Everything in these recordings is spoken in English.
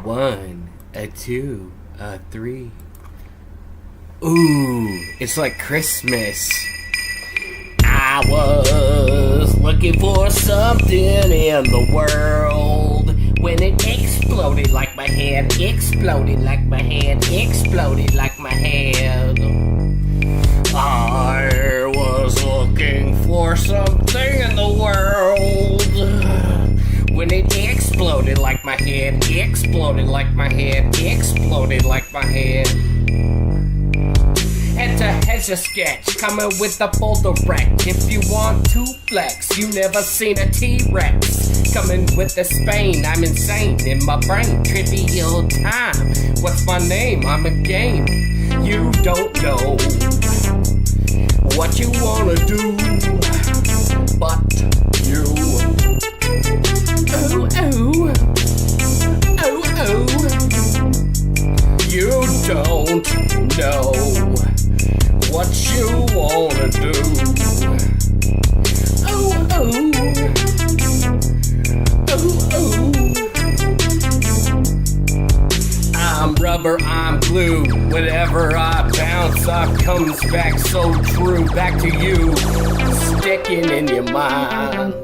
one, a two, a three. Ooh, it's like Christmas. I was looking for something in the world when it exploded like my head, exploded like my head, exploded like my head. I was looking for something in the world when it exploded like my head, exploded like my head, exploded like my head. Head to head's a sketch, coming with a full direct. If you want to flex, you never seen a T-Rex. Coming with the Spain, I'm insane in my brain. Trivial time, what's my name? I'm a game. You don't know what you wanna do, but you. Oh, oh, oh, oh. You don't know what you wanna do. Oh, oh, oh, oh. I'm rubber, I'm glue. Whatever I bounce off comes back so true. Back to you, sticking in your mind.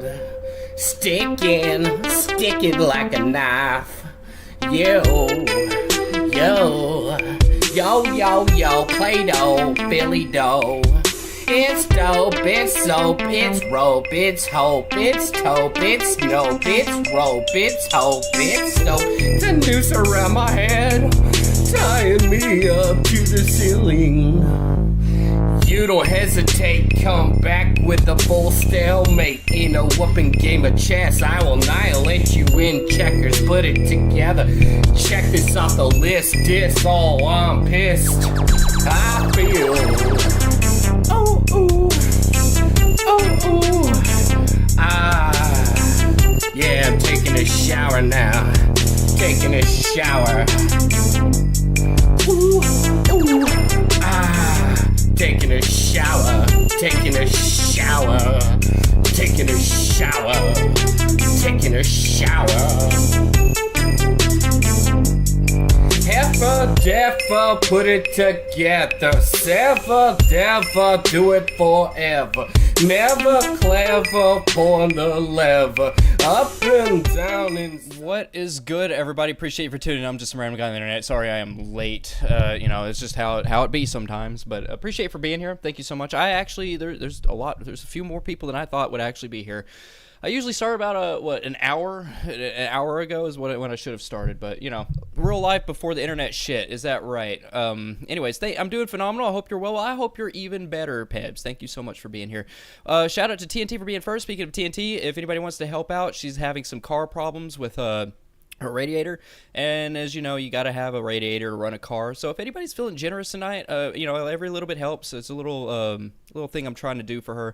Sticking like a knife. Yo, yo, yo, yo, yo, Play-Doh, Billy Doe. It's dope, it's soap, it's rope, it's hope, it's taupe, it's nope, it's rope, it's hope, it's soap. It's a noose around my head, tying me up to the ceiling. You don't hesitate, come back with a full stalemate. In a whooping game of chess, I will annihilate you in checkers. Put it together, check this off the list. This all, I'm pissed. I feel. Oh, ooh. Oh, ooh. Yeah, I'm taking a shower now. Taking a shower. Ooh, ooh. Taking a shower, taking a shower, taking a shower, taking a shower. Heifer, deffer, put it together. Sever, dever, do it forever. Never clever, pulling the lever. Up and down and... What is good, everybody? Appreciate you for tuning in. I'm just some random guy on the internet. Sorry I am late. It's just how it be sometimes. But appreciate you for being here. Thank you so much. I actually, there's a few more people than I thought would actually be here. I usually start about an hour ago is when I should have started, but real life before the internet shit, is that right? Anyways, I'm doing phenomenal. I hope you're well. I hope you're even better, Pebs. Thank you so much for being here. Shout out to TNT for being first. Speaking of TNT, if anybody wants to help out, she's having some car problems with her radiator, and as you know, you got to have a radiator to run a car. So if anybody's feeling generous tonight, every little bit helps. It's a little thing I'm trying to do for her.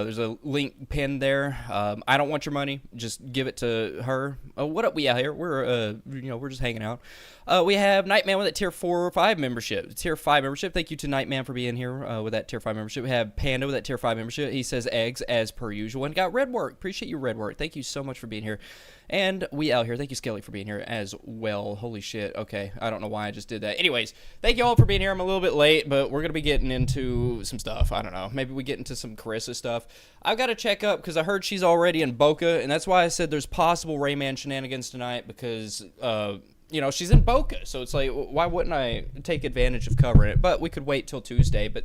There's a link pinned there. I don't want your money, just give it to her. What up, we out here? We're just hanging out. We have Nightman with that tier 4 or 5 membership. Tier 5 membership. Thank you to Nightman for being here with that tier 5 membership. We have Panda with that tier 5 membership. He says eggs as per usual. And got Redwork. Appreciate you, Redwork. Thank you so much for being here. And we out here. Thank you, Skelly, for being here as well. Holy shit. Okay. I don't know why I just did that. Anyways, thank you all for being here. I'm a little bit late, but we're going to be getting into some stuff. I don't know. Maybe we get into some Carissa stuff. I've got to check up because I heard she's already in Boca, and that's why I said there's possible Rayman shenanigans tonight because, she's in Boca. So it's like, why wouldn't I take advantage of covering it? But we could wait till Tuesday. But,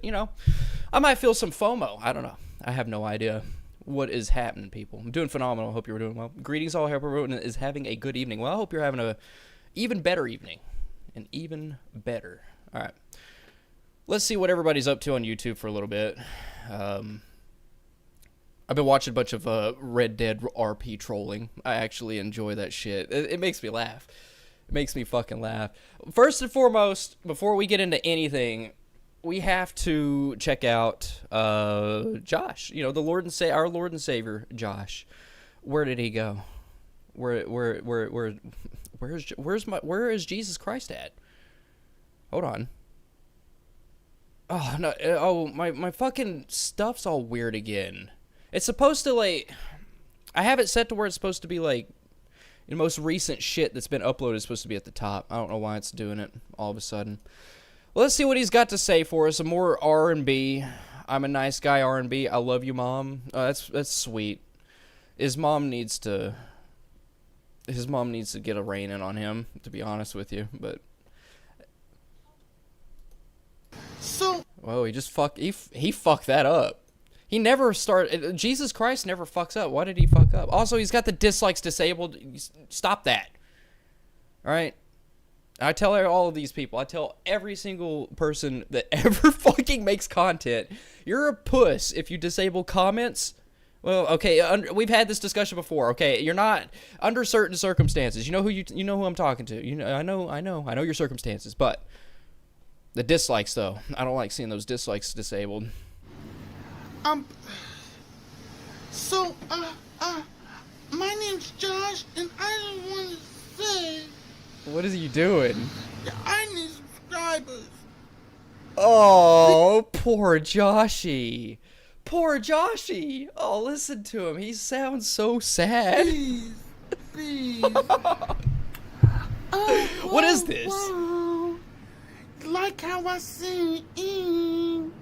I might feel some FOMO. I don't know. I have no idea what is happening, people. I'm doing phenomenal. I hope you're doing well. Greetings all. I hope everyone is having a good evening. Well, I hope you're having a even better evening. An even better. All right. Let's see what everybody's up to on YouTube for a little bit. I've been watching a bunch of Red Dead RP trolling. I actually enjoy that shit. It makes me laugh. It makes me fucking laugh. First and foremost, before we get into anything, we have to check out Josh. The Lord and our Lord and Savior, Josh. Where did he go? Where is Jesus Christ at? Hold on. Oh no! Oh my fucking stuff's all weird again. It's supposed to I have it set to where it's supposed to be The most recent shit that's been uploaded is supposed to be at the top. I don't know why it's doing it all of a sudden. Well, let's see what he's got to say for us. Some more R&B. I'm a nice guy R&B. I love you, Mom. That's sweet. His mom needs to get a rein in on him, to be honest with you. But So, whoa, he fucked that up. He never started. Jesus Christ never fucks up. Why did he fuck up? Also, he's got the dislikes disabled. Stop that. All right. I tell all of these people. I tell every single person that ever fucking makes content. You're a puss if you disable comments. Well, okay. We've had this discussion before. Okay, you're not under certain circumstances. You know who I'm talking to. You know. I know your circumstances, but the dislikes though. I don't like seeing those dislikes disabled. My name's Josh, and I just want to say, What is you doing? I need subscribers. Oh, poor Joshy. Poor Joshy. Oh, listen to him. He sounds so sad. Please. What is this? Whoa. Like how I sing.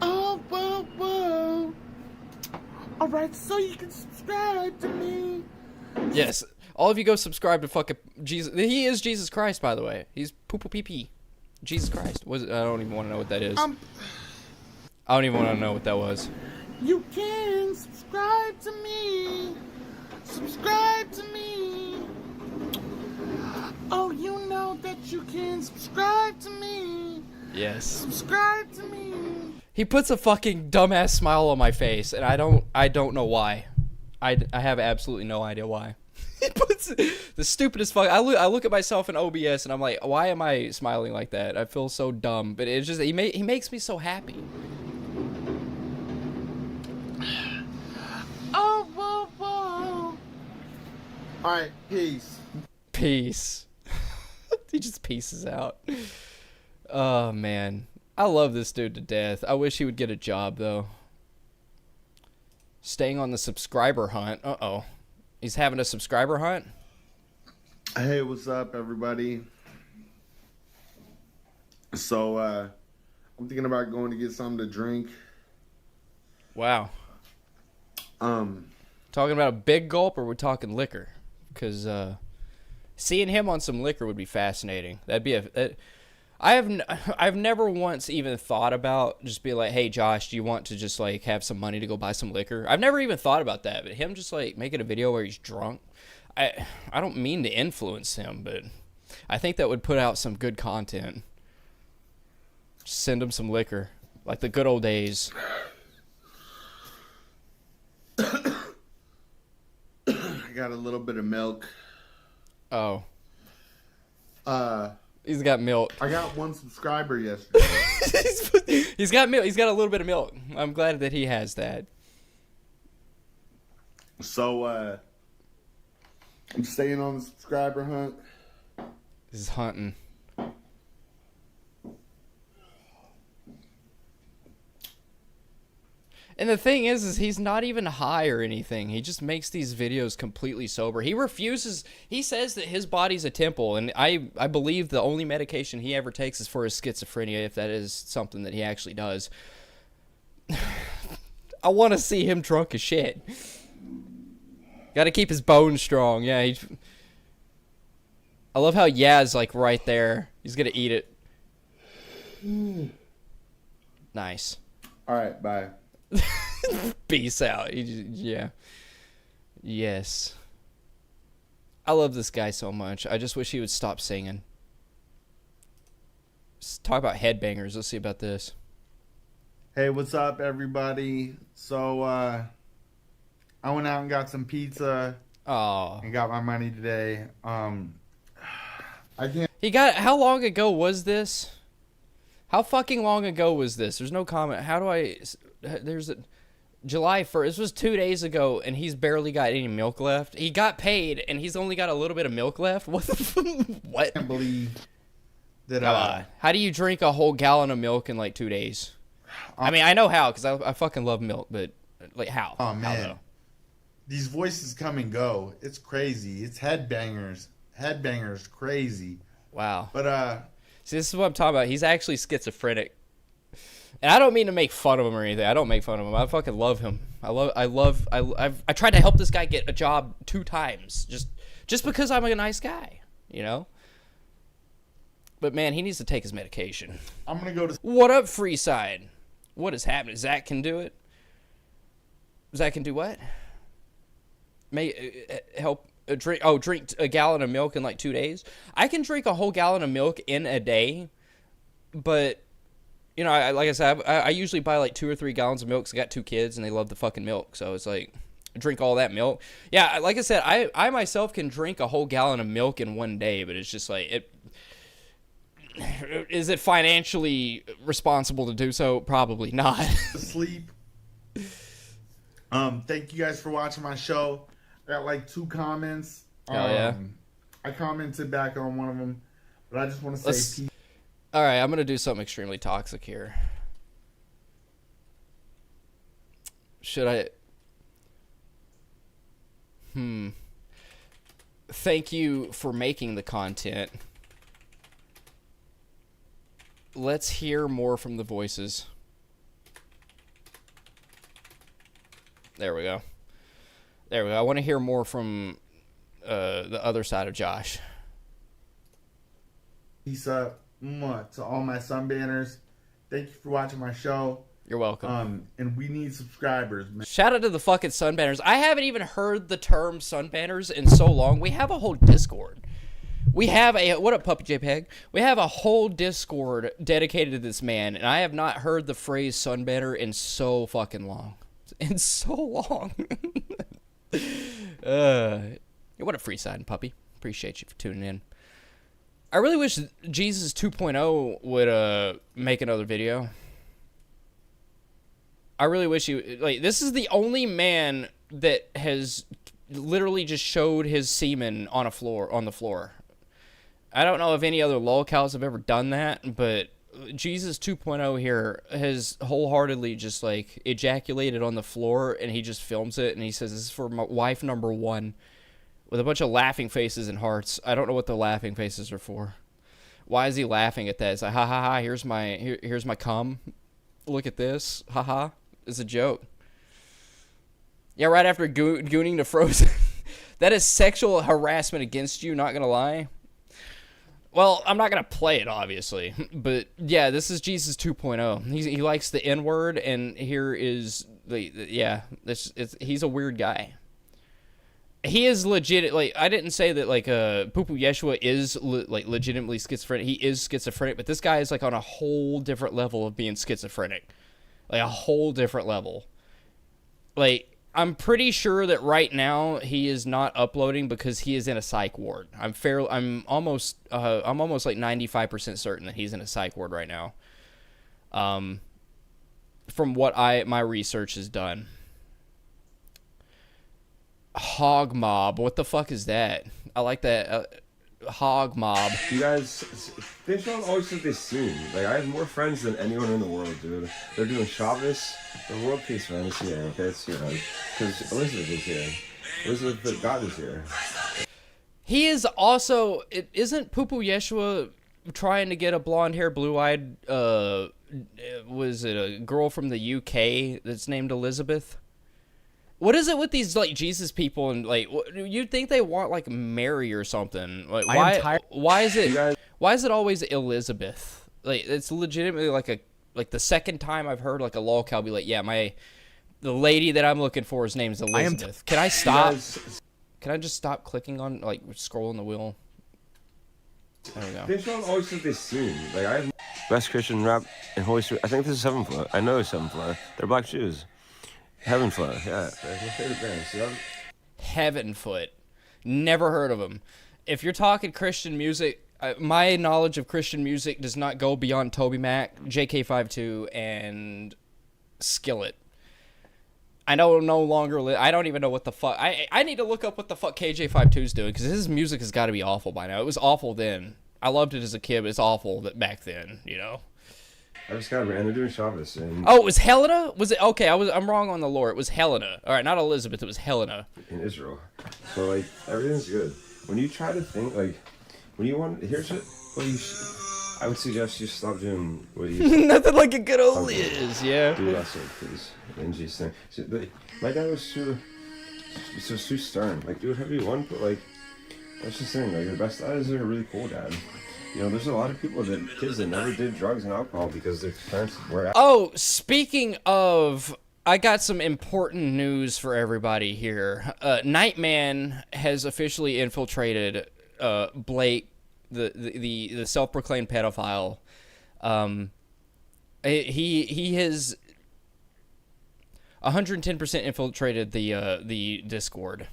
Oh, whoa. Alright, so you can subscribe to me. Yes. All of you go subscribe to fucking Jesus. He is Jesus Christ, by the way. He's poo-poo pee-pee. Jesus Christ. I don't even want to know what that is. I don't even want to know what that was. You can subscribe to me. Subscribe to me. Oh, you know that you can subscribe to me. Yes. Subscribe to me. He puts a fucking dumbass smile on my face, and I don't know why. I have absolutely no idea why. He puts the stupidest fuck. I look at myself in OBS and I'm like, why am I smiling like that? I feel so dumb. But it's just he makes me so happy. Oh, whoa. All right, peace. Peace. He just pieces out. Oh man, I love this dude to death. I wish he would get a job though. Staying on the subscriber hunt. Uh-oh. He's having a subscriber hunt? Hey, what's up, everybody? So, I'm thinking about going to get something to drink. Wow. Talking about a big gulp, or we're talking liquor? Because seeing him on some liquor would be fascinating. That'd be I've never once even thought about just be like, hey Josh, do you want to just like have some money to go buy some liquor? I've never even thought about that, but him just like making a video where he's drunk, I don't mean to influence him, but I think that would put out some good content. Just send him some liquor, like the good old days. I got a little bit of milk. Oh. He's got milk. I got one subscriber yesterday. He's got milk. He's got a little bit of milk. I'm glad that he has that. So, I'm staying on the subscriber hunt. This is hunting. And the thing is he's not even high or anything. He just makes these videos completely sober. He refuses. He says that his body's a temple, and I believe the only medication he ever takes is for his schizophrenia, if that is something that he actually does. I want to see him drunk as shit. Got to keep his bones strong. Yeah, I love how Yaz like right there. He's gonna eat it. Nice. All right, bye. Peace out. Yeah. Yes. I love this guy so much. I just wish he would stop singing. Let's talk about headbangers. Let's see about this. Hey, what's up, everybody? So, I went out and got some pizza. Oh. And got my money today. I can't. He got. How long ago was this? How fucking long ago was this? There's no comment. How do I? There's a July 1st. This was 2 days ago, and he's barely got any milk left. He got paid, and he's only got a little bit of milk left. What the? What? I can't believe that. How do you drink a whole gallon of milk in like 2 days? I mean, I know how, because I fucking love milk, but like how? Oh man. How, these voices come and go. It's crazy. It's headbangers. Headbangers crazy. Wow. But See, this is what I'm talking about. He's actually schizophrenic. And I don't mean to make fun of him or anything. I don't make fun of him. I fucking love him. I tried to help this guy get a job 2 times just because I'm a nice guy, you know? But man, he needs to take his medication. I'm gonna go to. What up, Freeside? What is happening? Zach can do it. Zach can do what? May help drink a gallon of milk in like 2 days. I can drink a whole gallon of milk in a day, but you know, like I said, I usually buy like 2 or 3 gallons of milk. 'Cause I got 2 kids and they love the fucking milk, so it's like drink all that milk. Yeah, like I said, I myself can drink a whole gallon of milk in 1 day, but it's just like it. Is it financially responsible to do so? Probably not. Sleep. Thank you guys for watching my show. I got like 2 comments. Hell yeah. I commented back on one of them, but I just want to say peace. All right, I'm gonna do something extremely toxic here. Should I? Thank you for making the content. Let's hear more from the voices. There we go. There we go. I want to hear more from the other side of Josh. Peace up to all my sunbanners. Thank you for watching my show. You're welcome. And we need subscribers, man. Shout out to the fucking sunbanners. I haven't even heard the term sunbanners in so long. We have a whole Discord. We have a, what up, Puppy JPEG? We have a whole Discord dedicated to this man, and I have not heard the phrase sunbanner in so fucking long. In so long. What a free side, Puppy. Appreciate you for tuning in. I really wish Jesus 2.0 would make another video. I really wish he, like, this is the only man that has literally just showed his semen on the floor. I don't know if any other lolcows have ever done that, but Jesus 2.0 here has wholeheartedly just like ejaculated on the floor, and he just films it, and he says, "This is for my wife number 1," with a bunch of laughing faces and hearts. I don't know what the laughing faces are for. Why is he laughing at that? It's like, ha ha ha, here's my cum. Look at this. Ha ha. It's a joke. Yeah, right after gooning the Frozen. That is sexual harassment against you, not gonna lie. Well, I'm not going to play it, obviously. But, yeah, this is Jesus 2.0. He likes the N-word, and here is he's a weird guy. He is legit, like, I didn't say that, like, Pupu Yeshua is, legitimately schizophrenic. He is schizophrenic, but this guy is, like, on a whole different level of being schizophrenic. Like, a whole different level. Like, I'm pretty sure that right now he is not uploading because he is in a psych ward. I'm almost like 95% certain that he's in a psych ward right now. From what my research has done. Hog mob, what the fuck is that? I like that. Hog mob. You guys, fish on always think they soon. Like, I have more friends than anyone in the world, dude. They're doing Shabbos. The world peace, man, is here. Okay, it's here. Because Elizabeth is here. Elizabeth, God is here. He is also, isn't Pupu Yeshua trying to get a blonde-haired, blue-eyed, was it a girl from the UK that's named Elizabeth? What is it with these, like, Jesus people, and, like, you'd think they want, like, Mary or something. Like, why is it always Elizabeth? Like, it's legitimately like the second time I've heard, like, a lolcow be like, yeah, the lady that I'm looking for, his name's Elizabeth. Can I stop? Can I just stop clicking on, like, scrolling the wheel? There we go. Fish on always think they soon. Like, I have best Christian rap in Holy Spirit. I think this is Seven Flow. I know it's Seven Flow. They're Black Jews. Heaven Flow, yeah. They're my favorite band. So Heaven Foot. Never heard of them. If you're talking Christian music, my knowledge of Christian music does not go beyond Toby Mac, JK52, and Skillet. I don't even know what the fuck. I need to look up what the fuck KJ52's doing, because his music has got to be awful by now. It was awful then. I loved it as a kid, but it's awful back then, you know? I just got and they're doing Shabbos in Oh, it was Helena? Was it okay? I'm wrong on the lore. It was Helena. All right, not Elizabeth. It was Helena. in Israel. So like everything's good. When you try to think like when you want here's what you I would suggest you stop doing what you Nothing like a good old Okay. Liz, yeah. do less of, please. In Jesus' name. So, my dad was too stern. Like do whatever you want, but like that's the thing. Like the best dad is a really cool dad. You know, there's a lot of kids that never did drugs and alcohol because their parents were. Oh, speaking of, I got some important news for everybody here. Nightman has officially infiltrated Blake, the self-proclaimed pedophile. He has 110% infiltrated the Discord.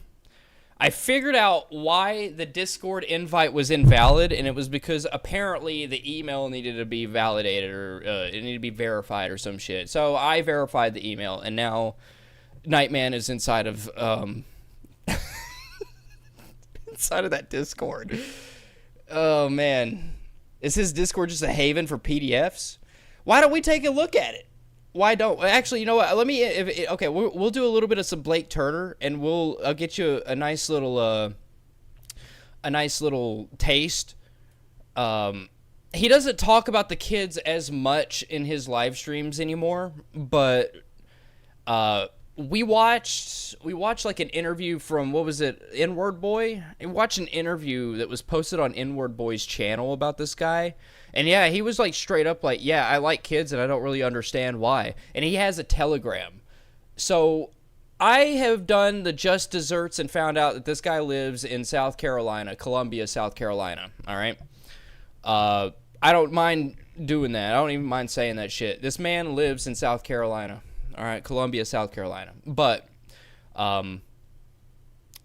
I figured out why the Discord invite was invalid, and it was because apparently the email needed to be validated or it needed to be verified or some shit. So I verified the email, and now Nightman is inside of inside of that Discord. Oh man, is his Discord just a haven for PDFs? Why don't we take a look at it? Why don't actually? You know what? Let me. Okay, we'll do a little bit of some Blake Turner, and I'll get you a nice little taste. He doesn't talk about the kids as much in his live streams anymore, but we watched like an interview from, what was it, N-Word Boy? We watched an interview that was posted on N-Word Boy's channel about this guy. And yeah, he was like straight up like, yeah, I like kids and I don't really understand why. And he has a Telegram. So I have done the Just Desserts and found out that this guy lives in South Carolina, Columbia, South Carolina. All right. I don't mind doing that. I don't even mind saying that shit. This man lives in South Carolina. All right. Columbia, South Carolina. But,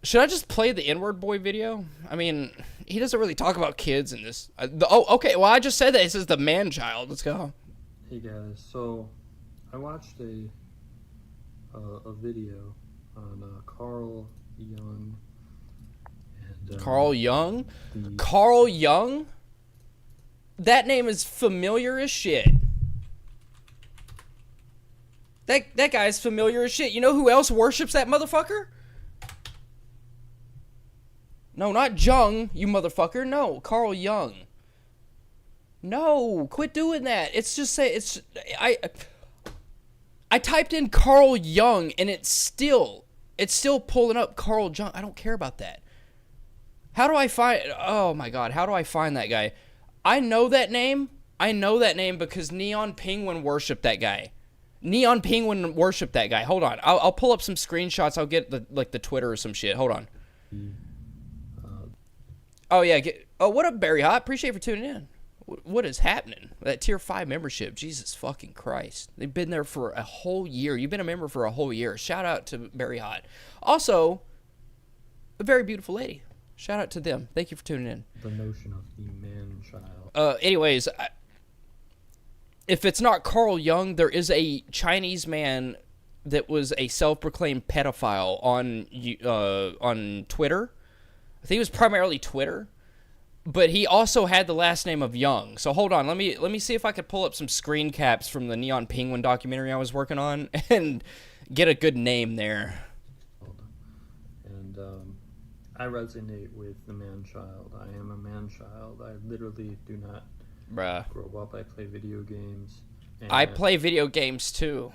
should I just play the N-Word Boy video? I mean, he doesn't really talk about kids in this. Okay. Well, I just said that. It says the man child. Let's go. Hey guys, so I watched a video on Carl Jung. And, Carl Jung? the- Carl Jung? That name is familiar as shit. That guy's familiar as shit. You know who else worships that motherfucker? No, not Jung, you motherfucker. No, Carl Jung. No, quit doing that. It's just say it's I typed in Carl Jung and it's still pulling up Carl Jung. I don't care about that. How do I find? Oh my god, how do I find that guy? I know that name. I know that name because Neon Penguin worshipped that guy. Neon Penguin worshipped that guy. Hold on, I'll pull up some screenshots. I'll get the Twitter or some shit. Hold on. Oh yeah. What up, Barry Hot? Appreciate you for tuning in. What is happening? That tier 5 membership. Jesus fucking Christ. They've been there for a whole year. You've been a member for a whole year. Shout out to Barry Hot. Also, a very beautiful lady. Shout out to them. Thank you for tuning in. The notion of the man-child. Anyways, if it's not Carl Jung, there is a Chinese man that was a self-proclaimed pedophile on Twitter. I think it was primarily Twitter, but he also had the last name of Young. So hold on, let me see if I could pull up some screen caps from the Neon Penguin documentary I was working on and get a good name there. And I resonate with the man-child. I am a man-child. I literally do not Bruh. grow up. I play video games. And I play video games too.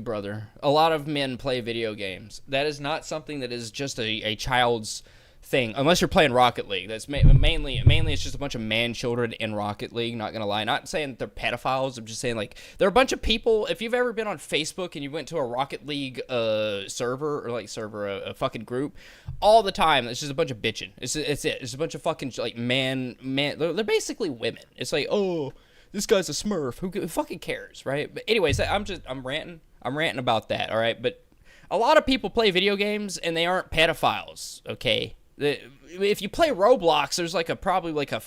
Brother. A lot of men play video games. That is not something that is just a child's thing, unless you're playing Rocket League. That's mainly it's just a bunch of man children in Rocket League. Not gonna lie, not saying that they're pedophiles. I'm just saying like they're a bunch of people. If you've ever been on Facebook and you went to a Rocket League server or a fucking group, all the time it's just a bunch of bitching. It's a bunch of fucking like man. They're basically women. It's like, oh, this guy's a Smurf. Who fucking cares, right? But anyways, I'm ranting. I'm ranting about that. All right, but a lot of people play video games and they aren't pedophiles. Okay. If you play Roblox, there's probably a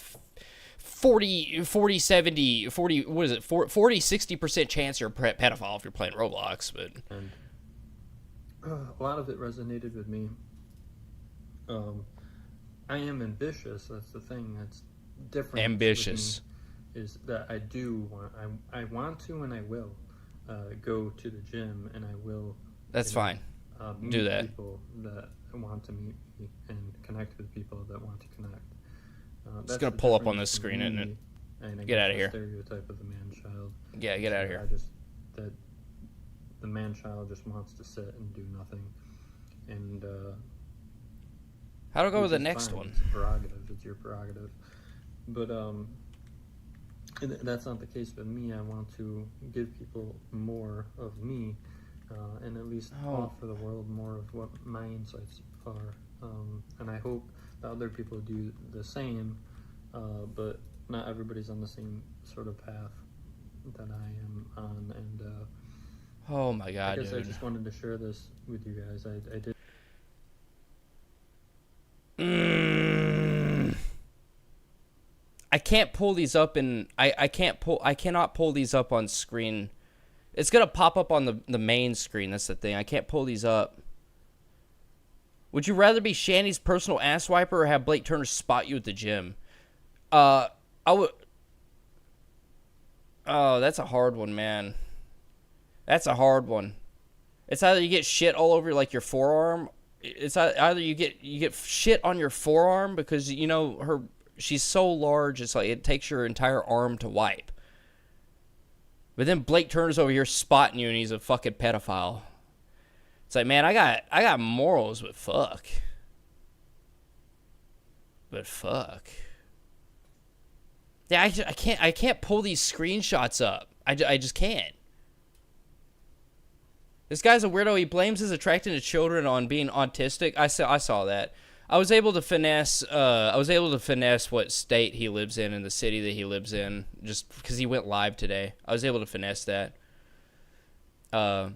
40, 60% chance you're a pedophile if you're playing Roblox. But And a lot of it resonated with me. I am ambitious. That's the thing. That's different. ambitious. With is that I do want, I want to and I will go to the gym, and I will. That's fine. Meet Do that. people that want to meet me and connect with people that want to connect. It's gonna pull up on this screen, isn't it? And I Get guess outta the here. Stereotype of the man child. Yeah, get out of here. That the man child just wants to sit and do nothing, and How do I go with which the is next fine. one? It's a prerogative. It's your prerogative. But that's not the case with me. I want to give people more of me, and at least offer the world more of what my insights are. And I hope that other people do the same. But not everybody's on the same sort of path that I am on. And Oh my I god, guess I dude. just wanted to share this with you guys. I did. I can't pull these up and I cannot pull these up on screen. It's gonna pop up on the main screen, that's the thing. I can't pull these up. Would you rather be Shanny's personal ass wiper or have Blake Turner spot you at the gym? I would. Oh, that's a hard one, man. That's a hard one. It's either you get shit all over like your forearm. It's either you get shit on your forearm because you know she's so large. It's like it takes your entire arm to wipe. But then Blake Turner's over here spotting you, and he's a fucking pedophile. It's like, man, I got morals, but fuck. But fuck. Yeah, I can't pull these screenshots up. I just can't. This guy's a weirdo. He blames his attracting to children on being autistic. I saw that. I was able to finesse what state he lives in the city that he lives in, just because he went live today. I was able to finesse that. No,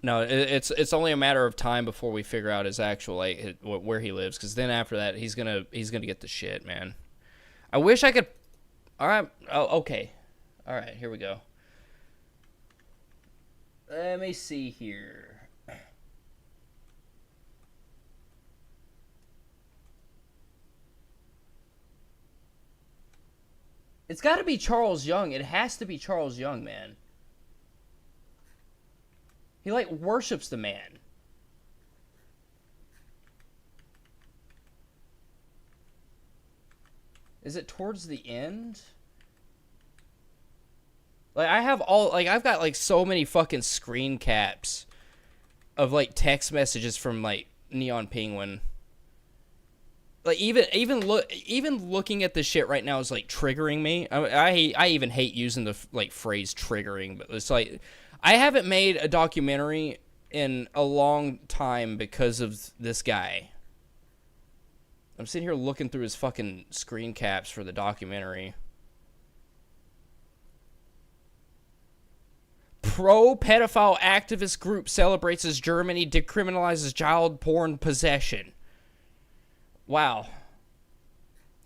it's only a matter of time before we figure out his actual where he lives, because then after that he's gonna get the shit, man. I wish I could. All right. Oh, okay. All right. Here we go. Let me see here. It's got to be Charles Young. It has to be Charles Young, man. He, like, worships the man. Is it towards the end? Like, I've got, like, so many fucking screen caps of, like, text messages from, like, Neon Penguin. Like, even looking at this shit right now is, like, triggering me. I even hate using the, like, phrase triggering, but it's like, I haven't made a documentary in a long time because of this guy. I'm sitting here looking through his fucking screen caps for the documentary. Pro-pedophile activist group celebrates as Germany decriminalizes child porn possession. Wow.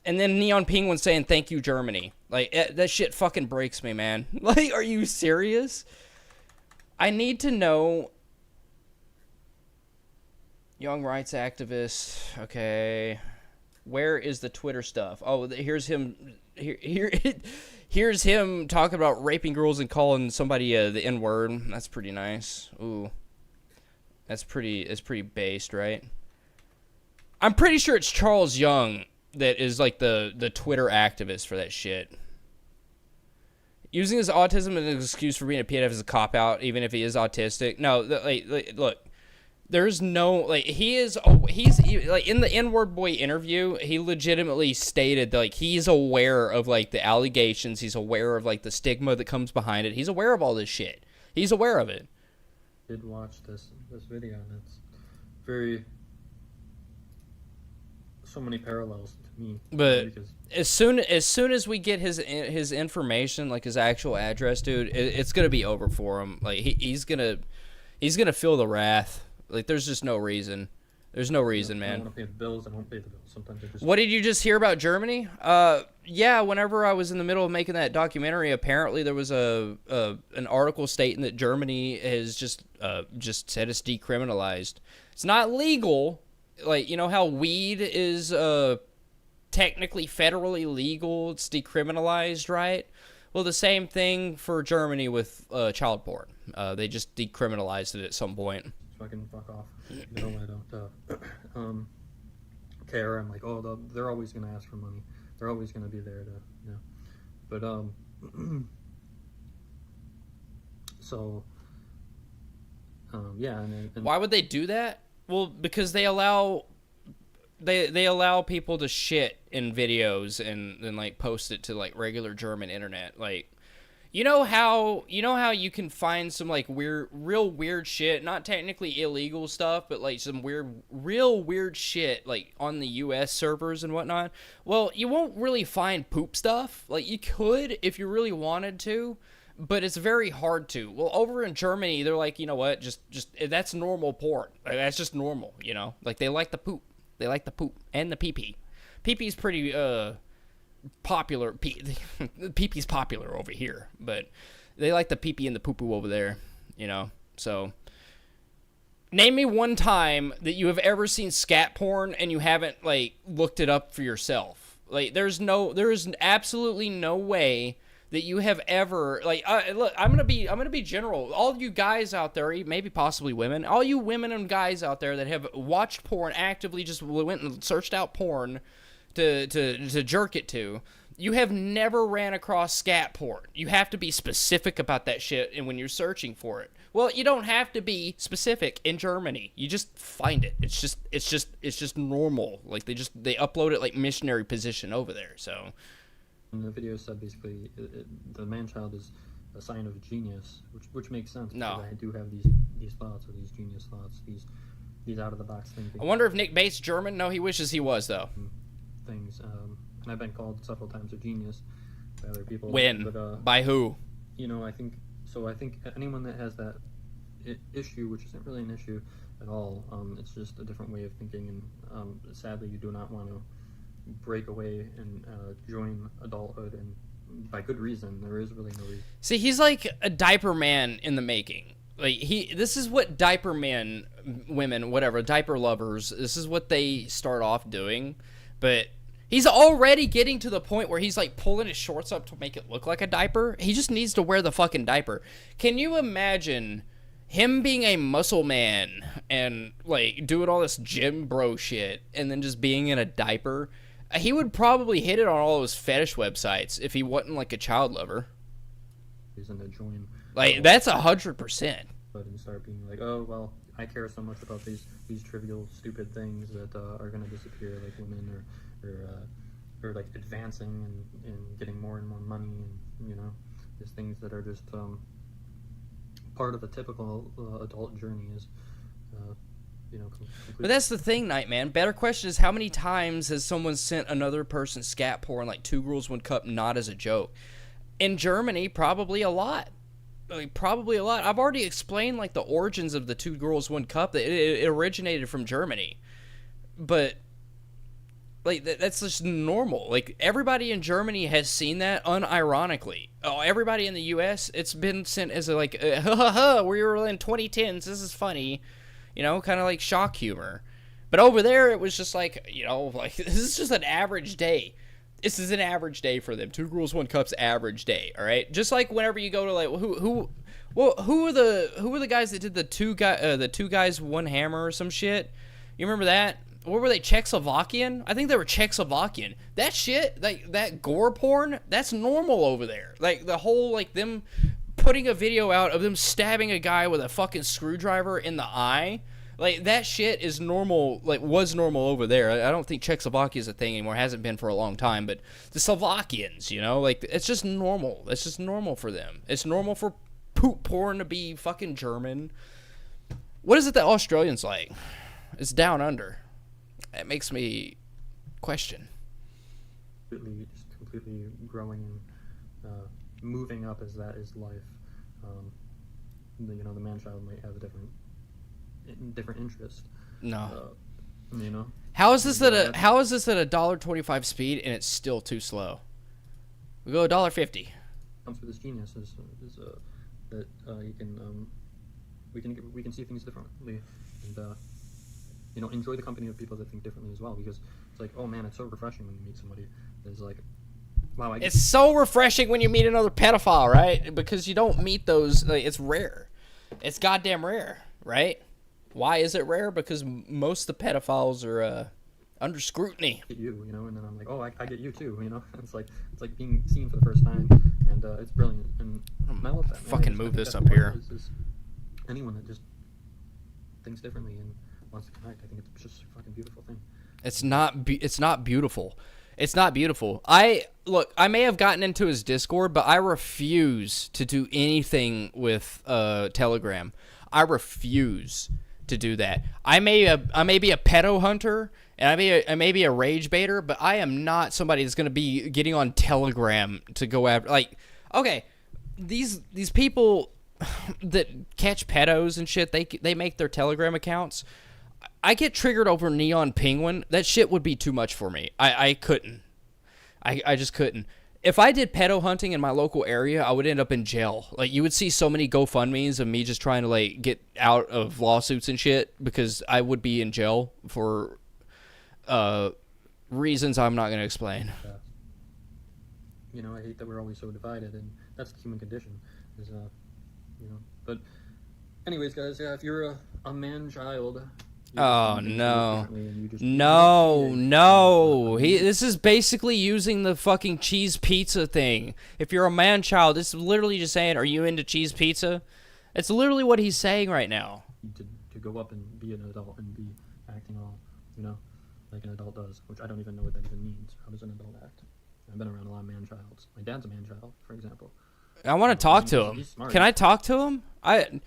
And then Neon Penguin saying, thank you, Germany. Like, that shit fucking breaks me, man. Like, are you serious? I need to know. Young rights activist. Okay. Where is the Twitter stuff? Oh, here's him. Here's him talking about raping girls and calling somebody the N-word. That's pretty nice. Ooh. It's pretty based, right? I'm pretty sure it's Charles Young that is like the Twitter activist for that shit. Using his autism as an excuse for being a pedophile is a cop-out, even if he is autistic. No, like, look. There's no, like, he's like, in the N-word boy interview, he legitimately stated that, like, he's aware of, like, the allegations, he's aware of, like, the stigma that comes behind it, he's aware of all this shit. He's aware of it. I did watch this video, and it's very, so many parallels to me. But because as soon as we get his information, like his actual address, dude, it's gonna be over for him. Like, he's gonna feel the wrath. Like, there's just no reason. There's no reason, man. I want to pay the bills. I don't pay the bills. Sometimes I just. What did you just hear about Germany? Yeah, whenever I was in the middle of making that documentary, apparently there was an article stating that Germany has just said it's decriminalized. It's not legal. Like, you know how weed is technically federally legal. It's decriminalized, right? Well, the same thing for Germany with child porn. They just decriminalized it at some point. So I can fuck off. I don't care. I'm like, oh, they're always gonna ask for money. They're always gonna be there to, you know. But so yeah. And Why would they do that? Well, because they allow people to shit in videos and like post it to like regular German internet. Like, you know how you can find some like real weird shit, not technically illegal stuff, but like some real weird shit like on the US servers and whatnot. Well, you won't really find poop stuff. Like, you could if you really wanted to, but it's very hard to. Well, over in Germany, they're like, you know what, just that's normal porn. Like, that's just normal, you know? Like, they like the poop. They like the poop and the pee-pee. Pee-pee's pretty popular. Pee-pee's popular over here, but they like the pee-pee and the poo-poo over there, you know? So, name me one time that you have ever seen scat porn and you haven't, like, looked it up for yourself. Like, there is absolutely no way that you have ever, like, look, I'm gonna be general. All you guys out there, maybe possibly women, all you women and guys out there that have watched porn actively, just went and searched out porn to jerk it to, you have never ran across scat porn. You have to be specific about that shit, and when you're searching for it, well, you don't have to be specific in Germany. You just find it. It's just normal. Like, they upload it like missionary position over there. So. And the video said basically the man-child is a sign of genius, which makes sense. No. I do have these thoughts, or these genius thoughts, these out-of-the-box thinking. I wonder if Nick Bates German? No, he wishes he was, though. Things. And I've been called several times a genius by other people. When? But, by who? You know, I think anyone that has that issue, which isn't really an issue at all, it's just a different way of thinking, and sadly you do not want to break away and join adulthood, and by good reason. There is really no reason. See, he's like a diaper man in the making. Like, this is what diaper men, women, whatever, diaper lovers, this is what they start off doing. But he's already getting to the point where he's like pulling his shorts up to make it look like a diaper. He just needs to wear the fucking diaper. Can you imagine him being a muscle man and like doing all this gym bro shit and then just being in a diaper? He would probably hit it on all those fetish websites if he wasn't like a child lover. Reason to join. Like, that's 100%. But and start being like, oh well, I care so much about these trivial, stupid things that are gonna disappear, like women or like advancing and getting more and more money, and you know, these things that are just part of a typical adult journey is. You know, but that's the thing, Nightman. Better question is, how many times has someone sent another person scat porn like 2 Girls 1 Cup, not as a joke? In Germany, probably a lot. Like, probably a lot. I've already explained like the origins of the 2 Girls 1 Cup. That it originated from Germany, but like that's just normal. Like, everybody in Germany has seen that unironically. Oh, everybody in the U.S., it's been sent as a like, ha ha ha, we were in 2010s. This is funny. You know, kind of like shock humor. But over there, it was just like, you know, like, this is just an average day. This is an average day for them. 2 Girls 1 Cup's average day, all right? Just like whenever you go to, like, who were the guys that did the two guys, 1 hammer or some shit? You remember that? What were they, Czechoslovakian? I think they were Czechoslovakian. That shit, like, that gore porn, that's normal over there. Like, the whole, like, them putting a video out of them stabbing a guy with a fucking screwdriver in the eye, like, that shit is normal, like, was normal over there. I don't think Czechoslovakia is a thing anymore. It hasn't been for a long time, but the Slovakians, you know, like, it's just normal. It's just normal for them. It's normal for poop porn to be fucking German. What is it that Australians like? It's down under. It makes me question. Completely growing and moving up as that is life. You know, the man-child might have a different interest. No. You know. How is this at a $1.25 speed and it's still too slow? We go $1.50. Comes with this genius is that you can we can see things differently, and enjoy the company of people that think differently as well, because it's like, oh man, it's so refreshing when you meet somebody that's like, wow, I get It's so refreshing when you meet another pedophile, right? Because you don't meet those. Like, it's rare. It's goddamn rare, right? Why is it rare? Because most of the pedophiles are under scrutiny. you, and then I'm like, oh, I get you too, It's like being seen for the first time, and it's brilliant, and I love that. Man. Fucking move I think this that's up what here. it is anyone that just thinks differently and wants to connect, I think it's just a fucking beautiful thing. It's not beautiful. It's not beautiful. I may have gotten into his Discord, but I refuse to do anything with Telegram. I refuse to do that. I may be a pedo hunter, and I may be a rage baiter, but I am not somebody that's going to be getting on Telegram to go after. Like, okay, these people that catch pedos and shit, they make their Telegram accounts. I get triggered over Neon Penguin. That shit would be too much for me. I couldn't. I just couldn't. If I did pedo hunting in my local area, I would end up in jail. Like, you would see so many GoFundMes of me just trying to, like, get out of lawsuits and shit, because I would be in jail for reasons I'm not going to explain. I hate that we're always so divided, and that's the human condition. But anyways, guys, yeah, if you're a man-child... Oh, no. No. This is basically using the fucking cheese pizza thing. If you're a man-child, this is literally just saying, are you into cheese pizza? It's literally what he's saying right now. To go up and be an adult and be acting all, like an adult does, which I don't even know what that even means. How does an adult act? I've been around a lot of man-childs. My dad's a man-child, for example. I want to talk to him. Can I talk to him? I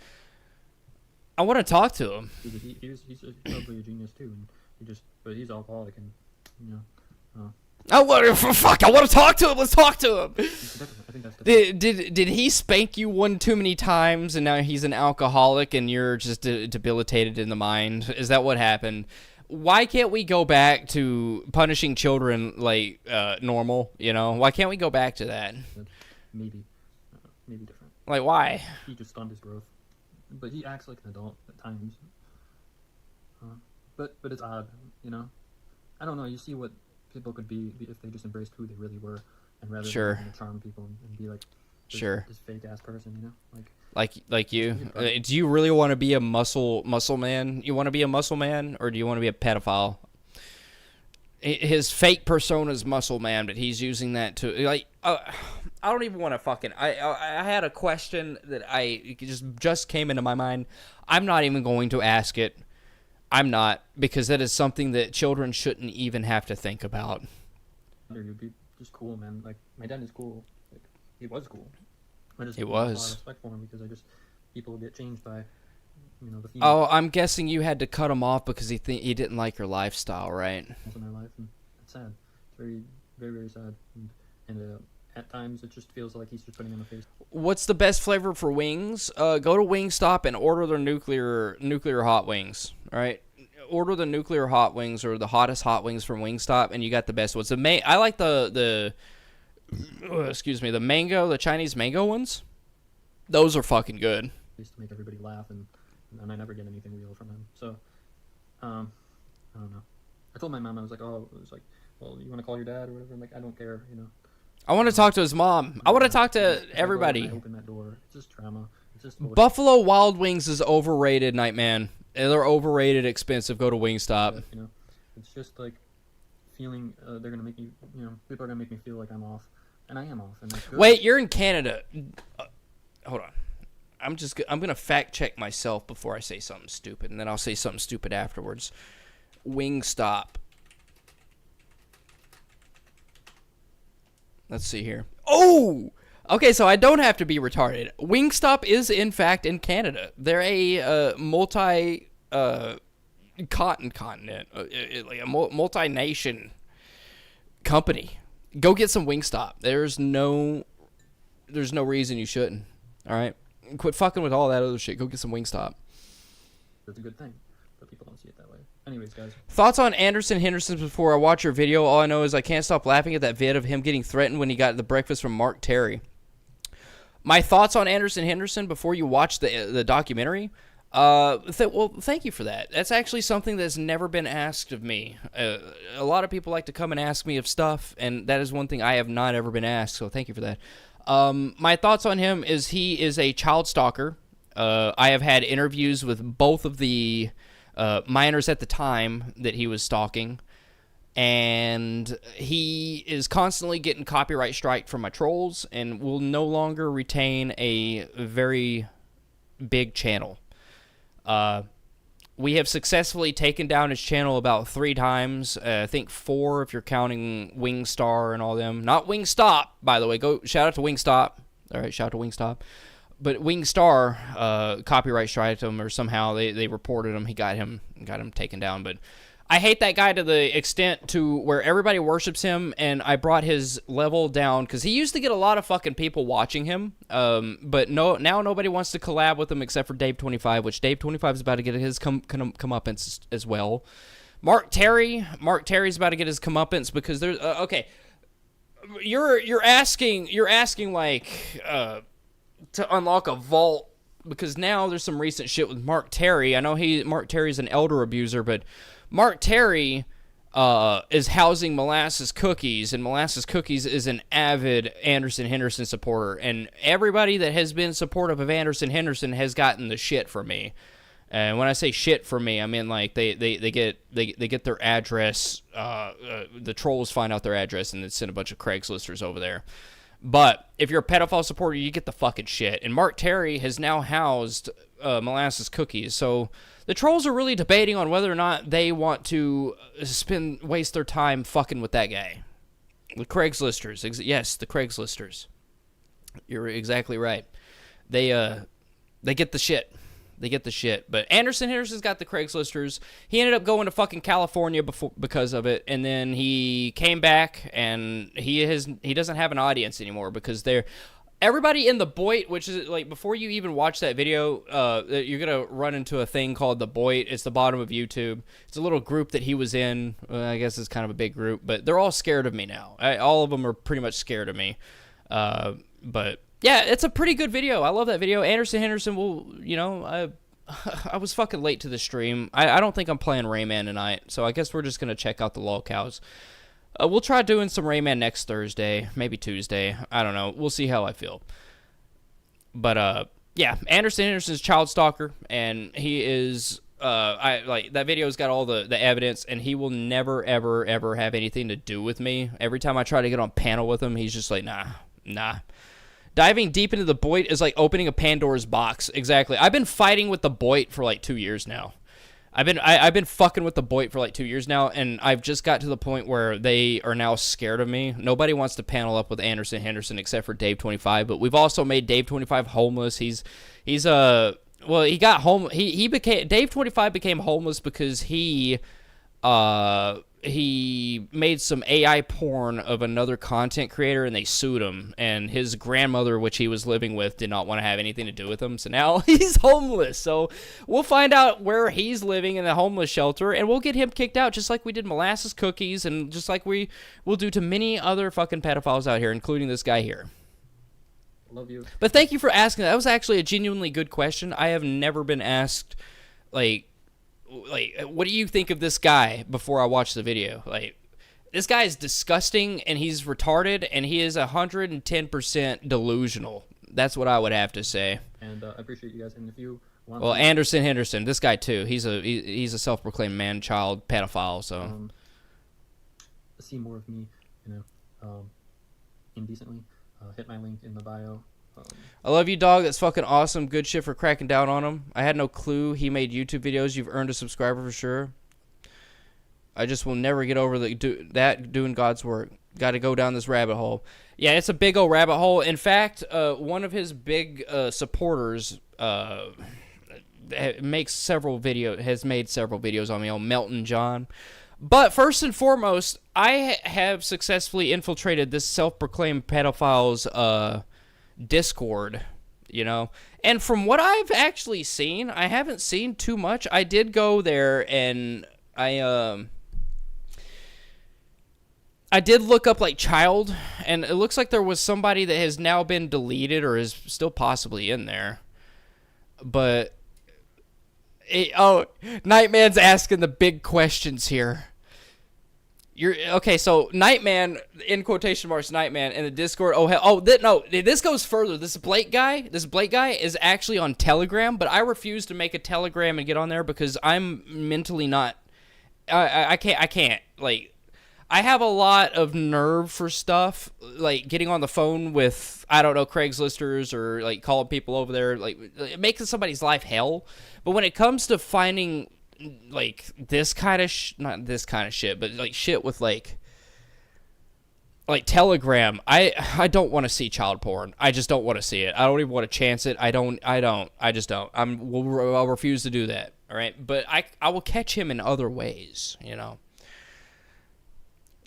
want to talk to him. He's probably a genius too, and but he's alcoholic, and I want to talk to him. Let's talk to him. I think that's the Did he spank you one too many times, and now he's an alcoholic, and you're just debilitated in the mind? Is that what happened? Why can't we go back to punishing children like normal? Why can't we go back to that? maybe different. Like, why? He just stunned his growth. But he acts like an adult at times. But it's odd, I don't know. You see what people could be if they just embraced who they really were, and rather Sure. than charm people and be like this fake ass person, Like you. Do you really want to be a muscle man? You want to be a muscle man, or do you want to be a pedophile? His fake persona is muscle man, but he's using that to I don't even want to fucking... I had a question that just came into my mind. I'm not even going to ask it. I'm not, because that is something that children shouldn't even have to think about. You'd be just cool, man. Like, my dad is cool. Like, he was cool. He have a lot of was. respect for him, because people get changed by, the female Oh, I'm guessing you had to cut him off because he didn't like your lifestyle, right? in their life, and it's sad. It's very, very, very sad. And at times, it just feels like he's just putting in the face. What's the best flavor for wings? Go to Wingstop and order their nuclear hot wings. All right, order the nuclear hot wings or the hottest hot wings from Wingstop, and you got the best ones. I like the the Chinese mango ones. Those are fucking good. To make everybody laugh, and I never get anything real from him. So, I don't know. I told my mom, I was like, well, you want to call your dad or whatever? I'm like, I don't care, I want to talk to his mom. I want to talk to everybody. I open that door. It's just trauma. It's just Buffalo Wild Wings is overrated, Nightman. They're overrated, expensive. Go to Wingstop. It's just like feeling they're gonna make me, people are gonna make me feel like I'm off, and I am off. And that's good. Wait, you're in Canada. Hold on. I'm gonna fact check myself before I say something stupid, and then I'll say something stupid afterwards. Wingstop. Let's see here. Oh! Okay, so I don't have to be retarded. Wingstop is, in fact, in Canada. They're a multi-continent, like a multi-nation company. Go get some Wingstop. There's no reason you shouldn't. All right? Quit fucking with all that other shit. Go get some Wingstop. That's a good thing, but people don't see it that way. Anyways, guys. Thoughts on Anderson Henderson before I watch your video? All I know is I can't stop laughing at that vid of him getting threatened when he got the breakfast from Mark Terry. My thoughts on Anderson Henderson before you watch the documentary? Well, thank you for that. That's actually something that's never been asked of me. A lot of people like to come and ask me of stuff, and that is one thing I have not ever been asked, so thank you for that. My thoughts on him is he is a child stalker. I have had interviews with both of the minors at the time that he was stalking, and he is constantly getting copyright strike from my trolls and will no longer retain a very big channel. We have successfully taken down his channel about 3 times. I think 4 if you're counting Wingstar and all them. Not Wingstop, by the way. Go shout out to Wingstop. All right, shout out to Wingstop. But Wingstar copyright striked him, or somehow they reported him. He got him taken down. But I hate that guy to the extent to where everybody worships him, and I brought his level down because he used to get a lot of fucking people watching him. But now nobody wants to collab with him except for Dave25, which Dave25 is about to get his comeuppance as well. Mark Terry's about to get his comeuppance because there's okay. You're asking like to unlock a vault because now there's some recent shit with Mark Terry. I know Mark Terry's an elder abuser, but Mark Terry is housing Molasses Cookies, and Molasses Cookies is an avid Anderson Henderson supporter, and everybody that has been supportive of Anderson Henderson has gotten the shit from me. And when I say shit from me, I mean like they get their address. The trolls find out their address and then send a bunch of Craigslisters over there. But if you're a pedophile supporter, you get the fucking shit. And Mark Terry has now housed Molasses Cookies, so the trolls are really debating on whether or not they want to waste their time fucking with that guy. The Craigslisters. Yes, the Craigslisters. You're exactly right. They get the shit. They get the shit. But Anderson Henderson's got the Craigslisters. He ended up going to fucking California because of it, and then he came back, and he doesn't have an audience anymore because everybody in the Boit, which is like before you even watch that video, you're gonna run into a thing called the Boit. It's the bottom of YouTube. It's a little group that he was in. I guess it's kind of a big group, but they're all scared of me now. All of them are pretty much scared of me. But yeah, it's a pretty good video. I love that video. Anderson Henderson will, I was fucking late to the stream. I don't think I'm playing Rayman tonight, so I guess we're just gonna check out the lolcows. We'll try doing some Rayman next Thursday, maybe Tuesday. I don't know. We'll see how I feel. But yeah, Anderson Henderson's child stalker, and he is. That video's got all the evidence, and he will never ever ever have anything to do with me. Every time I try to get on panel with him, he's just like, nah. Diving deep into the Boit is like opening a Pandora's box. Exactly. I've been fighting with the Boit for like 2 years now. I've been fucking with the Boit for like 2 years now, and I've just got to the point where they are now scared of me. Nobody wants to panel up with Anderson Henderson except for Dave25, but we've also made Dave25 homeless. He got home. Dave25 became homeless because he made some AI porn of another content creator, and they sued him, and his grandmother, which he was living with, did not want to have anything to do with him, so now he's homeless. So we'll find out where he's living in the homeless shelter, and we'll get him kicked out just like we did Molasses Cookies, and just like we will do to many other fucking pedophiles out here, including this guy here. Love you. But thank you for asking. That was actually a genuinely good question. I have never been asked, like, what do you think of this guy before I watch the video? Like, this guy is disgusting, and he's retarded, and he is 110% delusional. That's what I would have to say. And I appreciate you guys. And if you want, Anderson Henderson, this guy too. He's a self-proclaimed man-child pedophile. So see more of me, indecently, hit my link in the bio. I love you, dog. That's fucking awesome. Good shit for cracking down on him. I had no clue he made YouTube videos. You've earned a subscriber for sure. I just will never get over doing God's work. Got to go down this rabbit hole. Yeah, it's a big old rabbit hole. In fact, one of his big supporters has made several videos on me, on Melton John. But first and foremost, I have successfully infiltrated this self-proclaimed pedophile's Discord, and from what I've actually seen, I haven't seen too much. I did go there, and I did look up like child, and it looks like there was somebody that has now been deleted or is still possibly in there, but Nightman's asking the big questions here. Okay, so Nightman, in quotation marks, Nightman in the Discord. This goes further. This Blake guy is actually on Telegram, but I refuse to make a Telegram and get on there because I'm mentally not. I can't. Like, I have a lot of nerve for stuff, like getting on the phone with, I don't know, Craigslisters or like calling people over there, like making somebody's life hell. But when it comes to finding like this kind of not this kind of shit, but like shit with like Telegram, I don't want to see child porn. I just don't want to see it. I don't even want to chance it. I just don't. I'll refuse to do that. All right, but I will catch him in other ways, you know.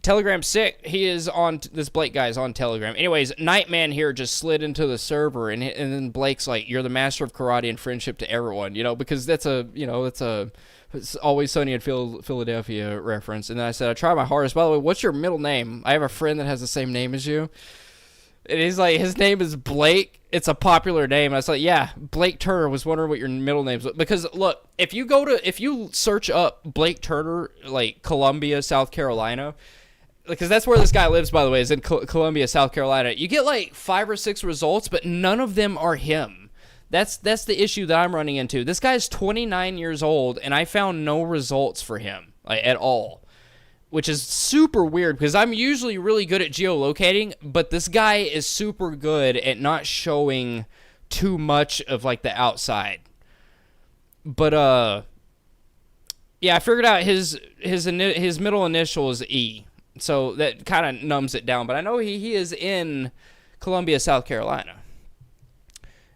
Telegram's sick. He is on, this Blake guy is on Telegram. Anyways, Nightman here just slid into the server, and then Blake's like, "You're the master of karate and friendship to everyone," you know, because it's Always Sunny in Philadelphia reference. And then I said, "I try my hardest. By the way, what's your middle name? I have a friend that has the same name as you." And he's like, his name is Blake. It's a popular name. I was like, yeah, Blake Turner. Was wondering what your middle name was. Because, look, if you search up Blake Turner, like Columbia, South Carolina, because that's where this guy lives, by the way, is in Columbia, South Carolina, you get like 5 or 6 results, but none of them are him. That's the issue that I'm running into. This guy's 29 years old, and I found no results for him, like, at all, which is super weird because I'm usually really good at geolocating, but this guy is super good at not showing too much of like the outside. But yeah, I figured out his middle initial is E, so that kind of numbs it down. But I know he is in Columbia, South Carolina.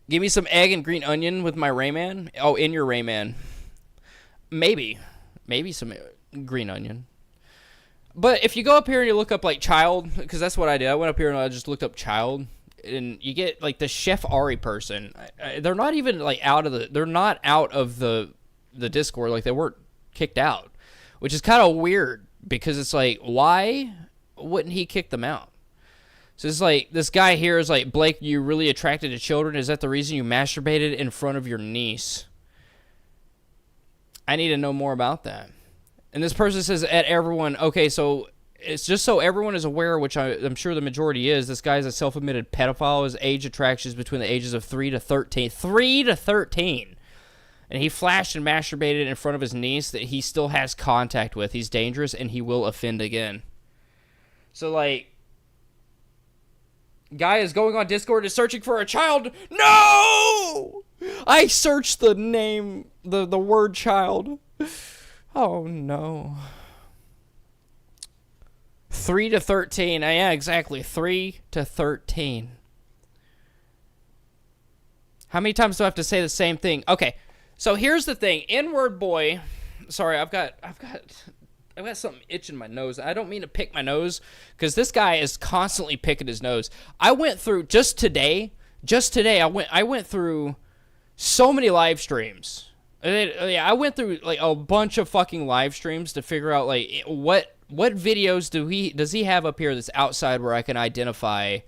Give me some egg and green onion with my Rayman. Oh, in your Rayman. Maybe some green onion. But if you go up here and you look up like child, because that's what I did. I went up here and I just looked up child, and you get like the Chef Ari person. They're not even like they're not out of the Discord. Like, they weren't kicked out, which is kind of weird because it's like, why wouldn't he kick them out? So it's like, this guy here is like, "Blake, you really attracted to children? Is that the reason you masturbated in front of your niece?" I need to know more about that. And this person says, "At everyone," okay, so it's just so everyone is aware, which I'm sure the majority is, this guy is a self-admitted pedophile. His age attraction is between the ages of 3 to 13. 3 to 13! And he flashed and masturbated in front of his niece that he still has contact with. He's dangerous, and he will offend again. So, like, guy is going on Discord and searching for a child. No! I searched the name, the word child. Oh, no. 3 to 13. Yeah, exactly. 3 to 13. How many times do I have to say the same thing? Okay, so here's the thing. N-word boy. Sorry, I've got something itching my nose. I don't mean to pick my nose, because this guy is constantly picking his nose. I went through, just today, I went through so many live streams. I went through like a bunch of fucking live streams to figure out like what videos does he have up here that's outside where I can identify.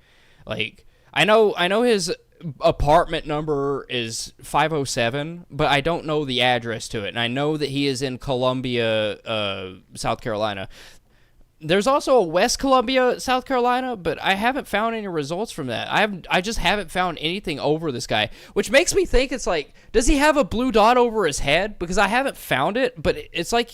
Like, I know his apartment number is 507, but I don't know the address to it, and I know that he is in Columbia, South Carolina. There's also a West Columbia, South Carolina, but I haven't found any results from that. I just haven't found anything over this guy, which makes me think it's like, does he have a blue dot over his head? Because I haven't found it, but it's like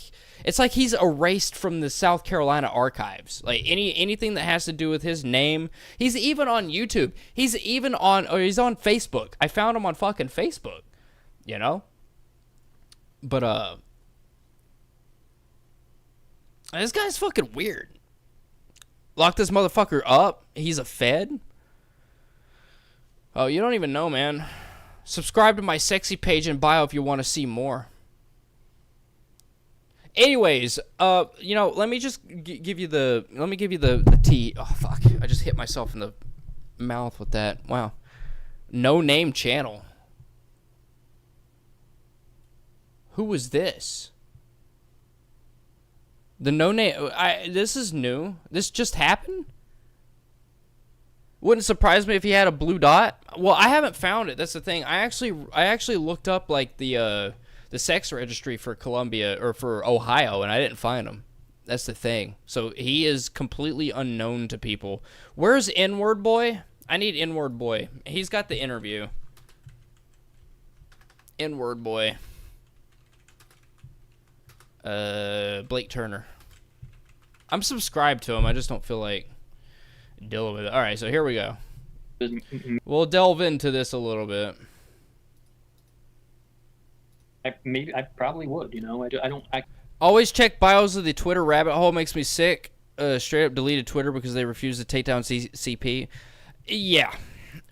he's erased from the South Carolina archives. Like, anything that has to do with his name. He's even on YouTube. He's on Facebook. I found him on fucking Facebook, you know? But, this guy's fucking weird. Lock this motherfucker up. He's a fed. Oh, you don't even know, man. Subscribe to my sexy page in bio if you want to see more. Anyways, let me just give you the tea. Oh, fuck. I just hit myself in the mouth with that. Wow. No name channel. Who was this? The no name. This is new. This just happened. Wouldn't surprise me if he had a blue dot. Well, I haven't found it. That's the thing. I actually looked up like the the sex registry for Columbia or for Ohio, and I didn't find him. That's the thing. So he is completely unknown to people. Where's N-Word Boy? I need N-Word Boy. He's got the interview. N-Word Boy. Blake Turner. I'm subscribed to him. I just don't feel like dealing with it. All right, so here we go. We'll delve into this a little bit. I probably would, you know. I Always check bios of the Twitter rabbit hole. Makes me sick. Straight up deleted Twitter because they refused to take down CP. Yeah.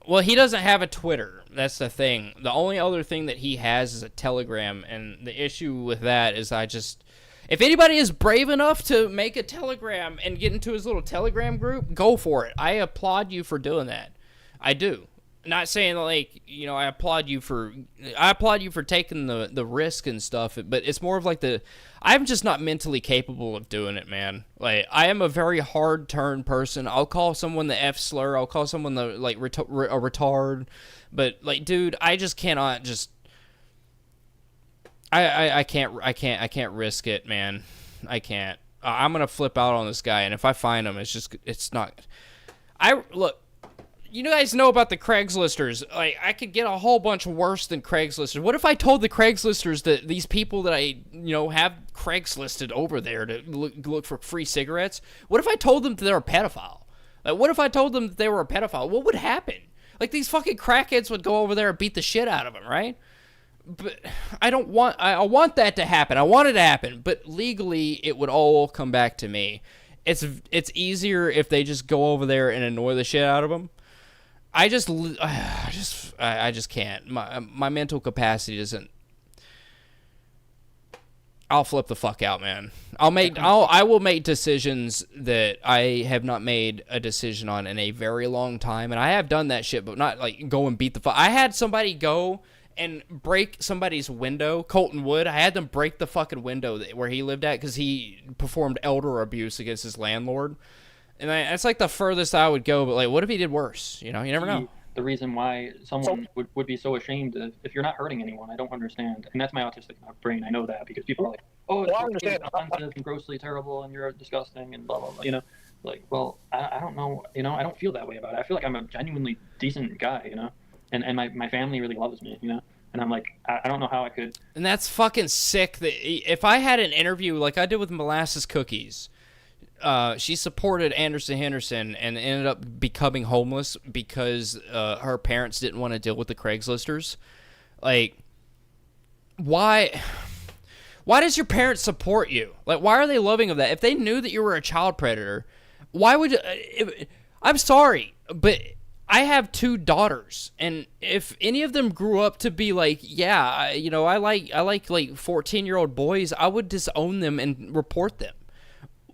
Well, he doesn't have a Twitter. That's the thing. The only other thing that he has is a Telegram, and the issue with that is if anybody is brave enough to make a Telegram and get into his little Telegram group, go for it. I applaud you for doing that. I do. Not saying like, you know, I applaud you for taking the risk and stuff, but it's more of like I'm just not mentally capable of doing it, man. Like, I am a very hard turn person. I'll call someone the F slur. I'll call someone a retard. But like, dude, I just cannot just. I can't risk it, man. I can't. I'm gonna flip out on this guy, and if I find him, it's not. Look. You guys know about the Craigslisters. Like, I could get a whole bunch worse than Craigslisters. What if I told the Craigslisters that these people that I, you know, have Craiglisted over there to look for free cigarettes? What if I told them that they're a pedophile? Like, what if I told them that they were a pedophile? What would happen? Like, these fucking crackheads would go over there and beat the shit out of them, right? But I want that to happen. I want it to happen. But legally, it would all come back to me. It's easier if they just go over there and annoy the shit out of them. I just can't. My mental capacity doesn't. I'll flip the fuck out, man. I will make decisions that I have not made a decision on in a very long time, and I have done that shit, but not like go and beat the fuck. I had somebody go and break somebody's window, Colton Wood. I had them break the fucking window where he lived at because he performed elder abuse against his landlord. And that's like the furthest I would go, but like, what if he did worse? You know, you never know. The reason why someone would be so ashamed if you're not hurting anyone, I don't understand. And that's my autistic brain. I know that because people are like, oh, it's offensive and grossly terrible and you're disgusting and blah, blah, blah. You know, like, well, I don't know. You know, I don't feel that way about it. I feel like I'm a genuinely decent guy, you know, and my family really loves me, you know. And I'm like, I don't know how I could. And that's fucking sick. That if I had an interview like I did with Molasses Cookies, she supported Anderson Henderson and ended up becoming homeless because her parents didn't want to deal with the Craigslisters. Like, why does your parents support you? Like, why are they loving of that? If they knew that you were a child predator, why would I'm sorry, but I have 2 daughters, and if any of them grew up to be like, yeah, you know, I like 14-year-old boys, I would disown them and report them.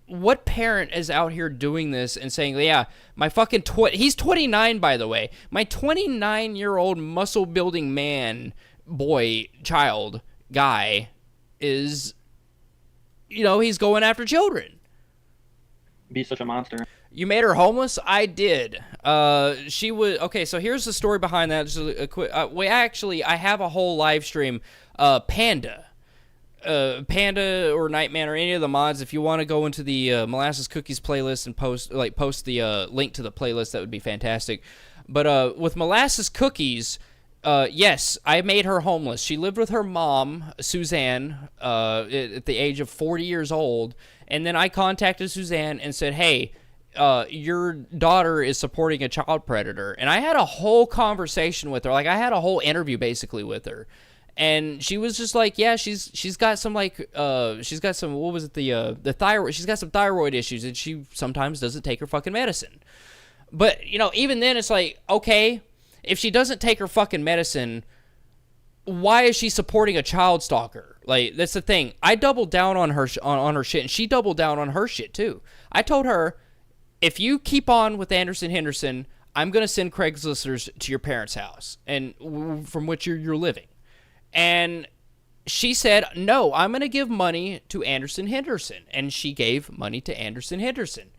What parent is out here doing this and saying, yeah, my fucking he's 29, by the way. My 29-year-old muscle-building man, boy, child, guy is, you know, he's going after children. Be such a monster. You made her homeless? I did. She was okay. So here's the story behind that. Just a quick. I have a whole live stream. Panda or Nightman or any of the mods. If you want to go into the Molasses Cookies playlist and post the link to the playlist, that would be fantastic. But with Molasses Cookies, yes, I made her homeless. She lived with her mom, Suzanne, at the age of 40 years old. And then I contacted Suzanne and said, hey, your daughter is supporting a child predator. And I had a whole conversation with her. Like, I had a whole interview basically with her. And she was just like, yeah, she's got some she's got some, what was it, the thyroid, she's got some thyroid issues and she sometimes doesn't take her fucking medicine. But, you know, even then it's like, okay, if she doesn't take her fucking medicine, why is she supporting a child stalker? Like, that's the thing. I doubled down on her on her shit, and she doubled down on her shit too. I told her, if you keep on with Anderson Henderson, I'm gonna send Craigslisters to your parents' house and from which you're living. And she said, no, I'm gonna give money to Anderson Henderson, and she gave money to Anderson Henderson.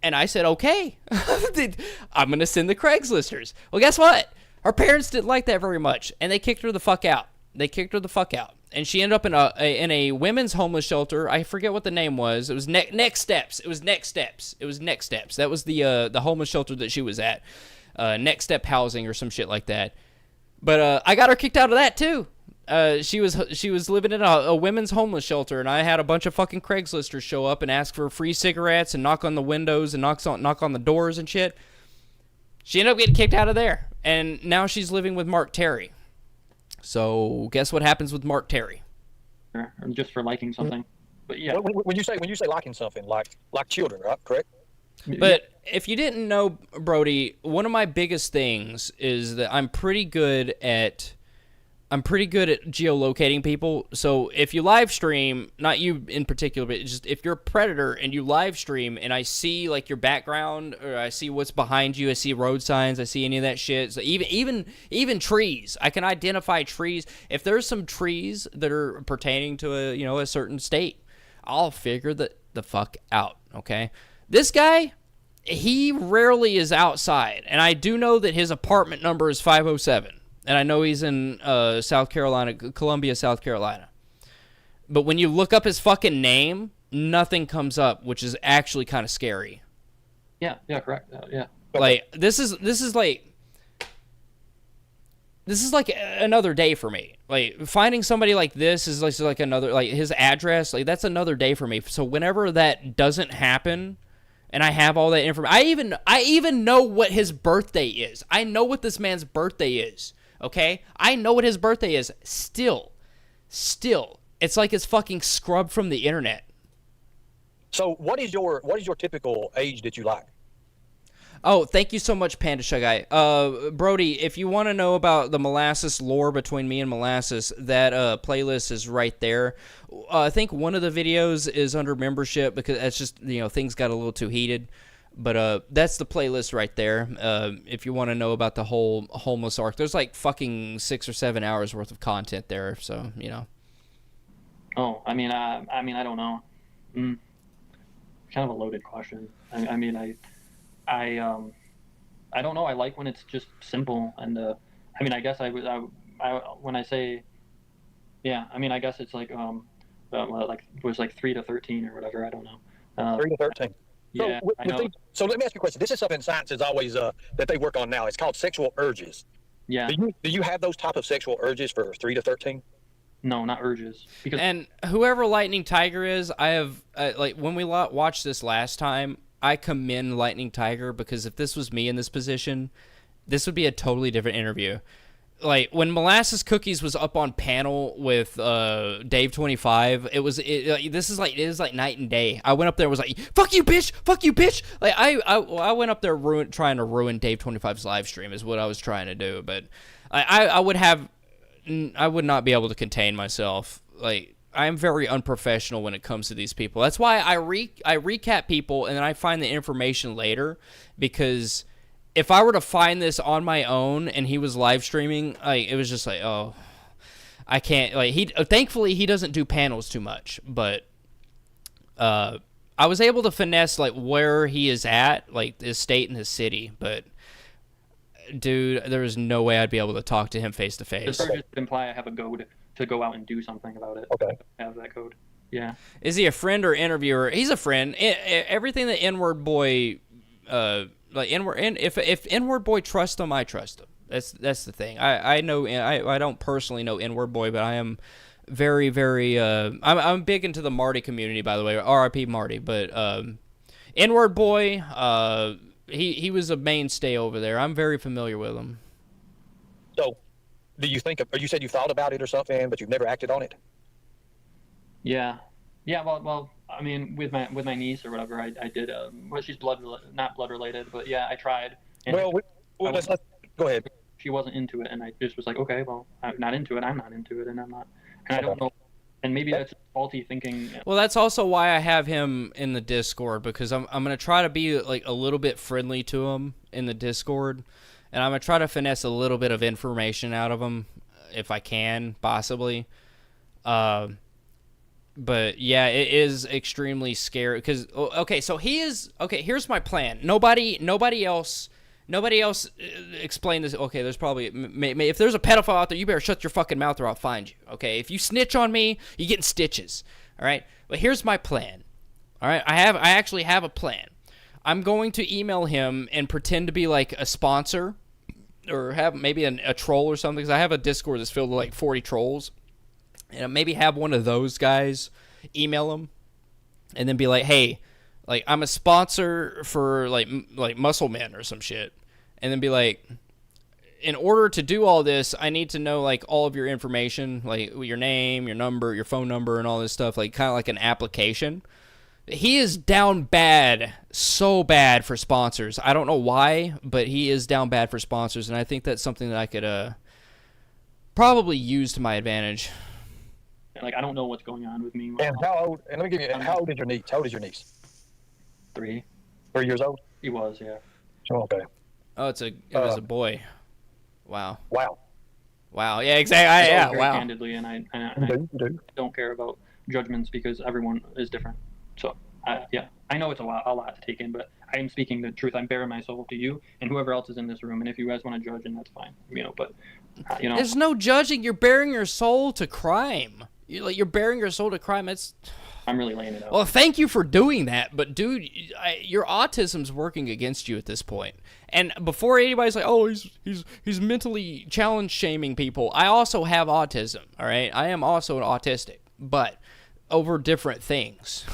And I said, okay, I'm gonna send the Craigslisters. Well, guess what? Her parents didn't like that very much, and they kicked her the fuck out. and she ended up in a women's homeless shelter. I forget what the name was. It was Next Steps. It was Next Steps. It was Next Steps. That was the homeless shelter that she was at. Next Step Housing or some shit like that. But I got her kicked out of that too. She was living in a women's homeless shelter, and I had a bunch of fucking Craigslisters show up and ask for free cigarettes and knock on the windows and knock on the doors and shit. She ended up getting kicked out of there, and now she's living with Mark Terry. So guess what happens with Mark Terry? Or just for liking something. But yeah. When you say liking something, like children, right? Correct. But if you didn't know, Brody, one of my biggest things is that I'm pretty good at geolocating people. So if you live stream, not you in particular, but just if you're a predator and you live stream and I see like your background or I see what's behind you, I see road signs, I see any of that shit. So even trees, I can identify trees. If there's some trees that are pertaining to a certain state, I'll figure the fuck out. Okay, this guy, he rarely is outside, and I do know that his apartment number is 507. And I know he's in South Carolina, Columbia, South Carolina. But when you look up his fucking name, nothing comes up, which is actually kind of scary. Yeah, correct. Yeah. Like this is like another day for me. Like finding somebody like this is like another, like his address, like that's another day for me. So whenever that doesn't happen, and I have all that information, I even know what his birthday is. I know what this man's birthday is. Okay? I know what his birthday is. Still. It's like it's fucking scrubbed from the internet. So what is your typical age that you like? Oh, thank you so much, Panda Shy Guy. Brody, if you want to know about the Molasses lore between me and Molasses, that playlist is right there. I think one of the videos is under membership because that's just, things got a little too heated. But that's the playlist right there. If you want to know about the whole homeless arc, there's like fucking 6 or 7 hours worth of content there. So Oh, I don't know. Kind of a loaded question. I don't know. I like when it's just simple, and I guess when I say, yeah, I guess it's like it was like 3 to 13 or whatever. I don't know. 3 to 13. Yeah, so let me ask you a question. This is something science is always that they work on now. It's called sexual urges. Yeah. Do you have those type of sexual urges for 3 to 13? No, not urges. And whoever Lightning Tiger is, I have when we watched this last time, I commend Lightning Tiger because if this was me in this position, this would be a totally different interview. Like when Molasses Cookies was up on panel with Dave 25, it is like night and day. I went up there and was like, fuck you bitch. Like I went up there trying to ruin Dave 25's live stream is what I was trying to do, but I would not be able to contain myself. Like I'm very unprofessional when it comes to these people. That's why I recap people and then I find the information later, because if I were to find this on my own and he was live streaming, it was just like, oh, I can't. Thankfully he doesn't do panels too much, but I was able to finesse like where he is at, like his state and his city. But dude, there is no way I'd be able to talk to him face to face. Does it imply I have a code to go out and do something about it? Okay. I have that code. Yeah. Is he a friend or interviewer? He's a friend. Everything that N-Word Boy. If N-Word Boy trusts him, I trust him. That's the thing. I know I don't personally know N-Word Boy, but I am very, very I'm big into the Marty community, by the way. R.I.P. Marty. But N-Word Boy, he was a mainstay over there. I'm very familiar with him. So, do you think? Or you said you thought about it or something, but you've never acted on it? Yeah. Well. I mean, with my niece or whatever, I did. She's not blood related, but yeah, I tried. And Let's go ahead. She wasn't into it, and I just was like, okay, well, I'm not into it. I'm not into it, and I'm not. And I don't know. And maybe that's faulty thinking. Well, that's also why I have him in the Discord, because I'm gonna try to be like a little bit friendly to him in the Discord, and I'm gonna try to finesse a little bit of information out of him if I can, possibly. But yeah, it is extremely scary because so he is okay. Here's my plan. Nobody else Nobody else explained this. Okay, there's probably if there's a pedophile out there, you better shut your fucking mouth or I'll find you. Okay, if you snitch on me, you're getting stitches. All right, but here's my plan. All right, I actually have a plan. I'm going to email him and pretend to be like a sponsor, or have maybe a troll or something. Because I have a Discord that's filled with like 40 trolls, and maybe have one of those guys email him, and then be like, hey. Like, I'm a sponsor for, like Muscle Men or some shit. And then be like, in order to do all this, I need to know, like, all of your information. Like, your name, your number, your phone number, and all this stuff. Like, kind of like an application. He is down bad. So bad for sponsors. I don't know why, but he is down bad for sponsors. And I think that's something that I could probably use to my advantage. Like, I don't know what's going on with me. And how old? And let me give you. How old is your niece? How old is your niece? 3. 3 years old. He was, yeah. Oh, okay. Oh, it was a boy. Wow. Wow. Yeah, exactly. Yeah. Very Wow. candidly, and I don't care about judgments because everyone is different. So, I know it's a lot to take in, but I am speaking the truth. I'm bearing my soul to you and whoever else is in this room. And if you guys want to judge, and that's fine, But there's no judging. You're bearing your soul to crime. You're bearing your soul to crime. I'm really laying it out. Well, thank you for doing that, but dude, your autism's working against you at this point. And before anybody's like, "Oh, he's mentally challenged shaming people," I also have autism. All right, I am also an autistic, but over different things.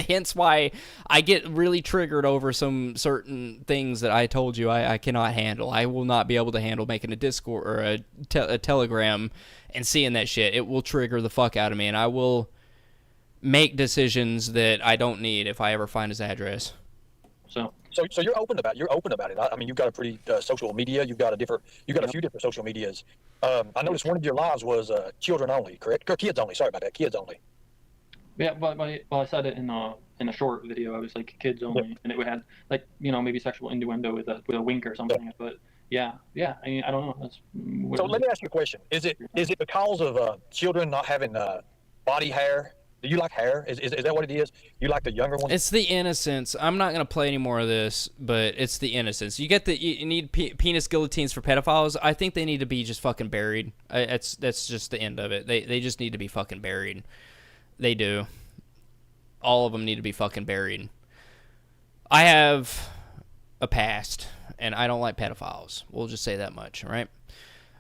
Hence why I get really triggered over some certain things that I told you I cannot handle. I will not be able to handle making a Discord or a Telegram and seeing that shit. It will trigger the fuck out of me, and I will make decisions that I don't need if I ever find his address. So you're open about it. I mean, you've got a pretty social media. You've got a few different social medias. I noticed one of your lives was children only, correct? Or kids only. Sorry about that. Kids only. Yeah, but I said it in a short video. I was like kids only, and it would have like maybe sexual innuendo with a wink or something. Yeah. But yeah. I mean, I don't know. So let me ask you a question. Is it because of children not having body hair? Do you like hair? Is that what it is? You like the younger ones? It's the innocence. I'm not gonna play any more of this, but it's the innocence. You need penis guillotines for pedophiles. I think they need to be just fucking buried. That's just the end of it. They just need to be fucking buried. They do. All of them need to be fucking buried. I have a past, and I don't like pedophiles. We'll just say that much, all right?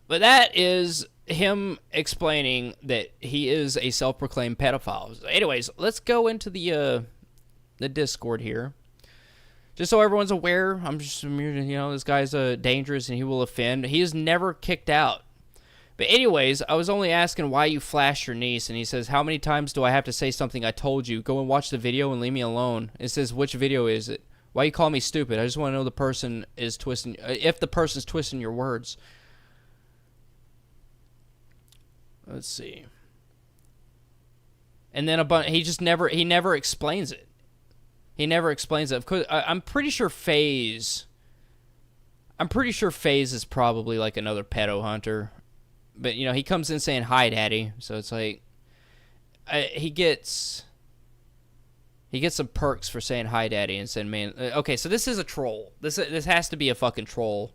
But that is him explaining that he is a self-proclaimed pedophile. Anyways, let's go into the Discord here. Just so everyone's aware, this guy's dangerous and he will offend. He is never kicked out. But anyways, I was only asking why you flashed your niece, and he says, how many times do I have to say something I told you? Go and watch the video and leave me alone. It says, which video is it? Why you call me stupid? I just want to know the person is twisting, if the person's twisting your words. Let's see. And then he never explains it. He never explains it. Of course, I'm pretty sure FaZe is probably like another pedo hunter. But, he comes in saying, hi, daddy. So it's like, he gets some perks for saying hi, daddy, and saying, man, okay, so this is a troll. This has to be a fucking troll.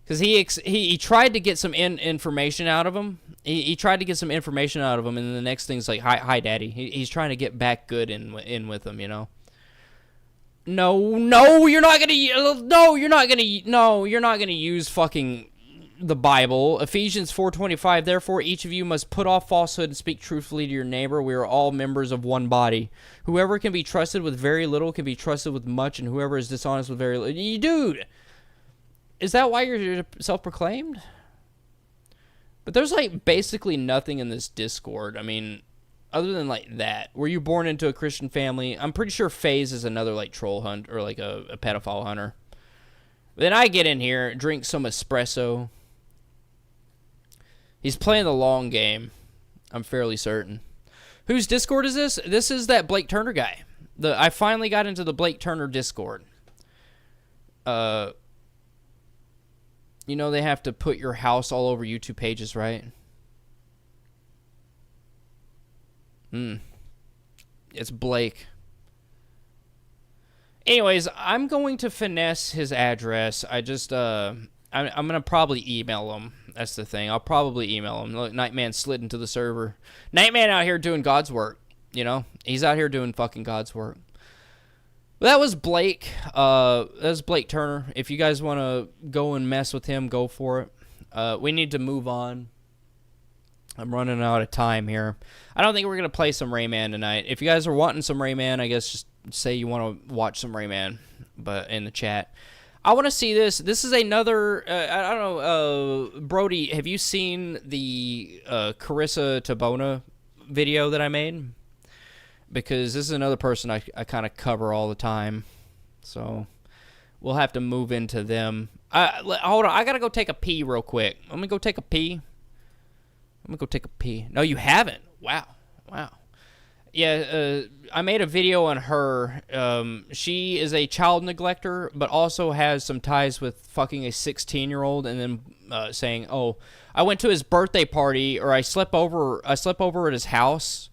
Because he tried to get some information out of him. He tried to get some information out of him, and then the next thing's like, hi, daddy. He's trying to get back good in with him, No, you're not gonna use fucking the Bible. Ephesians 4:25. Therefore, each of you must put off falsehood and speak truthfully to your neighbor. We are all members of one body. Whoever can be trusted with very little can be trusted with much, and whoever is dishonest with very little. Dude, is that why you're self-proclaimed? But there's like basically nothing in this Discord. I mean, other than like that. Were you born into a Christian family? I'm pretty sure FaZe is another like troll hunt or like a pedophile hunter. But then I get in here, drink some espresso. He's playing the long game. I'm fairly certain. Whose Discord is this? This is that Blake Turner guy. I finally got into the Blake Turner Discord. They have to put your house all over YouTube pages, right? It's Blake. Anyways, I'm going to finesse his address. I just, I'm going to probably email him. That's the thing. I'll probably email him. Look, Nightman slid into the server. Nightman out here doing God's work, you know? He's out here doing fucking God's work. But that was Blake. That was Blake Turner. If you guys want to go and mess with him, go for it. We need to move on. I'm running out of time here. I don't think we're going to play some Rayman tonight. If you guys are wanting some Rayman, I guess just say you want to watch some Rayman, but in the chat. I want to see this. This is another, I don't know, Brody, have you seen the Carissa Tabona video that I made? Because this is another person I kind of cover all the time. So we'll have to move into them. Hold on, I got to go take a pee real quick. Let me go take a pee. No, you haven't. Wow. Yeah, I made a video on her. She is a child neglector, but also has some ties with fucking a 16-year-old, and then saying, "Oh, I went to his birthday party, or I slept over at his house."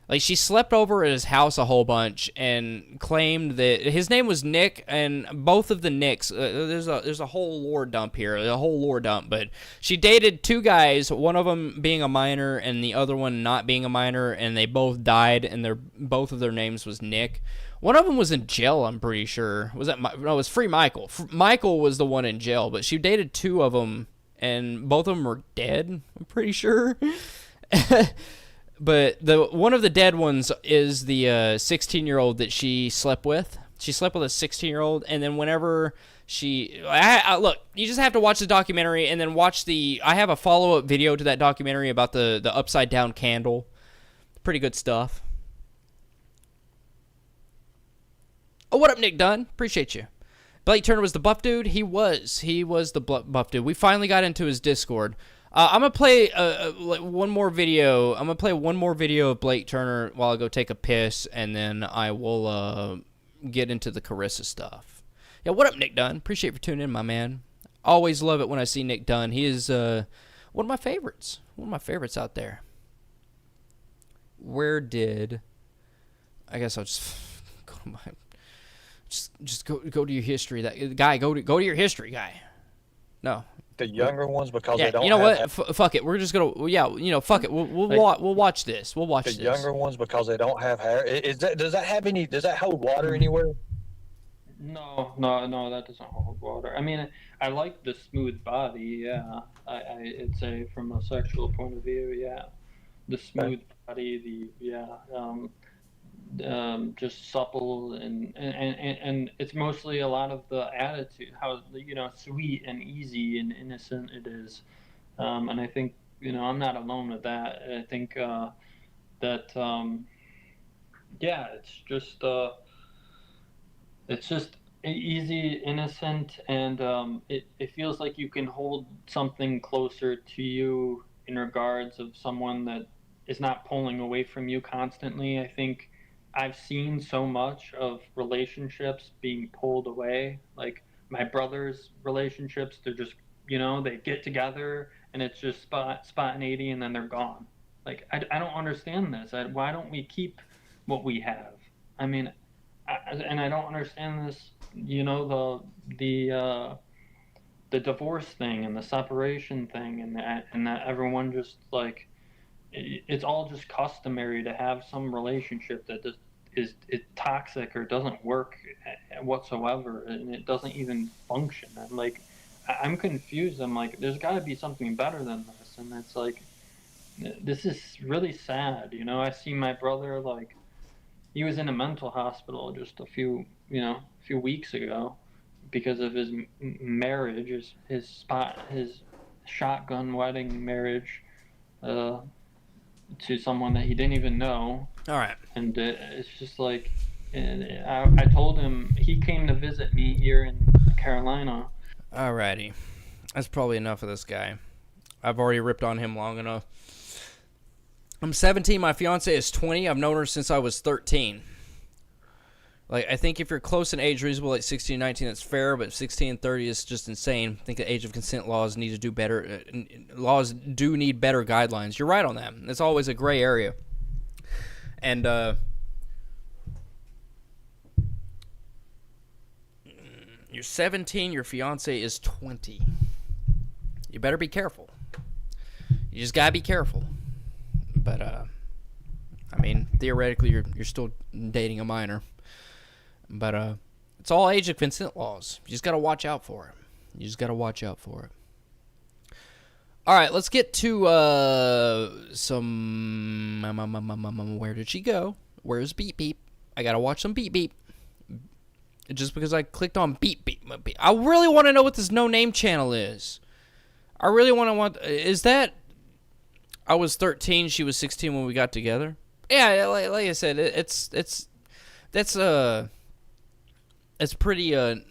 Like, she slept over at his house a whole bunch and claimed that his name was Nick, and both of the Nicks, there's a whole lore dump here, but she dated two guys, one of them being a minor and the other one not being a minor, and they both died, and both of their names was Nick. One of them was in jail, I'm pretty sure. No, it was Free Michael. Michael was the one in jail, but she dated two of them, and both of them were dead, I'm pretty sure. But one of the dead ones is the 16-year-old that she slept with. She slept with a 16-year-old, and then whenever look, you just have to watch the documentary and then watch I have a follow-up video to that documentary about the upside-down candle. Pretty good stuff. Oh, what up, Nick Dunn? Appreciate you. Blake Turner was the buff dude? He was the buff dude. We finally got into his Discord. I'm going to play one more video. I'm going to play one more video of Blake Turner while I go take a piss, and then I will get into the Carissa stuff. Yeah, what up, Nick Dunn? Appreciate you for tuning in, my man. Always love it when I see Nick Dunn. He is one of my favorites. One of my favorites out there. I guess I'll just go to my... Just go to your history. That guy, go to your history, guy. No. The younger ones, because they don't. You know what? Fuck it. We're just gonna. Yeah. You know. Fuck it. We'll watch this. We'll watch this. The younger ones, because they don't have hair. Does that hold water anywhere? No, that doesn't hold water. I mean, I like the smooth body. Yeah, I'd say from a sexual point of view, yeah, the smooth body, just supple, and it's mostly a lot of the attitude, how sweet and easy and innocent it is, and I think I'm not alone with that. I think it's just easy, innocent, and it feels like you can hold something closer to you in regards of someone that is not pulling away from you constantly. I think I've seen so much of relationships being pulled away. Like my brother's relationships, they're just, they get together and it's just spontaneity and then they're gone. Like, I don't understand this. Why don't we keep what we have? I mean, I don't understand this, the divorce thing and the separation thing and that everyone just like, it's all just customary to have some relationship that just is toxic or doesn't work whatsoever, and it doesn't even function. I'm confused. I'm like, there's got to be something better than this, and it's like, this is really sad. I see my brother, like, he was in a mental hospital just a few weeks ago because of his marriage, his shotgun wedding marriage. To someone that he didn't even know. All right. And it's just like, I told him, he came to visit me here in Carolina. Alrighty. That's probably enough of this guy. I've already ripped on him long enough. I'm 17. My fiance is 20. I've known her since I was 13. Like, I think if you're close in age reasonable, like 16 and 19, that's fair, but 16 and 30 is just insane. I think the age of consent laws need to do better. Laws do need better guidelines. You're right on that. It's always a gray area. And, You're 17, your fiance is 20. You better be careful. You just gotta be careful. But, I mean, theoretically, you're still dating a minor. But, it's all age of consent laws. You just gotta watch out for it. You just gotta watch out for it. Alright, let's get to, some... Where did she go? Where's Beep Beep? I gotta watch some Beep Beep. Just because I clicked on Beep Beep. I really want to know what this no-name channel is. I really want... Is that... I was 13, she was 16 when we got together? Yeah, like I said, it's pretty, you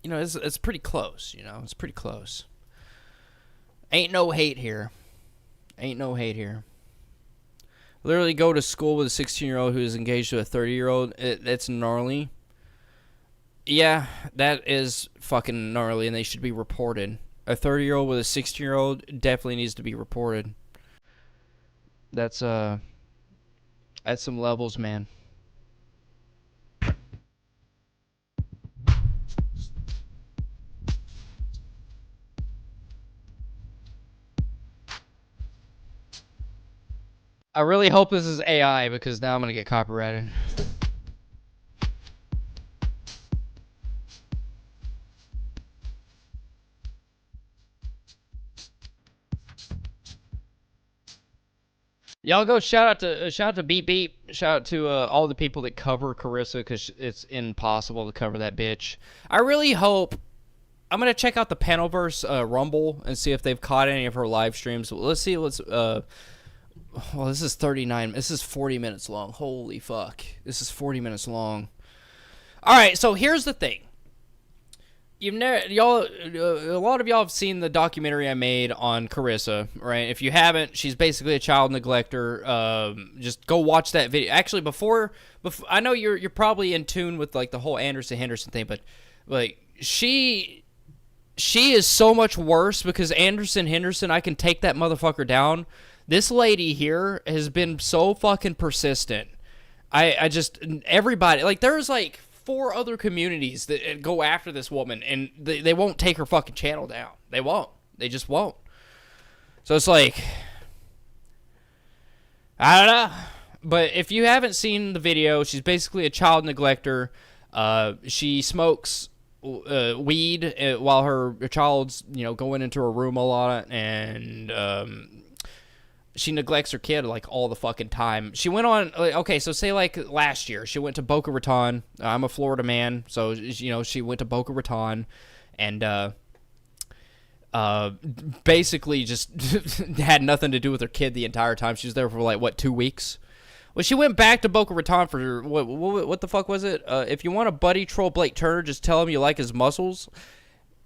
know, it's pretty close, you know? It's pretty close. Ain't no hate here. Ain't no hate here. Literally go to school with a 16-year-old who is engaged to a 30-year-old. That's gnarly. Yeah, that is fucking gnarly, and they should be reported. A 30-year-old with a 16-year-old definitely needs to be reported. That's at some levels, man. I really hope this is AI because now I'm gonna get copyrighted. Y'all go shout out to Beep Beep. Shout out to all the people that cover Carissa because it's impossible to cover that bitch. I really hope. I'm gonna check out the Panelverse Rumble and see if they've caught any of her live streams. Let's see. Well, this is 39. This is 40 minutes long. Holy fuck. This is 40 minutes long. All right, so here's the thing. A lot of y'all have seen the documentary I made on Carissa, right? If you haven't, she's basically a child neglector. Just go watch that video. Actually, before I know you're probably in tune with like the whole Anderson Henderson thing, but like she is so much worse because Anderson Henderson, I can take that motherfucker down. This lady here has been so fucking persistent. I just, everybody, like, there's like 4 other communities that go after this woman, and they won't take her fucking channel down. They won't. They just won't. So it's like, I don't know. But if you haven't seen the video, she's basically a child neglector. She smokes weed while her child's, going into her room a lot, and she neglects her kid like all the fucking time. She went on, okay, so say like last year, she went to Boca Raton. I'm a Florida man, so she went to Boca Raton, and basically just had nothing to do with her kid the entire time. She was there for like 2 weeks. Well, she went back to Boca Raton for what the fuck was it? If you want to buddy troll Blake Turner, just tell him you like his muscles.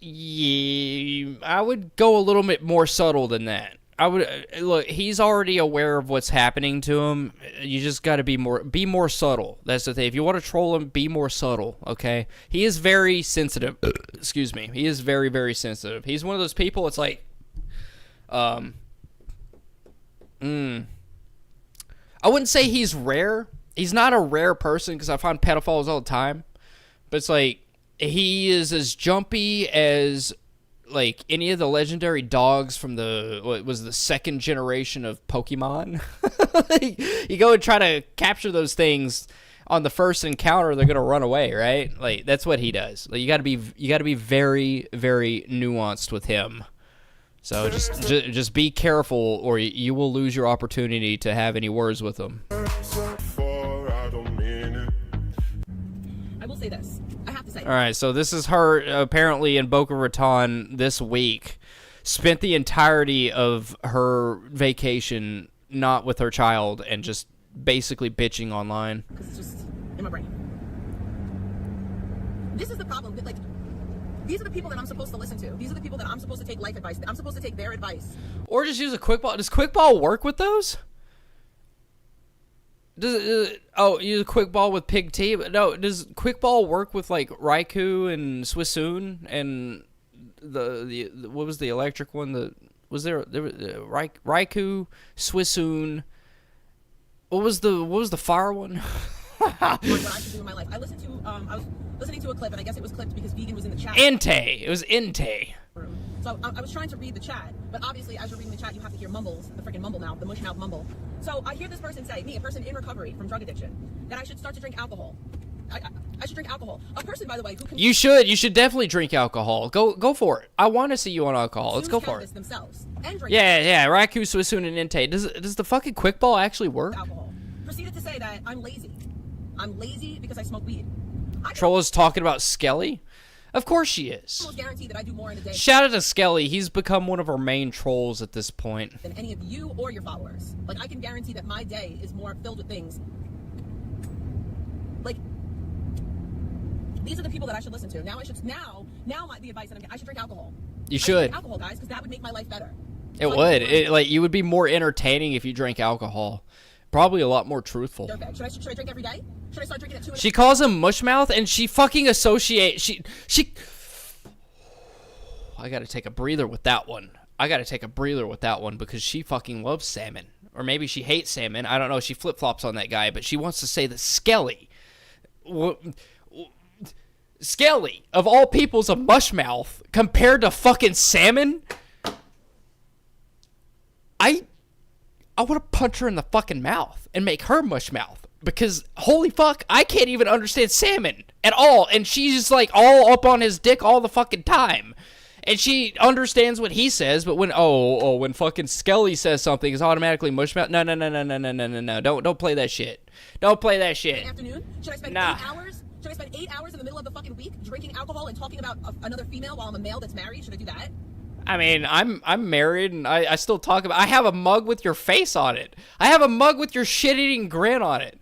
Yeah, I would go a little bit more subtle than that. I would look. He's already aware of what's happening to him. You just got to be more subtle. That's the thing. If you want to troll him, be more subtle. Okay. He is very sensitive. Excuse me. He is very, very sensitive. He's one of those people. It's like, I wouldn't say he's rare. He's not a rare person because I find pedophiles all the time. But it's like he is as jumpy as like any of the legendary dogs from the second generation of Pokemon. You go and try to capture those things on the first encounter, they're gonna run away, right? Like that's what he does. Like you gotta be very, very nuanced with him. So just be careful, or you will lose your opportunity to have any words with him. I will say this. I have to say. All right, so this is her apparently in Boca Raton this week. Spent the entirety of her vacation not with her child and just basically bitching online. Because it's just in my brain. This is the problem. Like, these are the people that I'm supposed to listen to. These are the people that I'm supposed to take life advice. I'm supposed to take their advice. Or just use a quick ball. Does quick ball work with those? Use a quick ball with Pig T? No, does quick ball work with like Raikou and Suicune and the what was the electric one? Was there Raikou, Suicune? What was the fire one? What I should do in my life. I listened to listening to a clip, and I guess it was clipped because vegan was in the chat. Inte. It was Inte. So I was trying to read the chat, but obviously as you're reading the chat, you have to hear mumbles, the freaking mumble mouth, the mush mouth mumble. So I hear this person say, me, a person in recovery from drug addiction, that I should start to drink alcohol. I should drink alcohol. A person, by the way, who can... You should definitely drink alcohol. Go for it. I want to see you on alcohol. Let's go for it. Themselves and drink Yeah. Raku Swisun and Inte. Does the fucking quick ball actually work? alcohol. Proceeded to say that I'm lazy. I'm lazy because I smoke weed. Troll is talking about Skelly? Of course she is. I almost guarantee that I do more in a day Shout out to Skelly. He's become one of our main trolls at this point. than any of you or your followers. Like, I can guarantee that my day is more filled with things. Like, these are the people that I should listen to. Now the advice that I should drink alcohol. You I should. drink alcohol, guys, because that would make my life better. It would. Like, you would be more entertaining if you drank alcohol. Probably a lot more truthful. Should I drink every day? Should I start drinking at 2? She calls him mushmouth, and she fucking associates. She. I gotta take a breather with that one. Because she fucking loves salmon, or maybe she hates salmon. I don't know. She flip flops on that guy, but she wants to say that Skelly, of all people's a mushmouth compared to fucking salmon. I want to punch her in the fucking mouth and make her mush mouth, because holy fuck, I can't even understand salmon at all, and she's like all up on his dick all the fucking time, and she understands what he says, but when when fucking Skelly says something, it's automatically mush mouth. No, don't play that shit. Don't play that shit. Afternoon? Should I spend 8 hours? Should I spend 8 hours in the middle of the fucking week drinking alcohol and talking about another female while I'm a male that's married? Should I do that? I mean, I'm married, and I still talk about... I have a mug with your face on it. I have a mug with your shit-eating grin on it.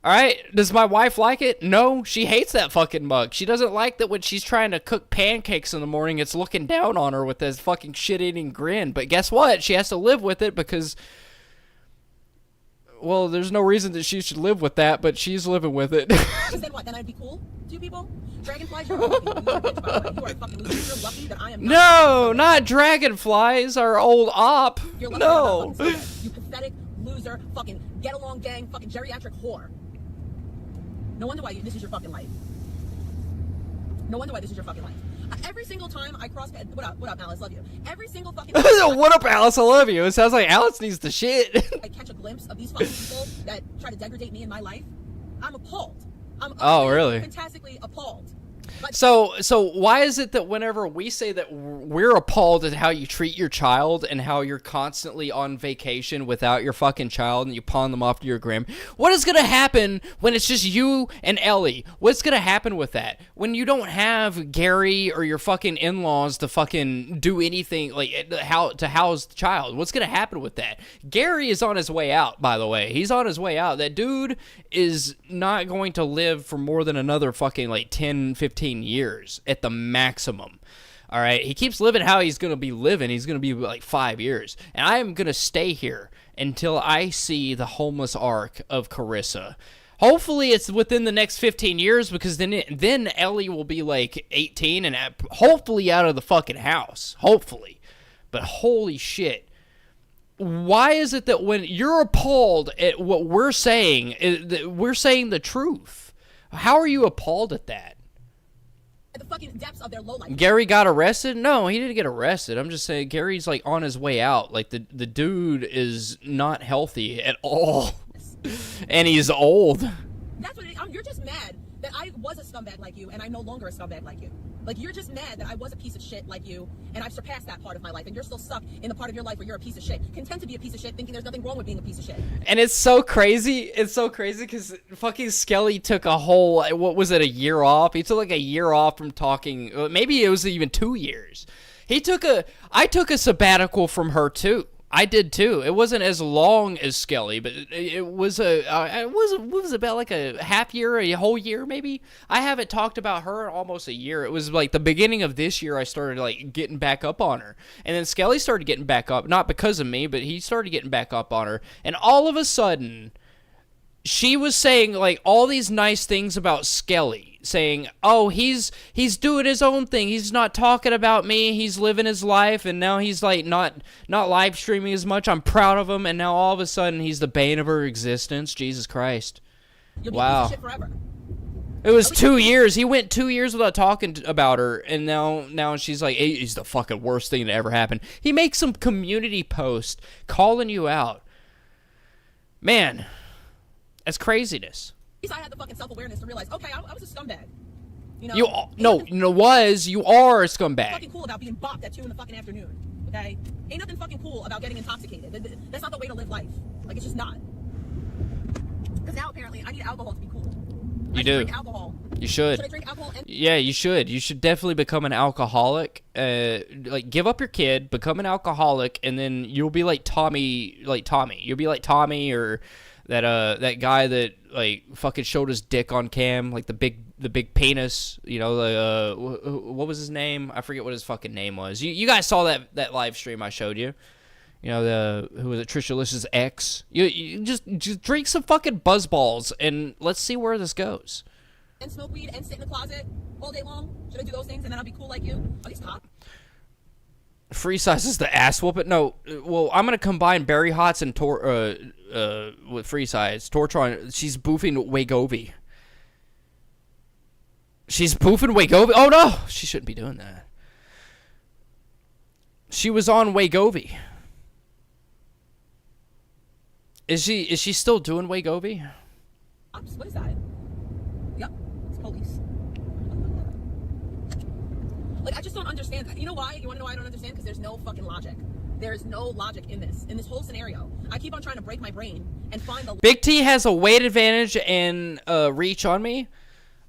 All right? Does my wife like it? No, she hates that fucking mug. She doesn't like that when she's trying to cook pancakes in the morning, it's looking down on her with this fucking shit-eating grin. But guess what? She has to live with it because... Well, there's no reason that she should live with that, but she's living with it. Then what? Then I'd be cool? Two people? Dragonflies, you're a fucking loser, bitch, by the way. You are a fucking loser. You're lucky that I am not. No, not dragonflies, our old op. You're lucky No. that I'm not fucking you pathetic loser, fucking get along gang, fucking geriatric whore. No wonder why this is your fucking life. No wonder why this is your fucking life. Every single time I cross... What up, Alice? Love you. Every single fucking... What up, Alice? I love you. It sounds like Alice needs the shit. I catch a glimpse of these fucking people that try to degrade me in my life. I'm appalled. Oh, really? Fantastically appalled. But So why is it that whenever we say that we're appalled at how you treat your child and how you're constantly on vacation without your fucking child and you pawn them off to your gram, what is going to happen when it's just you and Ellie? What's going to happen with that? When you don't have Gary or your fucking in-laws to fucking do anything, like to house the child, what's going to happen with that? Gary is on his way out, by the way. He's on his way out. That dude is not going to live for more than another fucking like 10, 15 years at the maximum. All right, he keeps living how he's going to be living. He's going to be like 5 years, and I am going to stay here until I see the homeless arc of Carissa. Hopefully it's within the next 15 years, because then Ellie will be like 18 and hopefully out of the fucking house. Hopefully. But holy shit. Why is it that when you're appalled at what we're saying the truth? How are you appalled at that? the fucking depths of their low life. Gary got arrested? No, he didn't get arrested. I'm just saying Gary's like on his way out. Like the dude is not healthy at all. And he's old. That's what you're just mad that I was a scumbag like you and I'm no longer a scumbag like you. Like, you're just mad that I was a piece of shit like you and I've surpassed that part of my life and you're still stuck in the part of your life where you're a piece of shit. Content to be a piece of shit, thinking there's nothing wrong with being a piece of shit. And it's so crazy. It's so crazy because fucking Skelly took a whole, what was it, a year off? He took like a year off from talking. Maybe it was even 2 years. I took a sabbatical from her too. I did too. It wasn't as long as Skelly, but it was about like a half year, a whole year maybe. I haven't talked about her in almost a year. It was like the beginning of this year I started like getting back up on her. And then Skelly started getting back up, not because of me, but he started getting back up on her. And all of a sudden, she was saying like all these nice things about Skelly. Saying, oh, he's doing his own thing. He's not talking about me. He's living his life, and now he's like not live streaming as much. I'm proud of him, and now all of a sudden he's the bane of her existence. Jesus Christ! You'll be wow. a piece of shit forever. It was 2 years. He went 2 years without talking about her, and now she's like, hey, he's the fucking worst thing that ever happened. He makes some community post calling you out. Man, that's craziness. At least I had the fucking self-awareness to realize, okay, I was a scumbag. You know? You are a scumbag. Fucking cool about being bopped at 2 in the fucking afternoon. Okay? Ain't nothing fucking cool about getting intoxicated. That's not the way to live life. Like, it's just not. Because now apparently I need alcohol to be cool. You I do. Drink alcohol. You should. Should I drink alcohol? Yeah, you should. You should definitely become an alcoholic. Like, give up your kid, become an alcoholic, and then you'll be like Tommy. You'll be like Tommy, or that guy that like fucking showed his dick on cam, like the big penis. You know, what was his name? I forget what his fucking name was. You guys saw that live stream I showed you. You know, who was it? Trisha Lish's ex. You just drink some fucking buzzballs and let's see where this goes. And smoke weed and sit in the closet all day long. Should I do those things and then I'll be cool like you? Are these top? Free size is the ass whooping. No, well, I'm gonna combine Barry Hots and with free size. Tortron. She's boofing Wegovy. She's boofing Wegovy. Oh no, she shouldn't be doing that. She was on Wegovy. Is she still doing Wegovy? What is that? Yep, it's police. Like, I just don't understand that. You know why? You want to know why I don't understand? Because there's no fucking logic. There is no logic in this whole scenario. I keep on trying to break my brain and find the... Big T has a weight advantage and reach on me.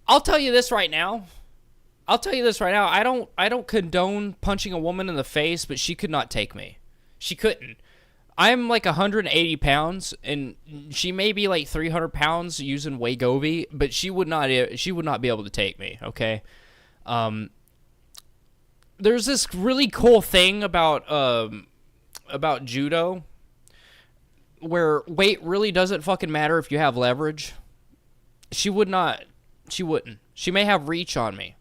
I'll tell you this right now. I don't condone punching a woman in the face, but she could not take me. She couldn't. I'm like 180 pounds, and she may be like 300 pounds using Wegovy, but she would not be able to take me, okay? There's this really cool thing about judo where weight really doesn't fucking matter if you have leverage. She wouldn't. She may have reach on me,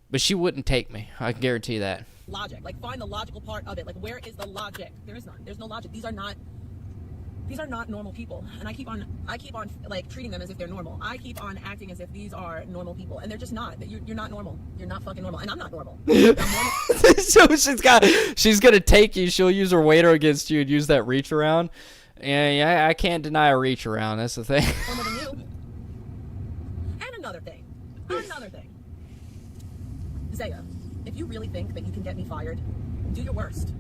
but she wouldn't take me. I can guarantee that. Logic. Like, find the logical part of it. Like, where is the logic? There is none. There's no logic. These are not normal people. And I keep on like treating them as if they're normal. I keep on acting as if these are normal people, and they're just not. You're not normal. You're not fucking normal, and I'm not normal. I'm normal. So she's gonna take you. She'll use her waiter against you and use that reach around. Yeah, I can't deny a reach around. That's the thing. Normal than you. And another thing. Zaya, if you really think that you can get me fired, do your worst.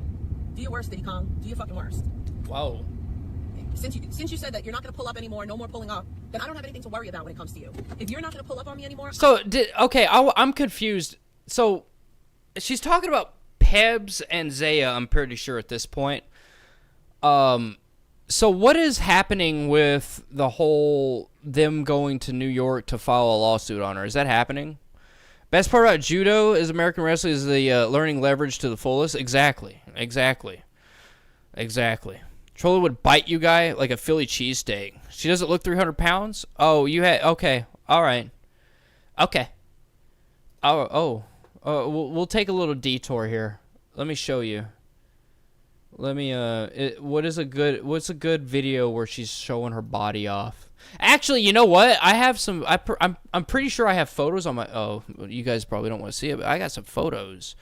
Do your worst, Diddy Kong. Do your fucking worst. Whoa. Since you said that you're not going to pull up anymore, no more pulling up, then I don't have anything to worry about when it comes to you. If you're not going to pull up on me anymore... So, I'm confused. So, she's talking about Pebs and Zaya, I'm pretty sure, at this point. So what is happening with the whole them going to New York to file a lawsuit on her? Is that happening? Best part about judo is American wrestling is the learning leverage to the fullest. Exactly. Troller would bite you guy like a Philly cheesesteak. She doesn't look 300 pounds? Oh, you had... Okay. All right. Okay. We'll take a little detour here. Let me show you. Let me... what's a good video where she's showing her body off? Actually, you know what? I have some... I'm pretty sure I have photos on my... Oh, you guys probably don't want to see it, but I got some photos.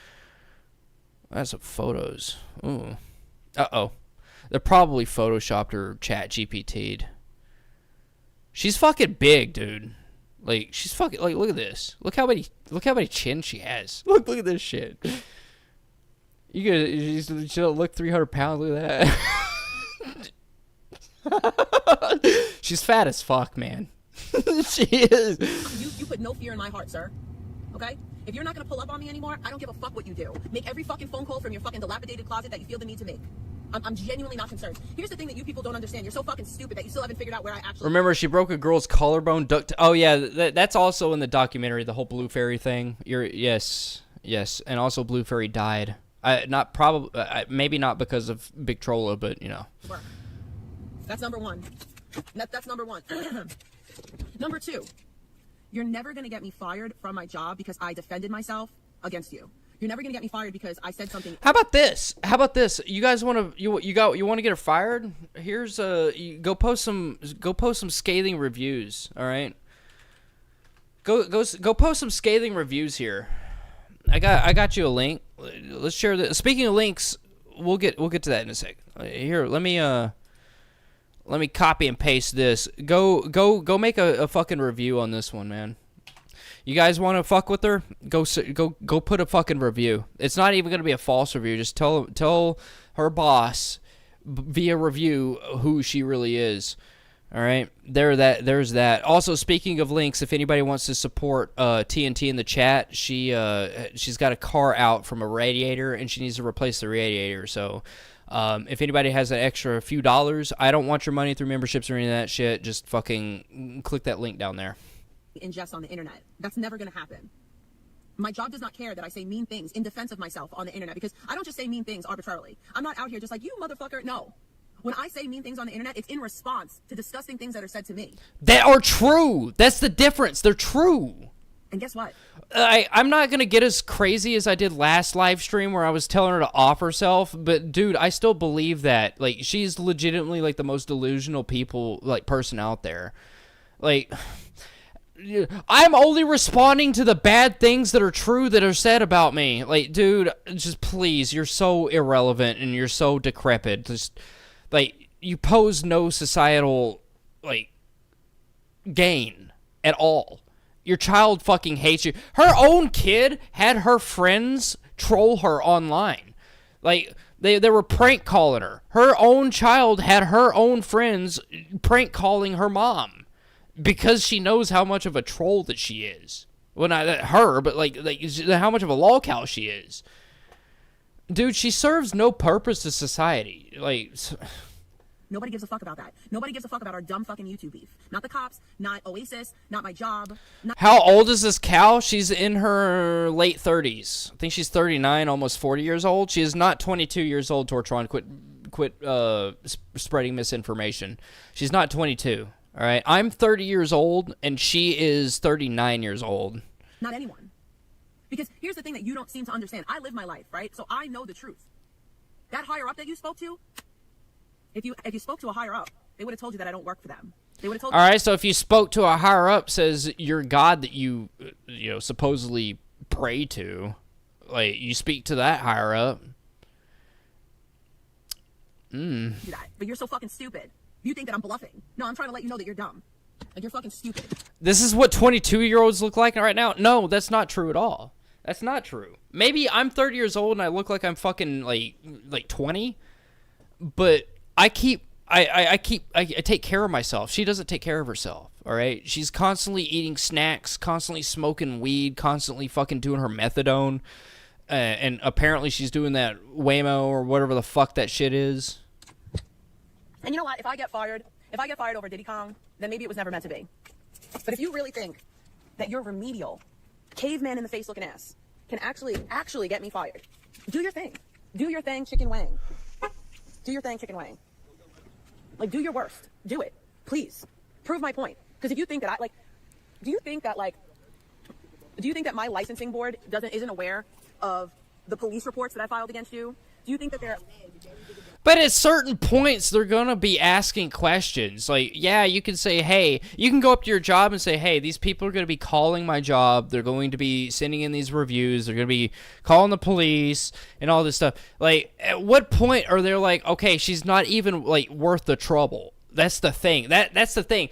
Ooh. Uh-oh. They're probably photoshopped or chat GPT'd. She's fucking big, dude. Like, she's fucking... Like, look at this. Look how many chins she has. Look at this shit. She don't look 300 pounds. Look at that. She's fat as fuck, man. She is. You put no fear in my heart, sir. Okay? If you're not going to pull up on me anymore, I don't give a fuck what you do. Make every fucking phone call from your fucking dilapidated closet that you feel the need to make. I'm genuinely not concerned. Here's the thing that you people don't understand. You're so fucking stupid that you still haven't figured out where I actually... Remember, she broke a girl's collarbone. Oh, yeah, that's also in the documentary, the whole Blue Fairy thing. Yes. And also Blue Fairy died. Maybe not because of Big Trolla, but, you know. That's number one. That's number one. Number two, you're never going to get me fired from my job because I defended myself against you. You're never going to get me fired because I said something. How about this? You guys want to you want to get her fired? Here's go post some scathing reviews, all right? Go post some scathing reviews here. I got you a link. Let's share the. Speaking of links, we'll get to that in a sec. Here, let me copy and paste this. Go make a fucking review on this one, man. You guys want to fuck with her? Go put a fucking review. It's not even gonna be a false review. Just tell her boss via review who she really is. All right, there's that. Also, speaking of links, if anybody wants to support TNT in the chat, she's got a car out from a radiator and she needs to replace the radiator. So, if anybody has an extra few dollars, I don't want your money through memberships or any of that shit. Just fucking click that link down there. Ingest on the internet. That's never going to happen. My job does not care that I say mean things in defense of myself on the internet, because I don't just say mean things arbitrarily. I'm not out here just like, you motherfucker. No. When I say mean things on the internet, it's in response to disgusting things that are said to me. That are true. That's the difference. They're true. And guess what? I'm not going to get as crazy as I did last live stream where I was telling her to off herself, but dude, I still believe that. Like, she's legitimately like the most delusional person out there. Like, I'm only responding to the bad things that are true that are said about me. Like, dude, just please, you're so irrelevant and you're so decrepit. Just, like, you pose no societal, like, gain at all. Your child fucking hates you. Her own kid had her friends troll her online. Like, they were prank calling her. Her own child had her own friends prank calling her mom because she knows how much of a troll that she is. Well, not her, but like how much of a lolcow she is. Dude, she serves no purpose to society. Like, nobody gives a fuck about that. Nobody gives a fuck about our dumb fucking YouTube beef. Not the cops, not Oasis, not my job. How old is this cow? She's in her late 30s. I think she's 39, almost 40 years old. She is not 22 years old, Tortron. Quit spreading misinformation. She's not 22, all right? I'm 30 years old, and she is 39 years old. Not anyone. Because here's the thing that you don't seem to understand. I live my life, right? So I know the truth. That higher up that you spoke to, if you spoke to a higher up, they would have told you that I don't work for them. They would have told you. All right, so if you spoke to a higher up, says your God that you supposedly pray to, like, you speak to that higher up. But you're so fucking stupid. You think that I'm bluffing. No, I'm trying to let you know that you're dumb. Like, you're fucking stupid. This is what 22-year-olds look like right now? No, that's not true at all. That's not true. Maybe I'm 30 years old and I look like I'm fucking like 20, but I take care of myself. She doesn't take care of herself, all right? She's constantly eating snacks, constantly smoking weed, constantly fucking doing her methadone, and apparently she's doing that Waymo or whatever the fuck that shit is. And you know what? If I get fired over Diddy Kong, then maybe it was never meant to be. But if you really think that your remedial, caveman in the face looking ass can actually get me fired, do your thing. Do your thing, Chicken Wang. Do your thing, Chicken Wang. Like, do your worst. Do it. Please. Prove my point. Because if you think that do you think that my licensing board isn't aware of the police reports that I filed against you? Do you think that they're... But at certain points, they're going to be asking questions. Like, yeah, you can say, hey, you can go up to your job and say, hey, these people are going to be calling my job. They're going to be sending in these reviews. They're going to be calling the police and all this stuff. Like, at what point are they like, okay, she's not even, like, worth the trouble? That's the thing. That's the thing.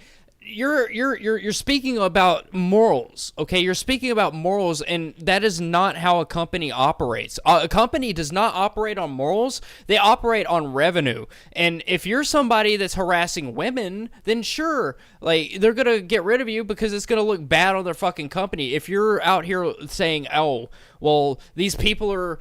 You're speaking about morals, okay? You're speaking about morals, and that is not how a company operates. A company does not operate on morals. They operate on revenue. And if you're somebody that's harassing women, then sure, like, they're going to get rid of you because it's going to look bad on their fucking company. If you're out here saying, oh, well, these people are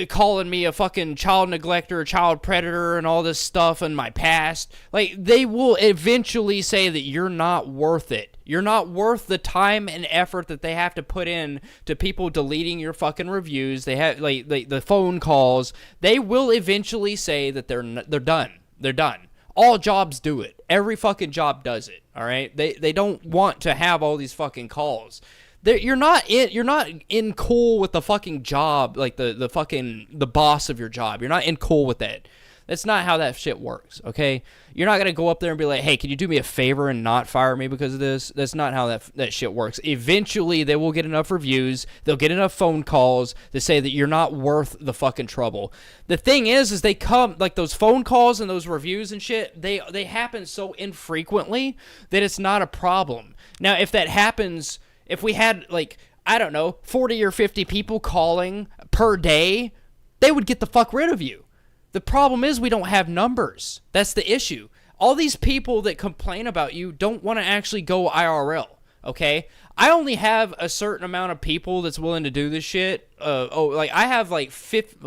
calling me a fucking child neglector, child predator, and all this stuff in my past, like, they will eventually say that you're not worth it. You're not worth the time and effort that they have to put in to people deleting your fucking reviews. They have like the phone calls. They will eventually say that they're done. They're done. All jobs do it. Every fucking job does it. All right. They don't want to have all these fucking calls. You're not in cool with the fucking job, like the boss of your job. You're not in cool with that. That's not how that shit works, okay? You're not going to go up there and be like, hey, can you do me a favor and not fire me because of this? That's not how that shit works. Eventually, they will get enough reviews. They'll get enough phone calls to say that you're not worth the fucking trouble. The thing is they come, like those phone calls and those reviews and shit, they happen so infrequently that it's not a problem. Now, if that happens, if we had, like, I don't know, 40 or 50 people calling per day, they would get the fuck rid of you. The problem is we don't have numbers. That's the issue. All these people that complain about you don't want to actually go IRL, okay? I only have a certain amount of people that's willing to do this shit. I have like 50.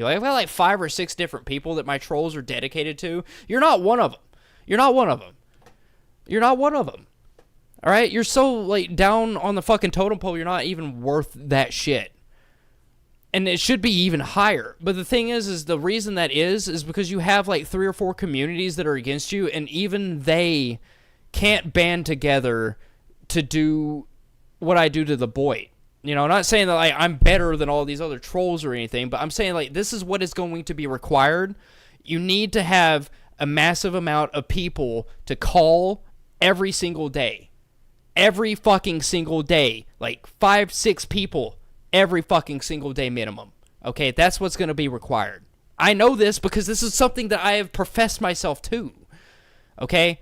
I've got like 5 or 6 different people that my trolls are dedicated to. You're not one of them. You're not one of them. You're not one of them. All right? You're so like down on the fucking totem pole, you're not even worth that shit. And it should be even higher. But the thing is the reason that is because you have like 3 or 4 communities that are against you, and even they can't band together to do what I do to the Boyd. You know, I'm not saying that like I'm better than all these other trolls or anything, but I'm saying like this is what is going to be required. You need to have a massive amount of people to call every single day. Every fucking single day. Like 5, 6 people. Every fucking single day minimum. Okay, that's what's going to be required. I know this because this is something that I have professed myself to. Okay?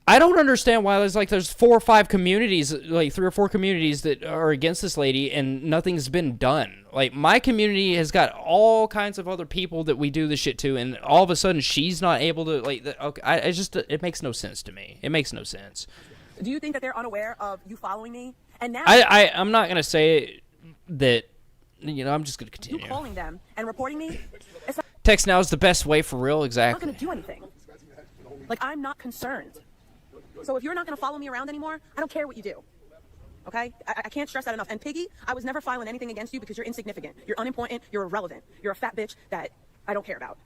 I don't understand why there's 4 or 5 communities, like 3 or 4 communities that are against this lady and nothing's been done. Like, my community has got all kinds of other people that we do this shit to, and all of a sudden she's not able to, like, okay, it makes no sense to me. It makes no sense. Do you think that they're unaware of you following me? And now I'm not going to say that, you know, I'm just going to continue. You calling them and reporting me? It's not, text now is the best way for real, exactly. I'm not going to do anything. Like, I'm not concerned. So if you're not going to follow me around anymore, I don't care what you do. Okay? I can't stress that enough. And Piggy, I was never filing anything against you because you're insignificant. You're unimportant. You're irrelevant. You're a fat bitch that I don't care about.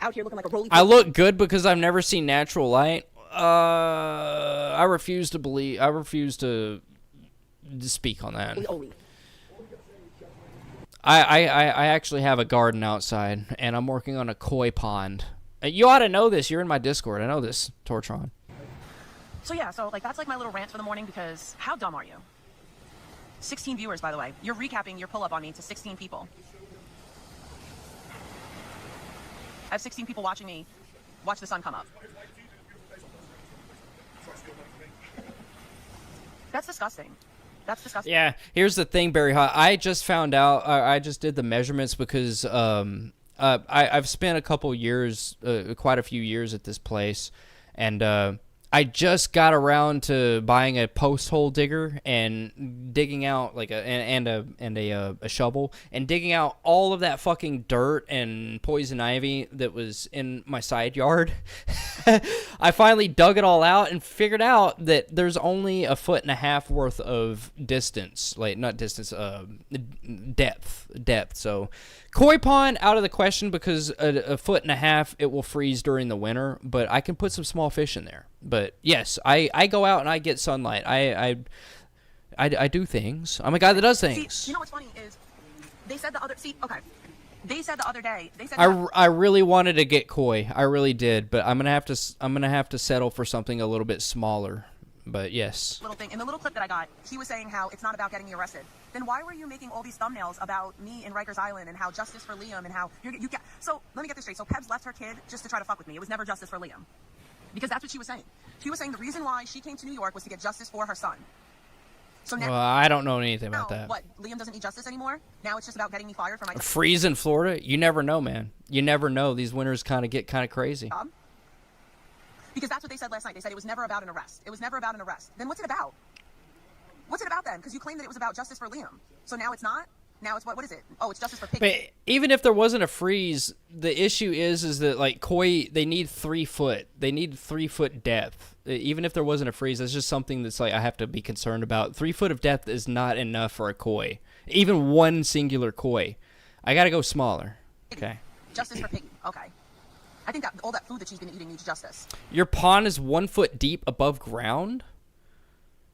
Out here looking like a roly. I look good because I've never seen natural light. I refuse to speak on that. I actually have a garden outside, and I'm working on a koi pond. You ought to know this. You're in my Discord. I know this, Tortron. So yeah, so like that's like my little rant for the morning because how dumb are you? 16 viewers, by the way. You're recapping your pull-up on me to 16 people. I have 16 people watching me watch the sun come up. That's disgusting. That's disgusting. Yeah, here's the thing, Barry Hot. I just found out, I just did the measurements because I've spent a couple years, quite a few years at this place, and I just got around to buying a post hole digger and digging out like a shovel and digging out all of that fucking dirt and poison ivy that was in my side yard. I finally dug it all out and figured out that there's only 1.5 feet worth of distance, like not distance, depth. So koi pond out of the question because 1.5 feet it will freeze during the winter, but I can put some small fish in there. But yes, I go out and I get sunlight. I do things. I'm a guy that does things. See, you know what's funny is they said the other They said the other day. They said I really wanted to get koi. I really did, but I'm gonna have to settle for something a little bit smaller. But yes. Little thing in the little clip that I got, he was saying how it's not about getting me arrested. Then why were you making all these thumbnails about me in Rikers Island and how justice for Liam and how you get? So let me get this straight. So Pebs left her kid just to try to fuck with me. It was never justice for Liam, because that's what she was saying. She was saying the reason why she came to New York was to get justice for her son. So now, well, I don't know anything about that. What? Liam doesn't need justice anymore? Now it's just about getting me fired for my... Freeze in Florida? You never know, man. You never know. These winters get kind of crazy. Because that's what they said last night. They said it was never about an arrest. It was never about an arrest. Then what's it about? What's it about then? Because you claimed that it was about justice for Liam. So now it's not? Now it's what is it? Oh, it's justice for Piggy. But even if there wasn't a freeze, the issue is that like koi, they need 3 foot. They need 3 foot depth. Even if there wasn't a freeze, that's just something that's like I have to be concerned about. 3 foot of depth is not enough for a koi. Even one singular koi. I gotta go smaller. Okay. Justice for Piggy. Okay. I think that all that food that she's been eating needs justice. Your pond is 1 foot deep above ground?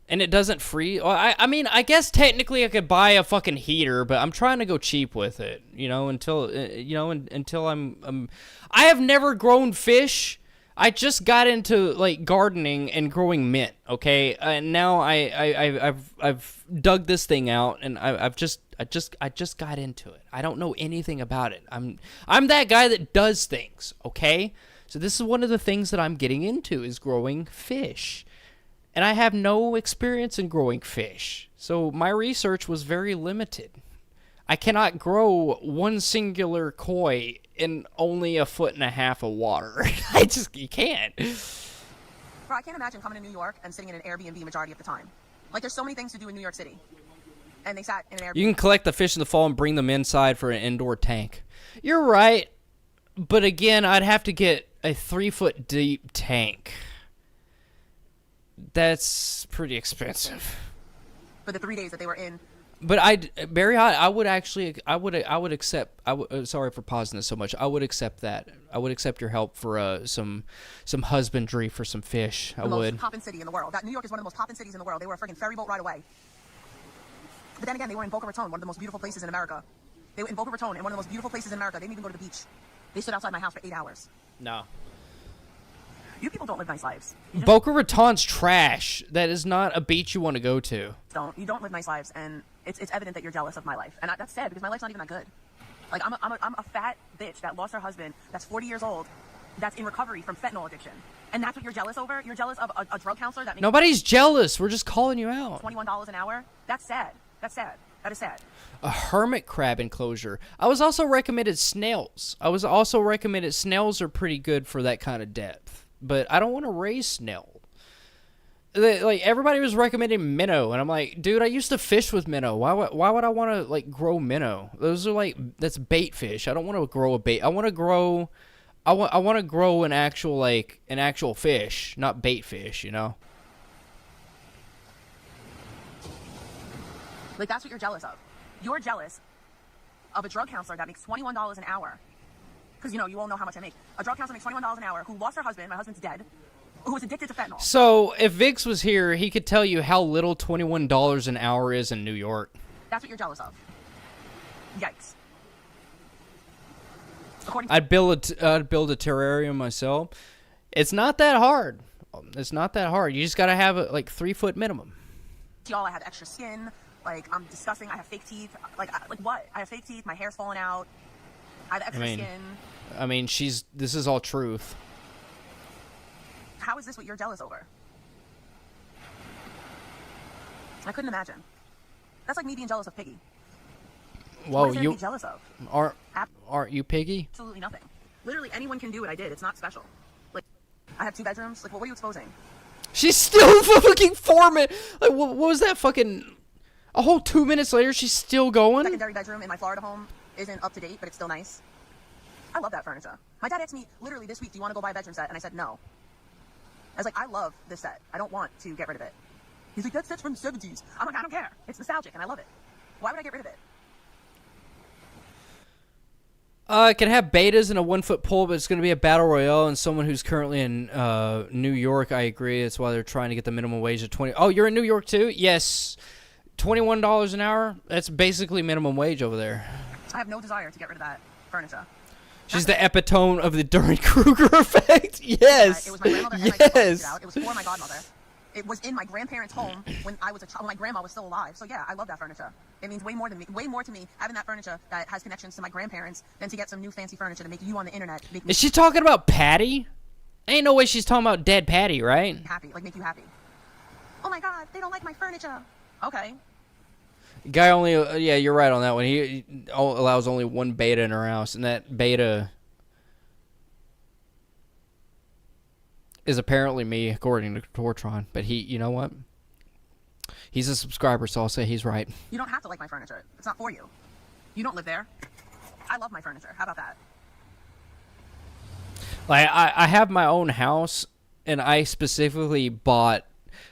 And it doesn't freeze. Well, I mean, I guess technically I could buy a fucking heater, but I'm trying to go cheap with it, until I have never grown fish. I just got into like gardening and growing mint, okay? And now I've dug this thing out, and I just got into it. I don't know anything about it. I'm that guy that does things, okay? So this is one of the things that I'm getting into is growing fish. And I have no experience in growing fish, so my research was very limited. I cannot grow one singular koi in only 1.5 feet of water. You can't. Bro, I can't imagine coming to New York and sitting in an Airbnb majority of the time. Like, there's so many things to do in New York City. And they sat in an Airbnb. You can collect the fish in the fall and bring them inside for an indoor tank. You're right, but again, I'd have to get a 3-foot deep tank. That's pretty expensive. For the 3 days that they were in. But Barry Hot, I would accept. Sorry for pausing this so much. I would accept that. I would accept your help for some husbandry for some fish. I would. Most poppin' city in the world. New York is one of the most poppin' cities in the world. They were a freaking ferry boat ride away. But then again, they were in Boca Raton, one of the most beautiful places in America. They were in Boca Raton, and one of the most beautiful places in America. They didn't even go to the beach. They stood outside my house for 8 hours. No. You people don't live nice lives. Boca Raton's trash. That is not a beach you want to go to. You don't live nice lives, and it's evident that you're jealous of my life. And that's sad because my life's not even that good. Like, I'm a fat bitch that lost her husband, that's 40 years old, that's in recovery from fentanyl addiction. And that's what you're jealous over? You're jealous of a drug counselor that makes Nobody's jealous. We're just calling you out. $21 an hour? That's sad. That's sad. That is sad. A hermit crab enclosure. I was also recommended snails. Snails are pretty good for that kind of depth. But I don't want to raise snail. Like, everybody was recommending minnow, and I'm like, dude, I used to fish with minnow. Why would I want to like grow minnow? Those are that's bait fish. I don't want to grow a bait. I want to grow an actual fish, not bait fish. Like, that's what you're jealous of. You're jealous of a drug counselor that makes $21 an hour. Because, you all know how much I make. A drug counselor makes $21 an hour, who lost her husband, my husband's dead, who was addicted to fentanyl. So, if Vix was here, he could tell you how little $21 an hour is in New York. That's what you're jealous of. Yikes. I'd build a terrarium myself. It's not that hard. You just got to have a 3-foot minimum. Y'all, I have extra skin. Like, I'm disgusting. I have fake teeth. Like what? I have fake teeth. My hair's falling out. I have extra skin. I mean, this is all truth. How is this what you're jealous over? I couldn't imagine. That's like me being jealous of Piggy. Well, what is there to be jealous of? Aren't you Piggy? Absolutely nothing. Literally anyone can do what I did. It's not special. Like, I have 2 bedrooms. Like, what are you exposing? She's still fucking forming. Like, what was that fucking? A whole 2 minutes later, she's still going. Secondary bedroom in my Florida home isn't up to date, but it's still nice. I love that furniture. My dad asked me literally this week, do you want to go buy a bedroom set? And I said no. I was like, I love this set. I don't want to get rid of it. He's like, that set's from the 70s. I'm like, I don't care. It's nostalgic and I love it. Why would I get rid of it? It can have betas and a 1-foot pole, but it's going to be a battle royale and someone who's currently in New York. I agree. That's why they're trying to get the minimum wage of 20. Oh, you're in New York too? Yes. $21 an hour. That's basically minimum wage over there. I have no desire to get rid of that furniture. She's the epitome of the Dunning-Kruger effect. Yes. It was my grandmother and I it out. It was for my godmother. It was in my grandparents' home when I was a child. When my grandma was still alive. So yeah, I love that furniture. It means way more to me having that furniture that has connections to my grandparents than to get some new fancy furniture to make you on the internet. Is she talking about Patty? Ain't no way she's talking about dead Patty, right? Happy, make you happy. Oh my God, they don't like my furniture. Okay. Guy only, yeah, you're right on that one. He allows only 1 beta in her house, and that beta is apparently me, according to Tortron. But you know what? He's a subscriber, so I'll say he's right. You don't have to like my furniture. It's not for you. You don't live there. I love my furniture. How about that? Like, I have my own house, and I specifically bought.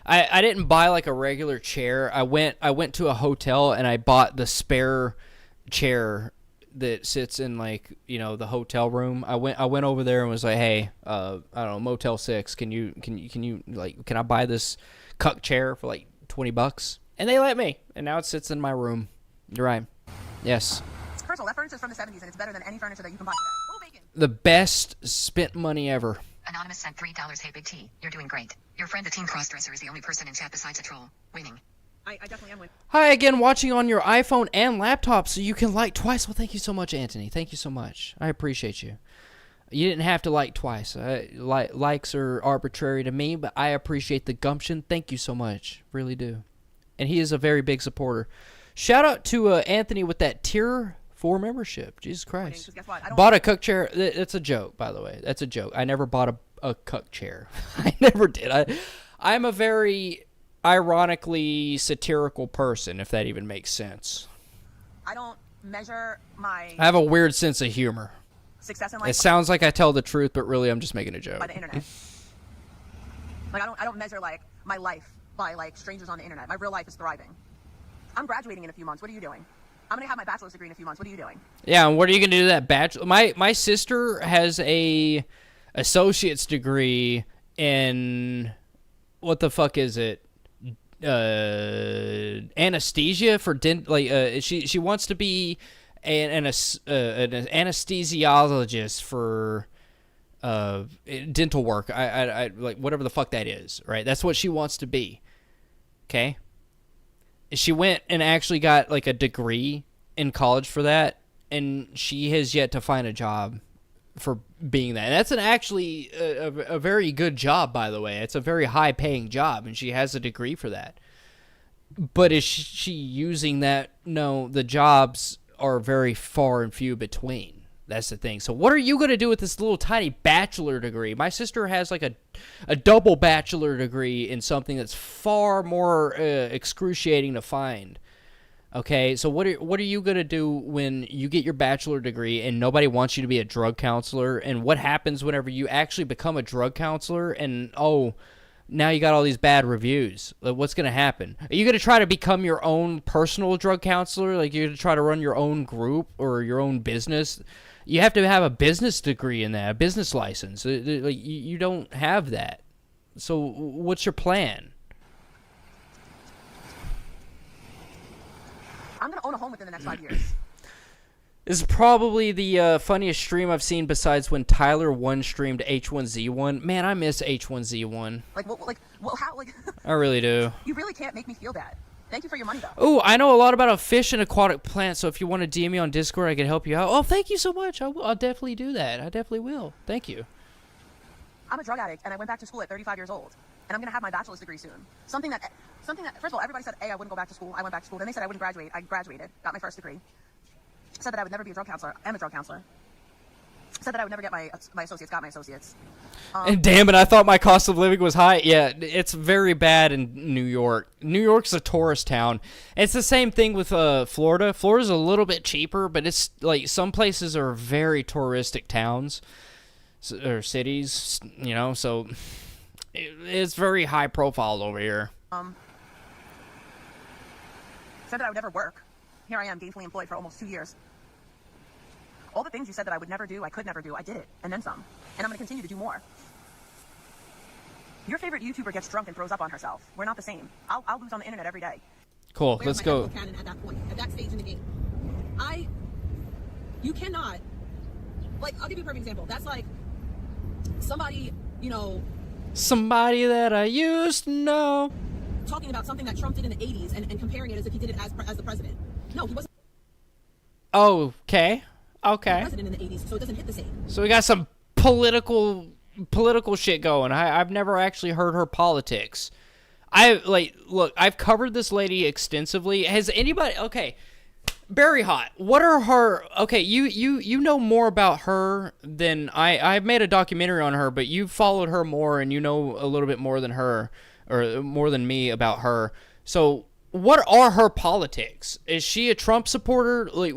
I didn't buy like a regular chair. I went to a hotel and I bought the spare chair that sits in the hotel room. I went over there and was like, hey, I don't know, Motel 6, can I buy this cuck chair for like $20, and they let me, and now it sits in my room. You're right. Yes. First of all, that furniture is from the 70s, and it's better than any furniture that you can buy today. Oh, bacon. The best spent money ever. Anonymous sent $3. Hey, Big T, you're doing great. Your friend, the teen crossdresser, is the only person in chat besides a troll. Winning. I definitely am winning. Hi again, watching on your iPhone and laptop, so you can like twice. Well, thank you so much, Anthony. Thank you so much. I appreciate you. You didn't have to like twice. Likes are arbitrary to me, but I appreciate the gumption. Thank you so much. Really do. And he is a very big supporter. Shout out to Anthony with that tier 4 membership. Jesus Christ. Guess what? Bought a cook chair. That's a joke, by the way. That's a joke. I never bought a cook chair. I never did. I'm a very ironically satirical person, if that even makes sense. I don't measure my I have a weird sense of humor. success in life It sounds like I tell the truth, but really I'm just making a joke. by the internet. Like I don't measure like my life by like strangers on the internet. My real life is thriving. I'm graduating in a few months. What are you doing? I'm gonna have my bachelor's degree in a few months. What are you doing? Yeah, and what are you gonna do to that bachelor? My sister has a associate's degree in what the fuck is it? Anesthesia for she wants to be an anesthesiologist for dental work. I like whatever the fuck that is, right? That's what she wants to be. Okay? She went and actually got like a degree in college for that, and she has yet to find a job for being that. And that's actually a very good job, by the way. It's a very high-paying job, and she has a degree for that. But is she using that? No, the jobs are very far and few between. That's the thing. So what are you going to do with this little tiny bachelor degree? My sister has like a double bachelor degree in something that's far more excruciating to find. Okay, so what are you going to do when you get your bachelor degree and nobody wants you to be a drug counselor? And what happens whenever you actually become a drug counselor and, now you got all these bad reviews? Like, what's going to happen? Are you going to try to become your own personal drug counselor? Like, you're going to try to run your own group or your own business? You have to have a business degree in that, a business license. Like, you don't have that. So what's your plan? I'm gonna own a home within the next 5 years. This is probably the funniest stream I've seen besides when Tyler 1 streamed H1Z1. Man, I miss H1Z1. How? I really do. You really can't make me feel bad. Thank you for your money, though. Oh, I know a lot about a fish and aquatic plant, so if you want to DM me on Discord, I can help you out. Oh, thank you so much. I'll definitely do that. I definitely will. Thank you. I'm a drug addict, and I went back to school at 35 years old, and I'm gonna have my bachelor's degree soon. Something that, first of all, everybody said, I wouldn't go back to school. I went back to school. Then they said I wouldn't graduate. I graduated, got my first degree. Said that I would never be a drug counselor. I am a drug counselor. Said that I would never get my associates. Got my associates. And damn it, I thought my cost of living was high. Yeah, it's very bad in New York. New York's a tourist town. It's the same thing with Florida. Florida's a little bit cheaper, but it's like some places are very touristic towns or cities, so it's very high profile over here. Said that I would never work. Here I am, gainfully employed for almost 2 years. All the things you said that I would never do, I could never do, I did it, and then some. And I'm going to continue to do more. Your favorite YouTuber gets drunk and throws up on herself. We're not the same. I'll lose on the internet every day. Cool, Where's let's my go. ethical canon at that point, at that stage in the game? You cannot, I'll give you a perfect example. That's like somebody, Somebody that I used to know. talking about something that Trump did in the 80s and comparing it as if he did it as the president. No, he wasn't Okay. president in the 80s, so it doesn't hit the same. So we got some political shit going. I've never actually heard her politics. Look, I've covered this lady extensively. Has anybody? Okay, Barry Hot. What are her? Okay, you know more about her than I've made a documentary on her, but you've followed her more and you know a little bit more than her or more than me about her. So what are her politics? Is she a Trump supporter? Like,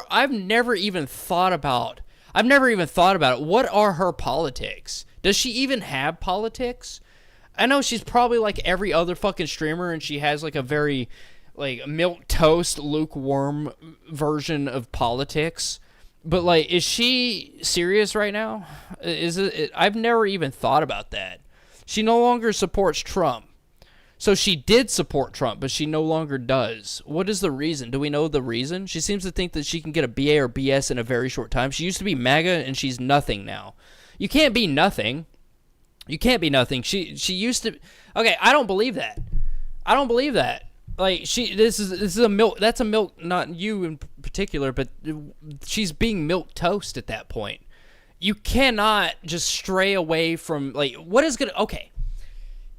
I've never even thought about it. What are her politics? Does she even have politics? I know she's probably like every other fucking streamer, and she has like a very milquetoast, lukewarm version of politics. But is she serious right now? Is it? I've never even thought about that. She no longer supports Trump. So she did support Trump, but she no longer does. What is the reason? Do we know the reason? She seems to think that she can get a BA or BS in a very short time. She used to be MAGA, and she's nothing now. You can't be nothing. You can't be nothing. She used to. Okay, I don't believe that. I don't believe that. Like this is a milk. That's a milk. Not you in particular, but she's being milk toast at that point. You cannot just stray away from like what is gonna. Okay.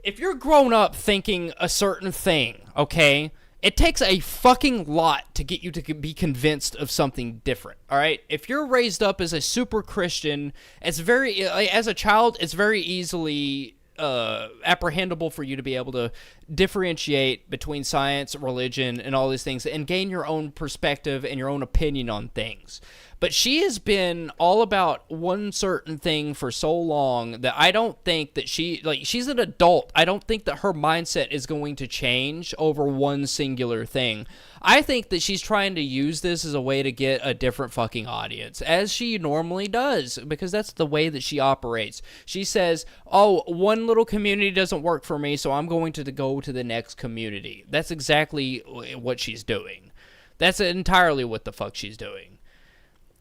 If you're grown up thinking a certain thing, okay, it takes a fucking lot to get you to be convinced of something different, all right? If you're raised up as a super Christian, it's very, as a child, it's very easily apprehendable for you to be able to differentiate between science, religion, and all these things and gain your own perspective and your own opinion on things. But she has been all about one certain thing for so long that I don't think that she's an adult. I don't think that her mindset is going to change over one singular thing. I think that she's trying to use this as a way to get a different fucking audience, as she normally does, because that's the way that she operates. She says, oh, one little community doesn't work for me, so I'm going to go to the next community. That's exactly what she's doing. That's entirely what the fuck she's doing.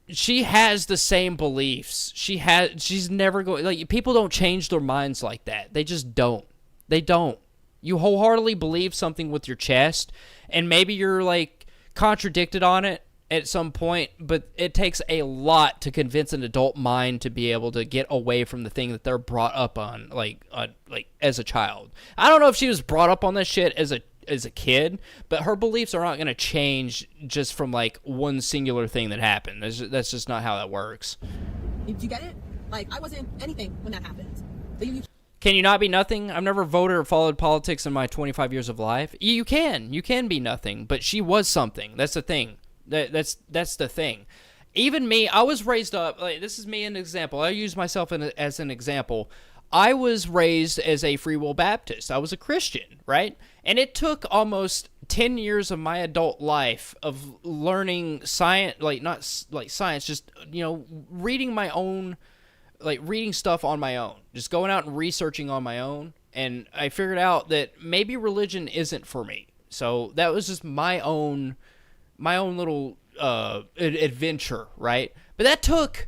She has the same beliefs. She's never going, like, people don't change their minds like that. They just don't. They don't. You wholeheartedly believe something with your chest, and maybe you're, like, contradicted on it at some point, but it takes a lot to convince an adult mind to be able to get away from the thing that they're brought up on, like as a child. I don't know if she was brought up on this shit as a kid, but her beliefs are not going to change just from like one singular thing that happened. That's just not how that works. Do you get it? Like, I wasn't anything when that happened. Can you not be nothing? I've never voted or followed politics in my 25 years of life. You can be nothing, but she was something. That's the thing. That's the thing. Even me, I was raised up, like, this is me an example. I use myself as an example. I was raised as a Free Will Baptist. I was a Christian, right? And it took almost 10 years of my adult life of learning science, like not like science, just, you know, reading my own, like reading stuff on my own, just going out and researching on my own. And I figured out that maybe religion isn't for me. So that was just my own little adventure, right? But that took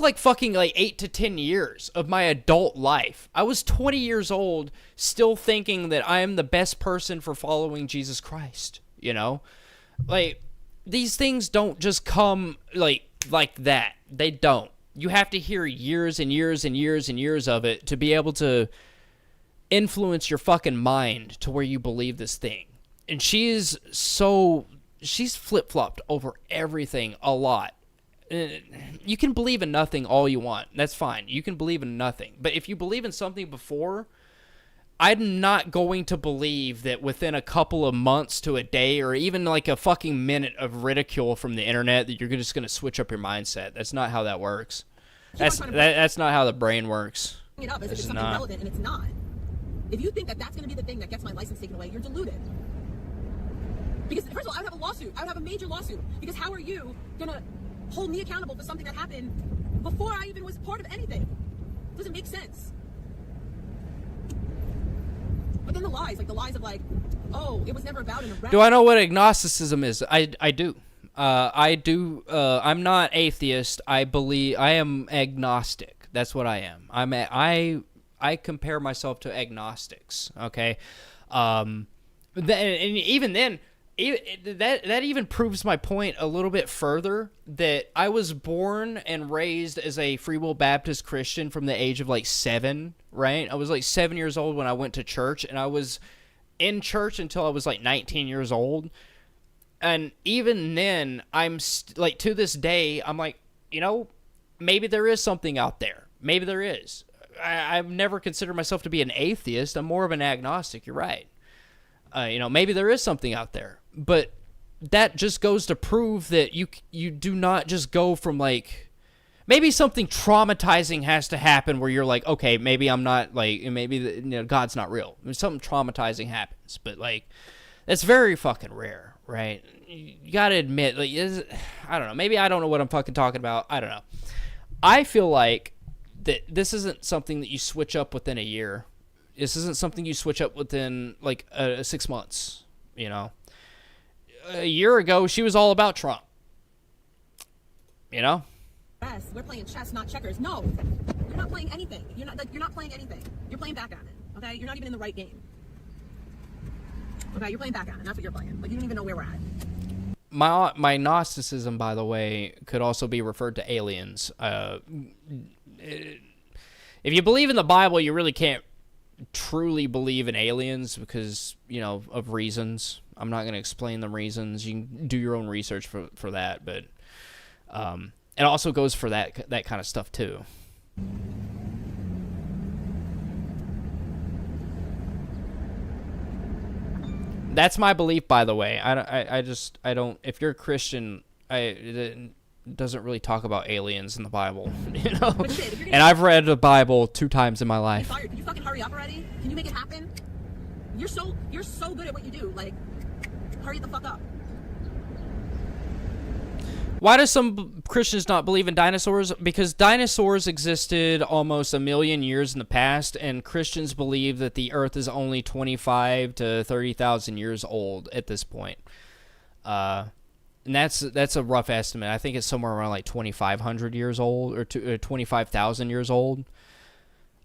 like fucking like 8 to 10 years of my adult life. I was 20 years old still thinking that I am the best person for following Jesus Christ, you know? Like, these things don't just come like that. They don't. You have to hear years and years and years and years of it to be able to influence your fucking mind to where you believe this thing. And she's flip-flopped over everything a lot. You can believe in nothing all you want. That's fine. You can believe in nothing. But if you believe in something before, I'm not going to believe that within a couple of months to a day or even like a fucking minute of ridicule from the internet that you're just going to switch up your mindset. That's not how that works. That's not how the brain works. It up as if it's something relevant, and it's not. If you think that that's going to be the thing that gets my license taken away, you're deluded. Because, first of all, I would have a lawsuit. I would have a major lawsuit. Because how are you going to hold me accountable for something that happened before I even was part of anything? It doesn't make sense. But then the lies of like, oh, it was never about an arrest. Do I know what agnosticism is? I do. I do. I'm not atheist. I am agnostic. That's what I am. I compare myself to agnostics. Okay. And even then, that even proves my point a little bit further, that I was born and raised as a Free Will Baptist Christian from the age of like 7, right? I was like 7 years old when I went to church, and I was in church until I was like 19 years old. And even then, I'm like, to this day, I'm like, you know, maybe there is something out there. Maybe there is. I've never considered myself to be an atheist. I'm more of an agnostic. You're right. You know, maybe there is something out there, but that just goes to prove that you do not just go from like, maybe something traumatizing has to happen where you're like, okay, maybe I'm not like, maybe God's not real. Something traumatizing happens, but like, that's very fucking rare, right? You gotta admit, like, I don't know. Maybe I don't know what I'm fucking talking about. I don't know. I feel like that this isn't something that you switch up within a year. This isn't something you switch up within like 6 months. You know, a year ago she was all about Trump. You know. Yes, we're playing chess, not checkers. No, you're not playing anything. You're not playing anything. You're playing backgammon. Okay, you're not even in the right game. Okay, you're playing backgammon. That's what you're playing. Like you don't even know where we're at. My Gnosticism, by the way, could also be referred to aliens. If you believe in the Bible, you really can't truly believe in aliens because, you know, of reasons. I'm not going to explain the reasons. You can do your own research for that, but it also goes for that kind of stuff too. That's my belief, by the way. I don't. If you're a Christian, it doesn't really talk about aliens in the Bible, you know. And I've read the Bible 2 times in my life. Can you fucking hurry up already? Can you make it happen? You're so good at what you do. Like, hurry the fuck up. Why do some Christians not believe in dinosaurs? Because dinosaurs existed almost 1 million years in the past, and Christians believe that the Earth is only 25 to 30,000 years old at this point. And that's a rough estimate. I think it's somewhere around like 2,500 years old or 25,000 years old.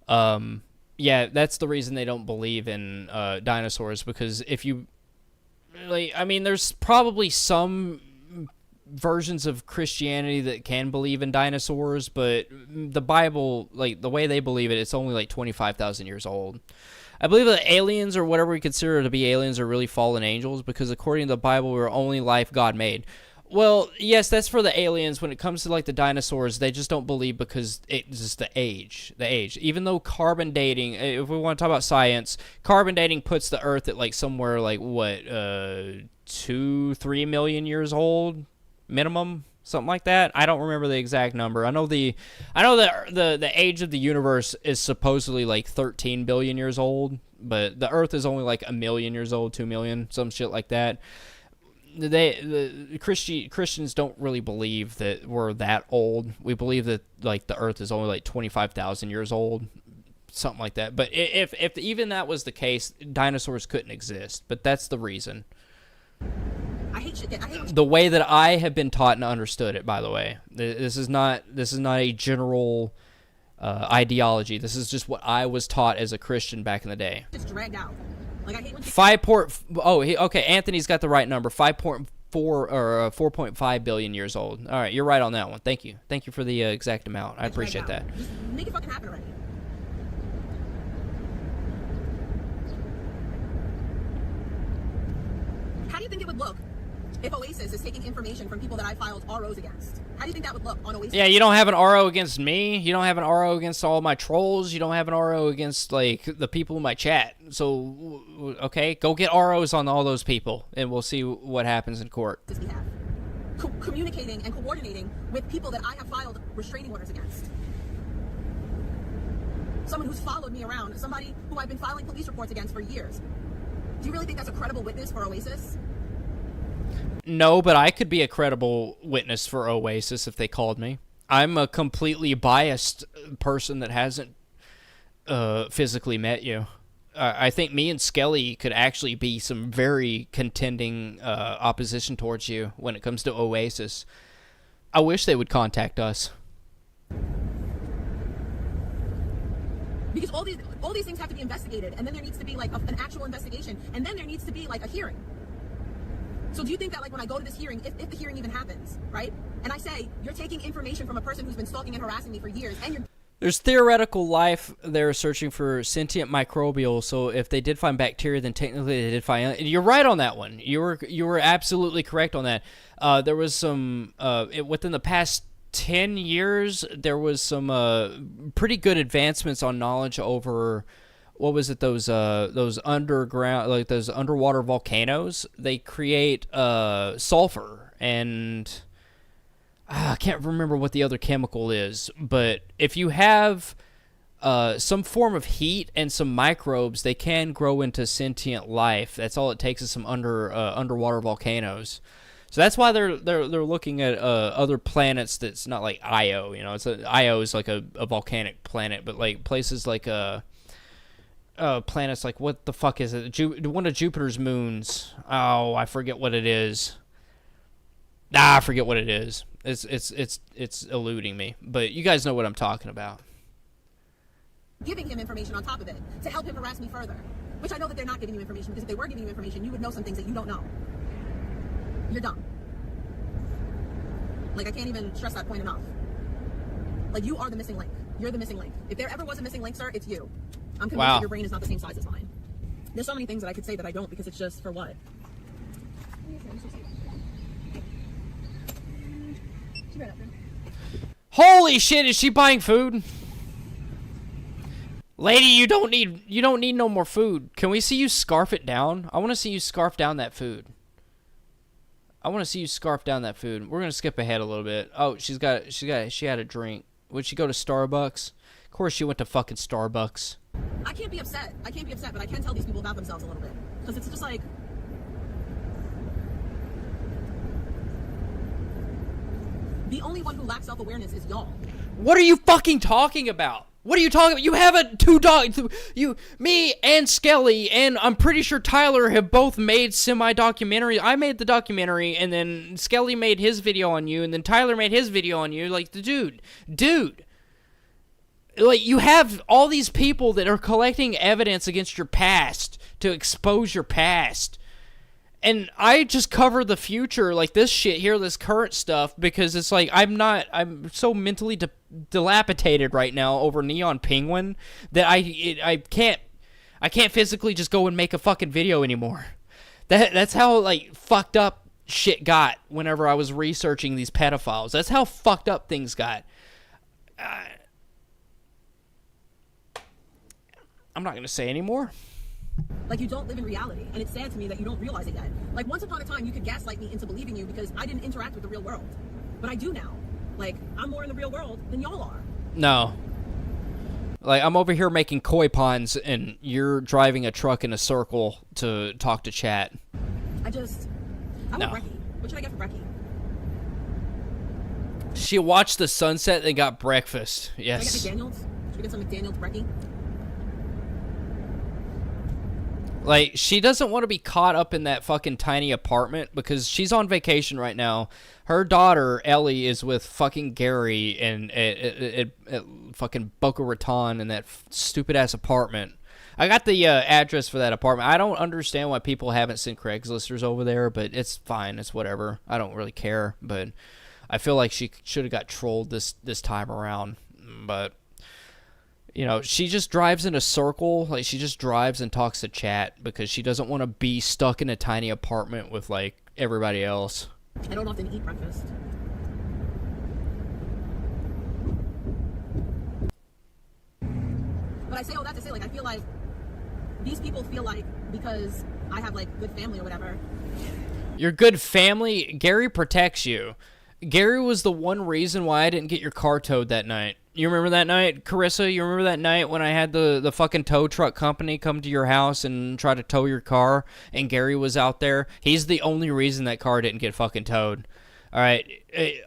Yeah, that's the reason they don't believe in dinosaurs, because if you, like, I mean, there's probably some versions of Christianity that can believe in dinosaurs, but the Bible, like the way they believe it, it's only like 25,000 years old. I believe that aliens, or whatever we consider to be aliens, are really fallen angels, because according to the Bible, we're only life God made. Well, yes, that's for the aliens. When it comes to like the dinosaurs, they just don't believe because it's just the age. Even though carbon dating, if we want to talk about science, carbon dating puts the Earth at like somewhere like what, 2-3 million years old minimum, something like that. I don't remember the exact number. I know that the age of the universe is supposedly like 13 billion years old, but the Earth is only like 1 million years old, 2 million, some shit like that. The Christians don't really believe that we're that old. We believe that like the Earth is only like 25,000 years old, something like that. But if even that was the case, dinosaurs couldn't exist. But that's the reason. I hate shit. The way that I have been taught and understood it, by the way. This is not a general ideology. This is just what I was taught as a Christian back in the day. It's dragged out. Like I hate when okay, Anthony's got the right number. 5.4 or 4.5 billion years old. All right, you're right on that one. Thank you for the exact amount. I appreciate that. Just make it fucking happen already. How do you think it would look if Oasis is taking information from people that I filed ROs against? How do you think that would look on Oasis? Yeah, you don't have an RO against me. You don't have an RO against all my trolls. You don't have an RO against, like, the people in my chat. So, okay, go get ROs on all those people, and we'll see what happens in court. We have communicating and coordinating with people that I have filed restraining orders against. Someone who's followed me around. Somebody who I've been filing police reports against for years. Do you really think that's a credible witness for Oasis? No, but I could be a credible witness for Oasis if they called me. I'm a completely biased person that hasn't physically met you. I think me and Skelly could actually be some very contending opposition towards you when it comes to Oasis. I wish they would contact us. Because all these things have to be investigated, and then there needs to be like an actual investigation, and then there needs to be like a hearing. So do you think that, like, when I go to this hearing, if the hearing even happens, right? And I say, you're taking information from a person who's been stalking and harassing me for years, and you're... There's theoretical life. They're searching for sentient microbial, so if they did find bacteria, then technically they did find... You're right on that one. You were absolutely correct on that. There was some... within the past 10 years, there was some pretty good advancements on knowledge over... What was it? Those underground, like those underwater volcanoes. They create sulfur, and I can't remember what the other chemical is. But if you have some form of heat and some microbes, they can grow into sentient life. That's all it takes is some underwater volcanoes. So that's why they're looking at other planets that's not like Io. You know, Io is like a volcanic planet, but like places like planets like, what the fuck is it? One of Jupiter's moons. Oh, I forget what it is. I forget what it is. It's eluding me. But you guys know what I'm talking about. Giving him information on top of it to help him harass me further. Which I know that they're not giving you information, because if they were giving you information, you would know some things that you don't know. You're dumb. Like, I can't even stress that point enough. Like, you are the missing link. You're the missing link. If there ever was a missing link, sir, it's you. I'm convinced that your brain is not the same size as mine. There's so many things that I could say that I don't, because it's just for what? Holy shit, is she buying food? Lady, you don't need no more food. Can we see you scarf it down? I want to see you scarf down that food. We're gonna skip ahead a little bit. Oh, she had a drink. Would she go to Starbucks? Of course she went to fucking Starbucks. I can't be upset, but I can tell these people about themselves a little bit. Because it's just like, the only one who lacks self-awareness is y'all. What are you fucking talking about? What are you talking about? You have two dogs. Me and Skelly, and I'm pretty sure Tyler have both made semi-documentaries. I made the documentary, and then Skelly made his video on you, and then Tyler made his video on you. Like, dude. Like, you have all these people that are collecting evidence against your past to expose your past. And I just cover the future, like this shit here, this current stuff, because it's like I'm so mentally dilapidated right now over Neon Penguin that I can't physically just go and make a fucking video anymore. That's how, like, fucked up shit got whenever I was researching these pedophiles. That's how fucked up things got. I'm not gonna say anymore. Like, you don't live in reality, and it's sad to me that you don't realize it yet. Like, once upon a time, you could gaslight me into believing you because I didn't interact with the real world. But I do now. Like, I'm more in the real world than y'all are. No. Like, I'm over here making koi ponds, and you're driving a truck in a circle to talk to chat. I want brekkie. What should I get for brekkie? She watched the sunset and got breakfast. Yes. Should I get McDaniels? Should we get some McDaniels brekkie? Like, she doesn't want to be caught up in that fucking tiny apartment because she's on vacation right now. Her daughter, Ellie, is with fucking Gary at fucking Boca Raton in that stupid-ass apartment. I got the address for that apartment. I don't understand why people haven't sent Craigslisters over there, but it's fine. It's whatever. I don't really care, but I feel like she should have got trolled this time around, but... You know, she just drives in a circle. Like, she just drives and talks to chat because she doesn't want to be stuck in a tiny apartment with, like, everybody else. I don't often eat breakfast. But I say all that to say, like, I feel like these people feel like because I have, like, good family or whatever. Your good family? Gary protects you. Gary was the one reason why I didn't get your car towed that night. You remember that night, Carissa? You remember that night when I had the fucking tow truck company come to your house and try to tow your car, and Gary was out there? He's the only reason that car didn't get fucking towed. All right,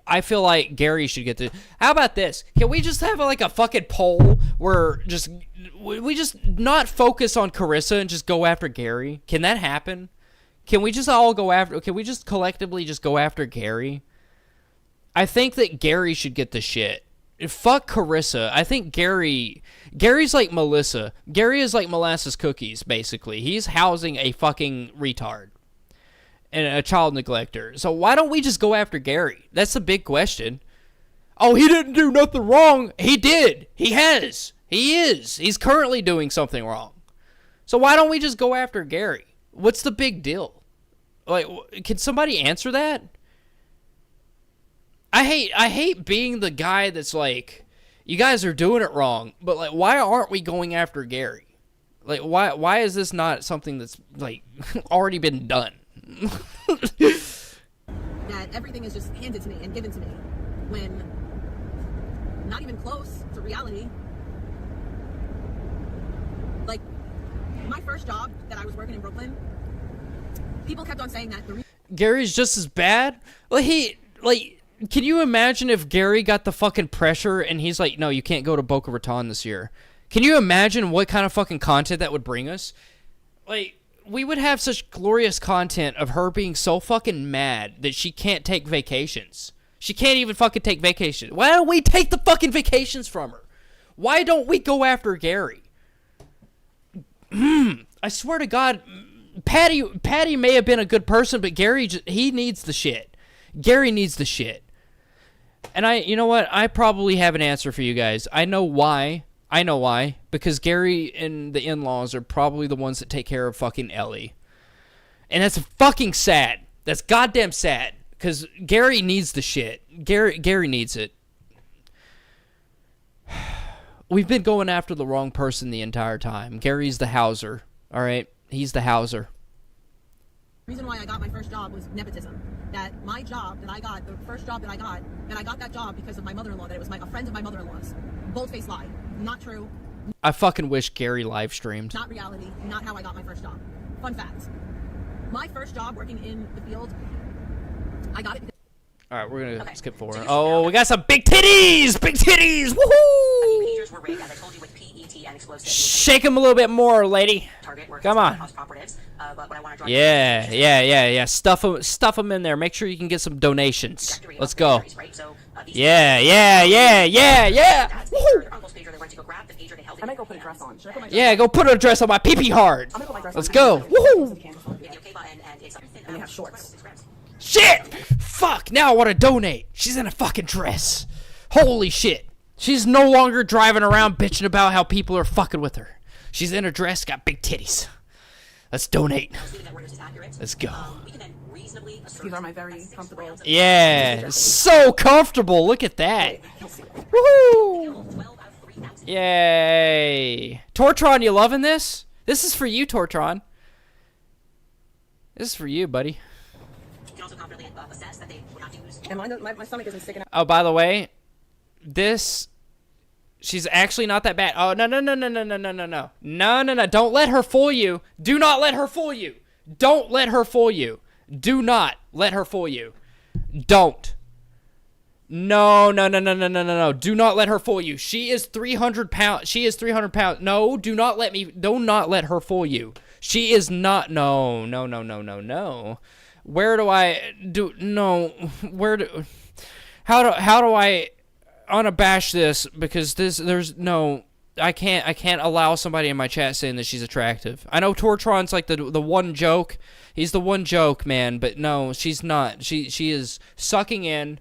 I feel like Gary should get the... How about this? Can we just have, like, a fucking poll where we just not focus on Carissa and just go after Gary? Can that happen? Can we just all go after... Can we just collectively just go after Gary? I think that Gary should get the shit. Fuck Carissa. I think Gary's like Melissa. Gary is like molasses cookies, basically. He's housing a fucking retard and a child neglector. So why don't we just go after Gary? That's the big question. Oh, he didn't do nothing wrong. He did. He has. He is. He's currently doing something wrong. So why don't we just go after Gary? What's the big deal? Like, can somebody answer that? I hate being the guy that's like, you guys are doing it wrong, but, like, why aren't we going after Gary? Like, why is this not something that's, like, already been done? That everything is just handed to me and given to me when not even close to reality. Like, my first job that I was working in Brooklyn, people kept on saying that Gary's just as bad? Can you imagine if Gary got the fucking pressure and he's like, no, you can't go to Boca Raton this year? Can you imagine what kind of fucking content that would bring us? Like, we would have such glorious content of her being so fucking mad that she can't take vacations. She can't even fucking take vacations. Why don't we take the fucking vacations from her? Why don't we go after Gary? I swear to God, Patty may have been a good person, but Gary, he needs the shit. Gary needs the shit. And you know what? I probably have an answer for you guys. I know why. Because Gary and the in-laws are probably the ones that take care of fucking Ellie. And that's fucking sad. That's goddamn sad. Because Gary needs the shit. Gary needs it. We've been going after the wrong person the entire time. Gary's the Hauser. All right? He's the Hauser. The reason why I got my first job was nepotism. That my job that I got, the first job that I got that job because of my mother-in-law, that it was a friend of my mother-in-law's. Bold-faced lie. Not true. I fucking wish Gary live streamed. Not reality. Not how I got my first job. Fun fact. My first job working in the field, I got it. All right, we're gonna skip forward. Oh, we got some big titties! Big titties! Woohoo! Shake them a little bit more, lady. Come on. Yeah. Stuff them in there. Make sure you can get some donations. Let's go. Yeah. Woohoo! I might go put a dress on. Yeah, go put a dress on my pee-pee hard. Let's go. Woohoo! And they have shorts. Shit! Fuck, now I want to donate. She's in a fucking dress. Holy shit. She's no longer driving around bitching about how people are fucking with her. She's in a dress, got big titties. Let's donate. Let's go. These are my very comfortable. Yeah, so comfortable. Look at that. Woohoo! Yay. Tortron, you loving this? This is for you, Tortron. This is for you, buddy. And my stomach isn't sticking out. Oh, by the way, she's actually not that bad. Oh, no. No. Don't let her fool you. Do not let her fool you. Don't let her fool you. Do not let her fool you. Don't. No. Do not let her fool you. She is 300 pounds. No, do not let her fool you. She is not. No. Where do I do? No. How do I unabash this? Because there's no. I can't allow somebody in my chat saying that she's attractive. I know Tortron's like the one joke. He's the one joke, man. But no, she's not. She is sucking in.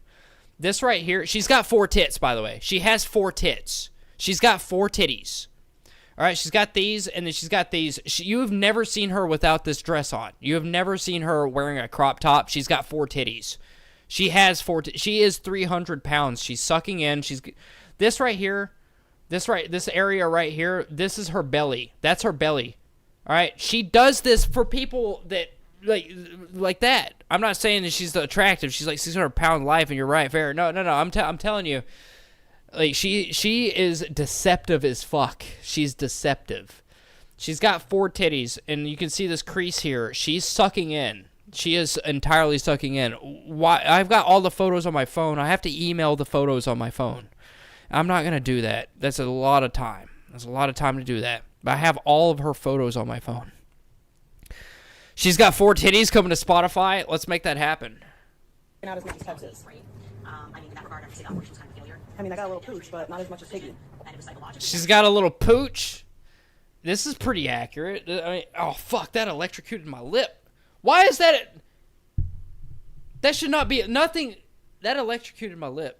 This right here. She's got 4 tits, by the way. She has 4 tits. She's got 4 titties. All right, she's got these, and then she's got these. You have never seen her without this dress on. You have never seen her wearing a crop top. She's got 4 titties. She has 4. She is 300 pounds. She's sucking in. This right here, this area right here. This is her belly. That's her belly. All right, she does this for people that like that. I'm not saying that she's attractive. She's like 600-pound life, and you're right, fair. No. I'm telling you. Like, she is deceptive as fuck. She's deceptive. She's got 4 titties, and you can see this crease here. She's sucking in. She is entirely sucking in. Why? I've got all the photos on my phone. I have to email the photos on my phone. I'm not going to do that. That's a lot of time. That's a lot of time to do that. But I have all of her photos on my phone. She's got 4 titties coming to Spotify. Let's make that happen. Not as much as Texas. I mean, I got a little pooch, but not as much as Piggy. She's got a little pooch. This is pretty accurate. I mean, oh, fuck, that electrocuted my lip. Why is that? That should not be nothing. That electrocuted my lip.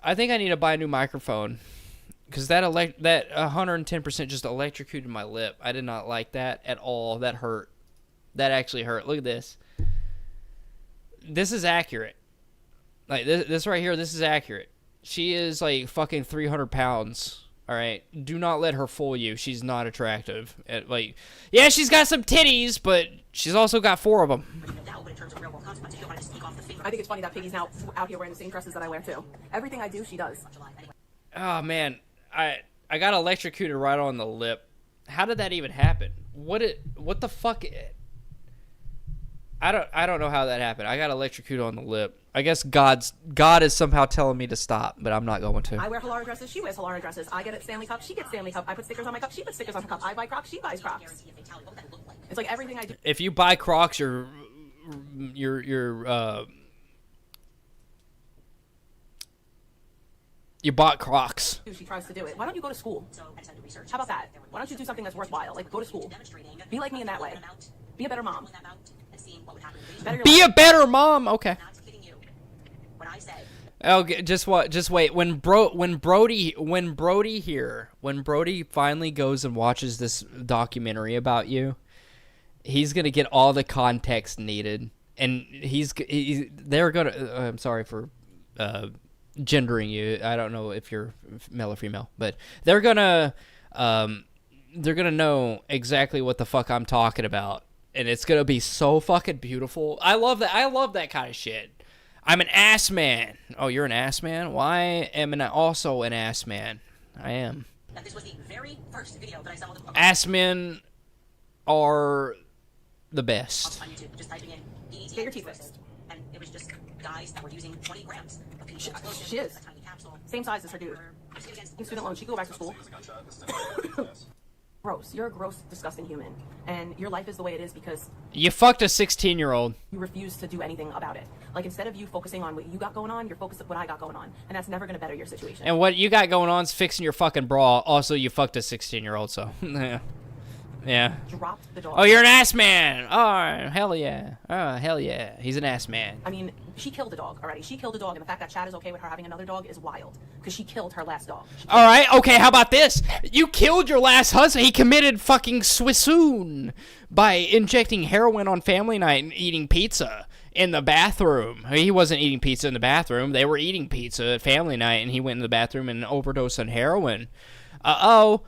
I think I need to buy a new microphone. Because that 110% just electrocuted my lip. I did not like that at all. That hurt. That actually hurt. Look at this. This is accurate. Like, this right here, this is accurate. She is, like, fucking 300 pounds. All right? Do not let her fool you. She's not attractive. Like, yeah, she's got some titties, but she's also got 4 of them. I think it's funny that Piggy's now out here wearing the same dresses that I wear, too. Everything I do, she does. Oh, man. I got electrocuted right on the lip. How did that even happen? What the fuck? I don't know how that happened. I got electrocuted on the lip. I guess God is somehow telling me to stop, but I'm not going to. I wear Halara dresses, she wears Halara dresses. I get a Stanley Cup, she gets Stanley Cup. I put stickers on my cup, she puts stickers on her cup. I buy Crocs, she buys Crocs. It's like everything I do. If you buy Crocs, you bought Crocs. She tries to do it. Why don't you go to school? How about that? Why don't you do something that's worthwhile? Like, go to school. Be like me in that way. Be a better mom. Be a better mom. Okay. Oh, just wait. When Brody finally goes and watches this documentary about you, he's gonna get all the context needed, and they're gonna. I'm sorry for gendering you. I don't know if you're male or female, but they're gonna know exactly what the fuck I'm talking about, and it's gonna be so fucking beautiful. I love that. I love that kind of shit. I'm an ass man. Oh, you're an ass man? Well, I am also an ass man. I am. This was the very first video that I saw. Ass men are the best. On YouTube, just typing in get your teeth fixed. And it was just guys that were using 20 grams of peach explosive. She is. Same size as her dude. In student loan, she could go back to school. Gross. You're a gross, disgusting human. And your life is the way it is because you fucked a 16-year-old. You refuse to do anything about it. Like, instead of you focusing on what you got going on, you're focused on what I got going on. And that's never going to better your situation. And what you got going on is fixing your fucking bra. Also, you fucked a 16-year-old, so... Yeah. Dropped the dog. Oh, you're an ass man. Oh, hell yeah. Oh, hell yeah. He's an ass man. I mean, she killed a dog already. She killed a dog, and the fact that Chad is okay with her having another dog is wild. Because she killed her last dog. All right, okay, how about this? You killed your last husband. He committed fucking Swissoon by injecting heroin on family night and eating pizza in the bathroom. He wasn't eating pizza in the bathroom. They were eating pizza at family night, and he went in the bathroom and overdosed on heroin. So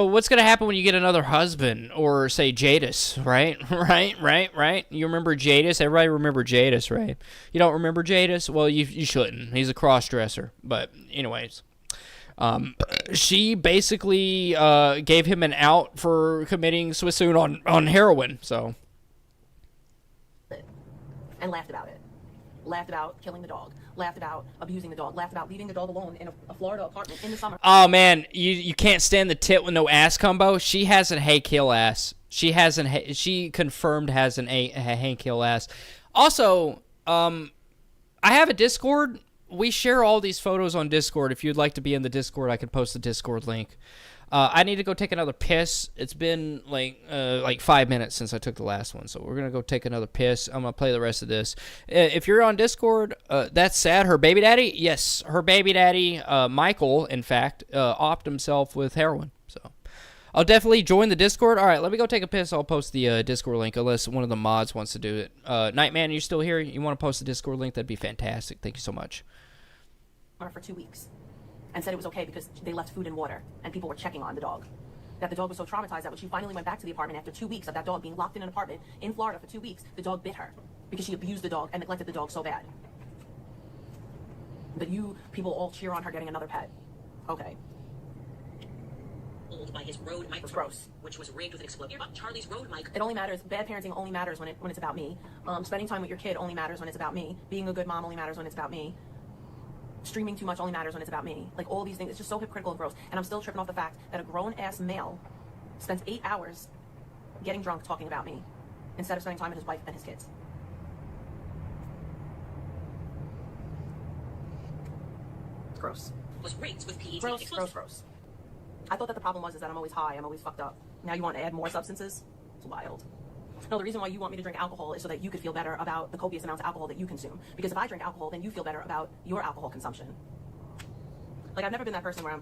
what's going to happen when you get another husband or, say, Jadis, right? Right? You remember Jadis? Everybody remember Jadis, right? You don't remember Jadis? Well, you shouldn't. He's a cross-dresser. But anyways, she basically gave him an out for committing Swissoon on heroin, so. And laughed about it. Laughed about killing the dog. Laughed about abusing the dog. Laughed about leaving the dog alone in a Florida apartment in the summer. Oh, man, you can't stand the tit with no ass combo? She has an Hank Hill ass. She confirmed has a Hank Hill ass. Also, I have a Discord. We share all these photos on Discord. If you'd like to be in the Discord, I can post the Discord link. I need to go take another piss. It's been like 5 minutes since I took the last one, so we're gonna go take another piss. I'm gonna play the rest of this. If you're on Discord, that's sad. Her baby daddy, yes, her baby daddy, Michael, in fact, offed himself with heroin. So I'll definitely join the Discord. All right, let me go take a piss. I'll post the Discord link unless one of the mods wants to do it. Nightman, you still here? You want to post the Discord link? That'd be fantastic. Thank you so much. For 2 weeks. And said it was okay because they left food and water, and people were checking on the dog. That the dog was so traumatized that when she finally went back to the apartment after 2 weeks of that dog being locked in an apartment in Florida for 2 weeks, the dog bit her because she abused the dog and neglected the dog so bad. But you people all cheer on her getting another pet. Okay. By his Rode microphone, which was rigged with an explosive. Charlie's Rode mic. It only matters. Bad parenting only matters when it's about me. Spending time with your kid only matters when it's about me. Being a good mom only matters when it's about me. Streaming too much only matters when it's about me. Like, all these things, it's just so hypocritical and gross. And I'm still tripping off the fact that a grown-ass male spends 8 hours getting drunk talking about me instead of spending time with his wife and his kids. It's gross. Was rigged with PET. Gross. I thought that the problem was that I'm always high, I'm always fucked up. Now you want to add more substances? It's wild. No, the reason why you want me to drink alcohol is so that you could feel better about the copious amounts of alcohol that you consume. Because if I drink alcohol, then you feel better about your alcohol consumption. Like, I've never been that person where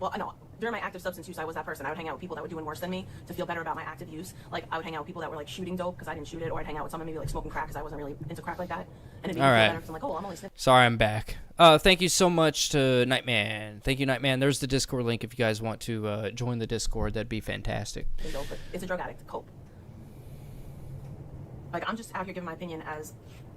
during my active substance use, I was that person. I would hang out with people that were doing worse than me to feel better about my active use. Like, I would hang out with people that were, like, shooting dope because I didn't shoot it, or I'd hang out with someone maybe, like, smoking crack because I wasn't really into crack like that. And it made me feel better because I'm like, oh, I'm only sniffing. Sorry, I'm back. Thank you so much to Nightman. Thank you, Nightman. There's the Discord link if you guys want to join the Discord. That'd be fantastic. It's a drug addict to cope. Like, I'm just out here giving my opinion as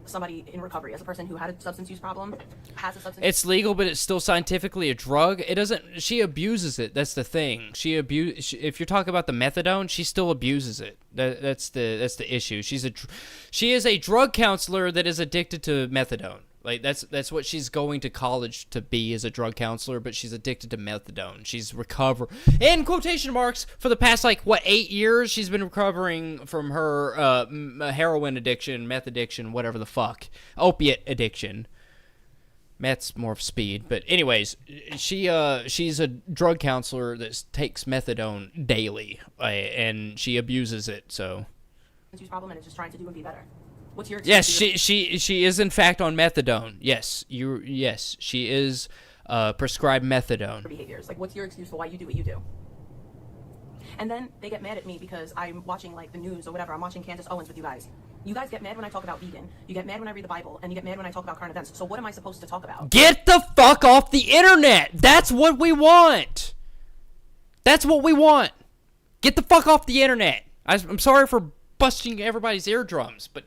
somebody in recovery, as a person who had a substance use problem, has a substance. It's legal, but it's still scientifically a drug. It doesn't. She abuses it. That's the thing. If you're talking about the methadone, she still abuses it. That's the issue. She is a drug counselor that is addicted to methadone. Like that's what she's going to college to be, as a drug counselor, but she's addicted to methadone. She's recovered, in quotation marks, for the past 8 years. She's been recovering from her heroin addiction, meth addiction, whatever the fuck, opiate addiction. Meth's more of speed, but anyways, she's a drug counselor that takes methadone daily, and she abuses it. So. Use problem and is just trying to do and be better. What's your Yes, she is in fact on methadone. Yes, she is prescribed methadone. Behaviors. Like, what's your excuse for why you do what you do? And then they get mad at me because I'm watching the news or whatever. I'm watching Candace Owens with you guys. You guys get mad when I talk about vegan. You get mad when I read the Bible, and you get mad when I talk about current events. So what am I supposed to talk about? Get the fuck off the internet. That's what we want. That's what we want. Get the fuck off the internet. I'm sorry for busting everybody's eardrums, but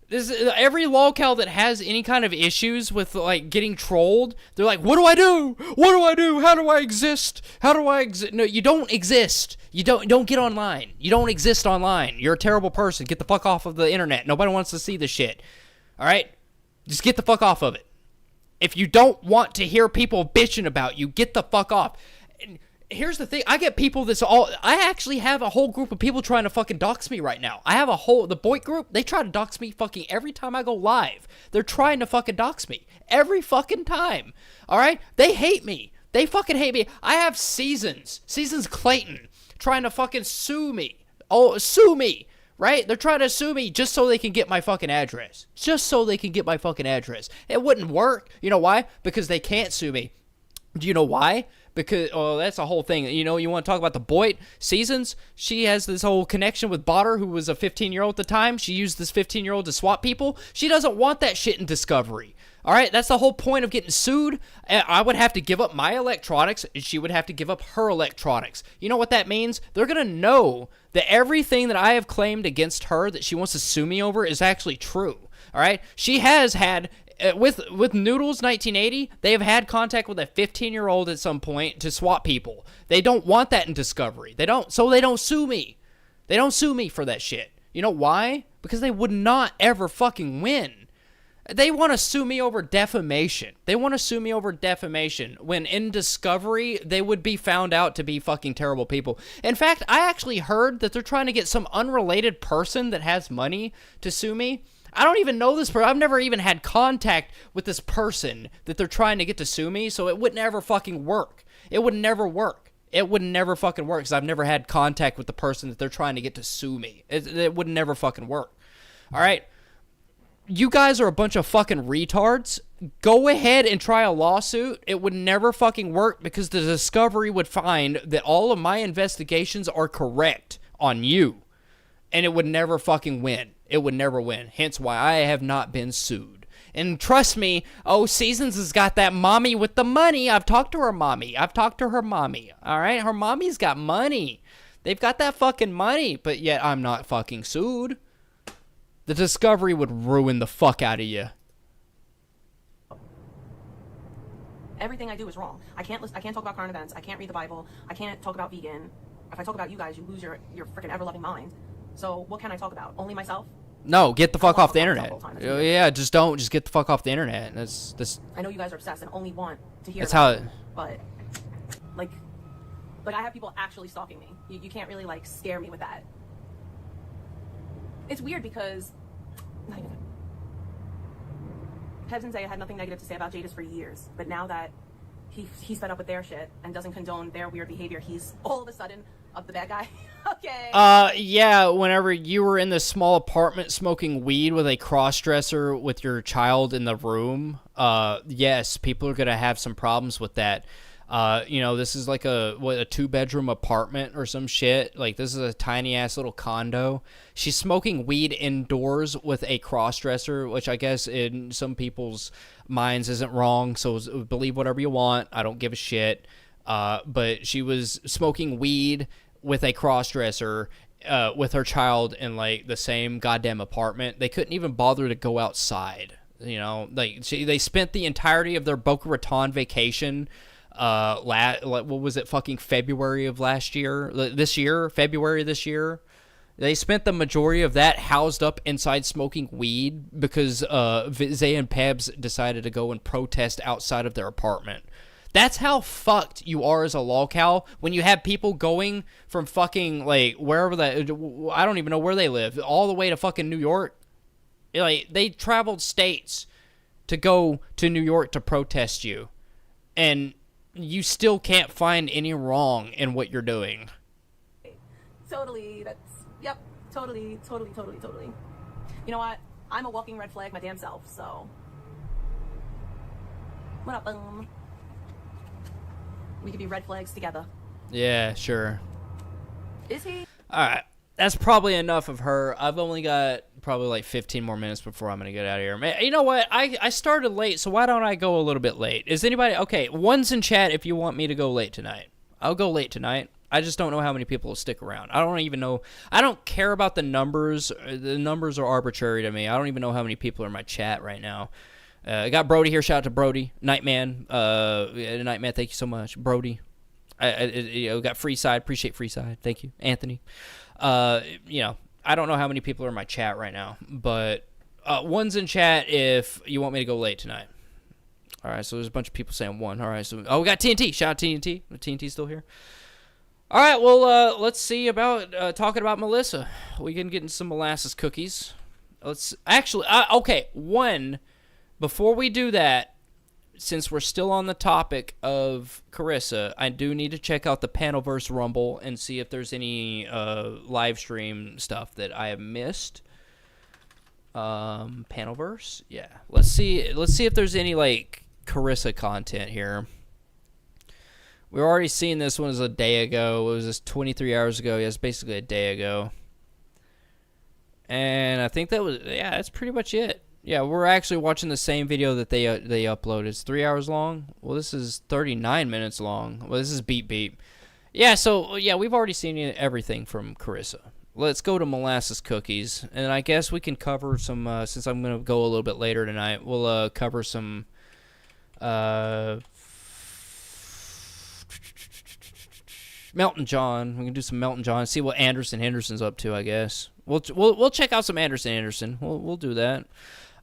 this is, every lolcow that has any kind of issues with getting trolled, they're like, what do I do? What do I do? How do I exist? How do I exist? No, you don't exist. You don't get online. You don't exist online. You're a terrible person. Get the fuck off of the internet. Nobody wants to see this shit. All right? Just get the fuck off of it. If you don't want to hear people bitching about you, get the fuck off. And here's the thing. I get people I actually have a whole group of people trying to fucking dox me right now. I have the Boy group, they try to dox me fucking every time I go live. They're trying to fucking dox me. Every fucking time. Alright? They hate me. They fucking hate me. I have Seasons Clayton trying to fucking sue me. Oh, sue me. Right? They're trying to sue me just so they can get my fucking address. Just so they can get my fucking address. It wouldn't work. You know why? Because they can't sue me. Do you know why? Because, that's a whole thing. You want to talk about the Boyd Seasons? She has this whole connection with Botter, who was a 15-year-old at the time. She used this 15-year-old to swap people. She doesn't want that shit in Discovery. All right? That's the whole point of getting sued. I would have to give up my electronics, and she would have to give up her electronics. You know what that means? They're going to know that everything that I have claimed against her that she wants to sue me over is actually true. All right? She has had... With Noodles 1980, they have had contact with a 15-year-old at some point to swap people. They don't want that in Discovery. They don't sue me. They don't sue me for that shit. You know why? Because they would not ever fucking win. They want to sue me over defamation. When in Discovery, they would be found out to be fucking terrible people. In fact, I actually heard that they're trying to get some unrelated person that has money to sue me. I don't even know this person. I've never even had contact with this person that they're trying to get to sue me, so it would never fucking work. It would never work. It would never fucking work because I've never had contact with the person that they're trying to get to sue me. It would never fucking work. All right? You guys are a bunch of fucking retards. Go ahead and try a lawsuit. It would never fucking work because the Discovery would find that all of my investigations are correct on you. And it would never fucking win. It would never win. Hence why I have not been sued. And trust me, Seasons has got that mommy with the money. I've talked to her mommy. All right? Her mommy's got money. They've got that fucking money. But yet I'm not fucking sued. The Discovery would ruin the fuck out of you. Everything I do is wrong. I can't talk about current events. I can't read the Bible. I can't talk about vegan. If I talk about you guys, you lose your freaking ever-loving mind. So what can I talk about? Only myself? No, get the fuck off the internet. Yeah, just get the fuck off the internet. That's. I know you guys are obsessed and only want to hear. That's how it. But I have people actually stalking me. You can't really scare me with that. It's weird because Pebs and Zaya had nothing negative to say about Jadis for years, but now that he's fed up with their shit and doesn't condone their weird behavior, he's all of a sudden the bad guy. Okay. Yeah, whenever you were in this small apartment smoking weed with a cross-dresser with your child in the room, yes, people are going to have some problems with that. This is like a 2-bedroom apartment or some shit. This is a tiny-ass little condo. She's smoking weed indoors with a cross-dresser, which I guess in some people's minds isn't wrong, so believe whatever you want. I don't give a shit. But she was smoking weed with a cross-dresser with her child in like the same goddamn apartment. They couldn't even bother to go outside. You know, like they spent the entirety of their Boca Raton vacation. What was it? Fucking February of last year. February this year. They spent the majority of that housed up inside smoking weed because Zay and Pebs decided to go and protest outside of their apartment. That's how fucked you are as a lolcow when you have people going from fucking, like, wherever I don't even know where they live, all the way to fucking New York. Like, they traveled states to go to New York to protest you. And you still can't find any wrong in what you're doing. Totally, yep, totally. You know what? I'm a walking red flag my damn self, so. What up, We could be red flags together. Yeah, sure. Is he? Alright, that's probably enough of her. I've only got probably like 15 more minutes before I'm going to get out of here. Man, you know what? I started late, so why don't I go a little bit late? Is anybody... Okay, one's in chat if you want me to go late tonight. I'll go late tonight. I just don't know how many people will stick around. I don't even know. I don't care about the numbers. The numbers are arbitrary to me. I don't even know how many people are in my chat right now. I got Brody here. Shout out to Brody. Nightman. Nightman, thank you so much. Brody. I got Freeside. Appreciate Freeside. Thank you. Anthony. I don't know how many people are in my chat right now. But one's in chat if you want me to go late tonight. All right, so there's a bunch of people saying one. All right, so... Oh, we got TNT. Shout out TNT. TNT's still here. All right, well, let's see about talking about Melissa. We can get into some molasses cookies. Let's... Actually, okay, before we do that, since we're still on the topic of Carissa, I do need to check out the Panelverse Rumble and see if there's any live stream stuff that I have missed. Panelverse? Yeah. Let's see if there's any, like, Carissa content here. We've already seen this one as a day ago. It was just 23 hours ago. Yeah, it's basically a day ago. And I think that was... Yeah, that's pretty much it. Yeah, we're actually watching the same video that they uploaded. It's 3 hours long. Well, this is 39 minutes long. Well, this is Beep Beep. Yeah, so, yeah, we've already seen everything from Carissa. Let's go to molasses cookies. And I guess we can cover some, since I'm going to go a little bit later tonight, we'll cover some, Melton John. We can do some Melton John. See what Anderson Henderson's up to, I guess. We'll check out some Anderson Henderson. We'll do that.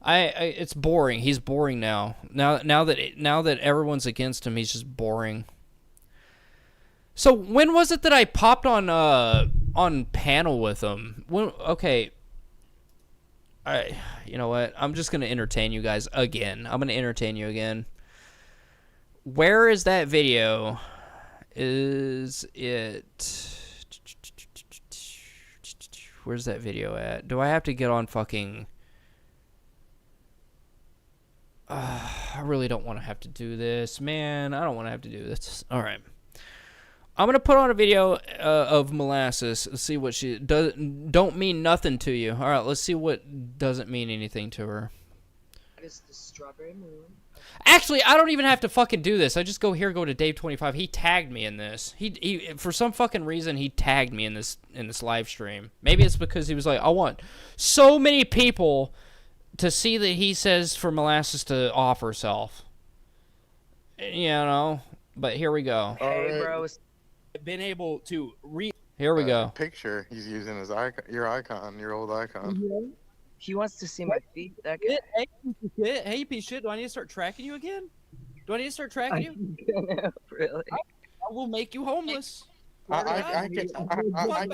It's boring. He's boring now. Now that everyone's against him, he's just boring. So when was it that I popped on panel with him? Okay. You know what? I'm just gonna entertain you guys again. I'm gonna entertain you again. Where is that video? Is it... Where's that video at? Do I have to get on fucking... I really don't want to have to do this, man. I don't want to have to do this. All right. I'm going to put on a video of Molasses. Let's see what she... Don't mean nothing to you. All right, let's see what doesn't mean anything to her. That is the Strawberry Moon. Actually, I don't even have to fucking do this. I just go to Dave25. He tagged me in this. He for some fucking reason he tagged me in this live stream. Maybe it's because he was like, I want so many people to see that he says for Molasses to off herself. You know, but here we go. Hey, bro. Been able to Here we go. Picture he's using his icon, your old icon. Mm-hmm. He wants to see my feet. That guy. Hey, you piece of shit. Do I need to start tracking you again? Do I need to start tracking you? Really? I will make you homeless. I can give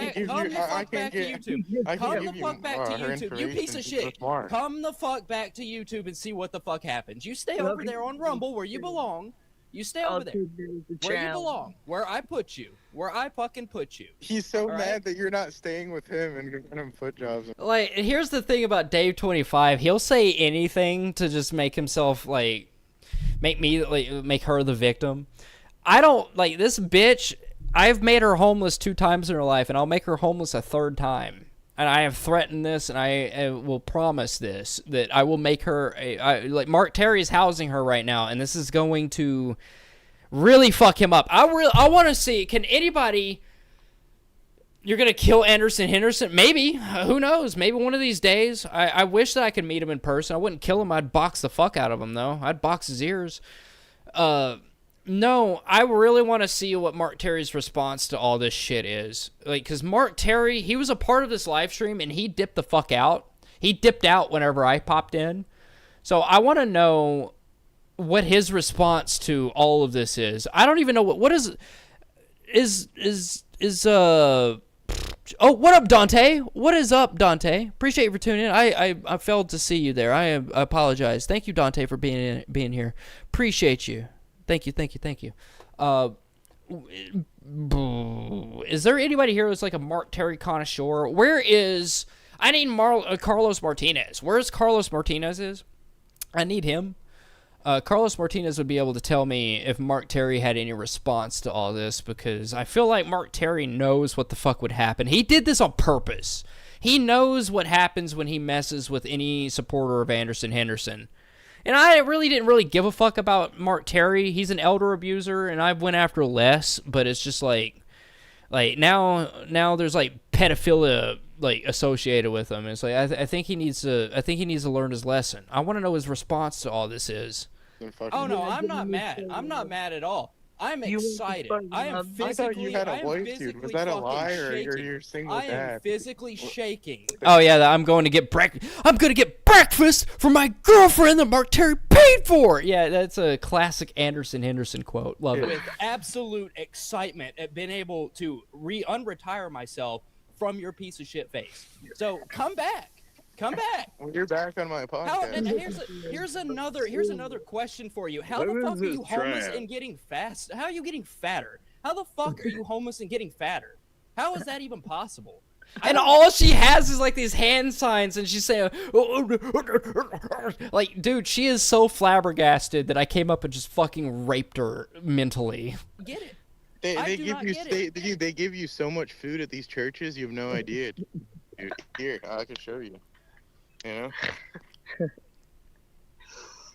you YouTube. You piece of shit. Come the fuck back to YouTube and see what the fuck happens. You stay over there on Rumble where you belong. You stay over there where you belong. Where I put you. Where I fucking put you. He's so mad that you're not staying with him and giving him foot jobs. Like, here's the thing about Dave25. He'll say anything to just make himself, like, make her the victim. I don't, like, this bitch, I've made her homeless 2 times in her life, and I'll make her homeless a 3rd time. And I have threatened this, and I will promise this, that I will make her, like, Mark Terry's housing her right now, and this is going to really fuck him up. I want to see, can anybody You're going to kill Anderson Henderson? Maybe. Who knows? Maybe one of these days. I wish that I could meet him in person. I wouldn't kill him. I'd box the fuck out of him, though. I'd box his ears. No, I really want to see what Mark Terry's response to all this shit is. Like, because Mark Terry, he was a part of this live stream, and he dipped the fuck out. He dipped out whenever I popped in. So I want to know what his response to all of this is. I don't even know what oh, what up, Dante? What is up, Dante? Appreciate you for tuning in. I failed to see you there. I apologize. Thank you, Dante, for being here. Appreciate you. Thank you. Is there anybody here who's like a Mark Terry connoisseur? I need Carlos Martinez. Where's Carlos Martinez is? I need him. Carlos Martinez would be able to tell me if Mark Terry had any response to all this, because I feel like Mark Terry knows what the fuck would happen. He did this on purpose. He knows what happens when he messes with any supporter of Anderson Henderson. And I really didn't give a fuck about Mark Terry. He's an elder abuser, and I went after less, but it's just like now there's like pedophilia like associated with him. It's like I think he needs to learn his lesson. I want to know his response to all this is. Oh no, I'm not mad. I'm not mad at all. I'm excited. I am physically. I thought you had a wife, dude. Was that a lie, or you're single dad? I am physically shaking. Oh yeah, I'm going to get breakfast for my girlfriend that Mark Terry paid for. Yeah, that's a classic Anderson Henderson quote. Love it. With absolute excitement at being able to unretire myself from your piece of shit face. So come back. Well, you're back on my podcast. Here's another question for you. How the fuck are you homeless and getting fast? How are you getting fatter? How the fuck are you homeless and getting fatter? How is that even possible? And all she has is like these hand signs, and she's saying, like, dude, she is so flabbergasted that I came up and just fucking raped her mentally. Get it? They give you so much food at these churches, you have no idea. Dude, here, I can show you. You know?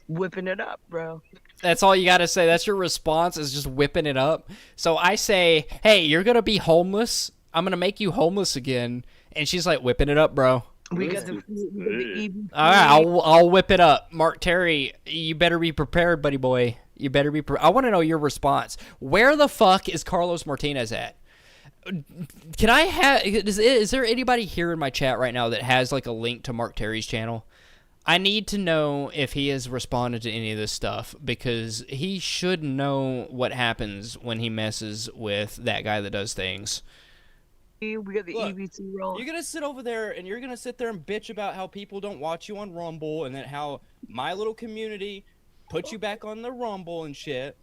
Whipping it up, bro. That's all you gotta say. That's your response, is just whipping it up. So I say, hey, you're gonna be homeless. I'm gonna make you homeless again. And she's like, whipping it up, bro. We got the all right, I'll whip it up. Mark Terry, you better be prepared, buddy boy. You better be I want to know your response. Where the fuck is Carlos Martinez at? Can I have... Is there anybody here in my chat right now that has like a link to Mark Terry's channel? I need to know if he has responded to any of this stuff, because he should know what happens when he messes with that guy that does things. We got the EBT roll. You're gonna sit over there and you're gonna sit there and bitch about how people don't watch you on Rumble, and then how my little community put you back on the Rumble and shit.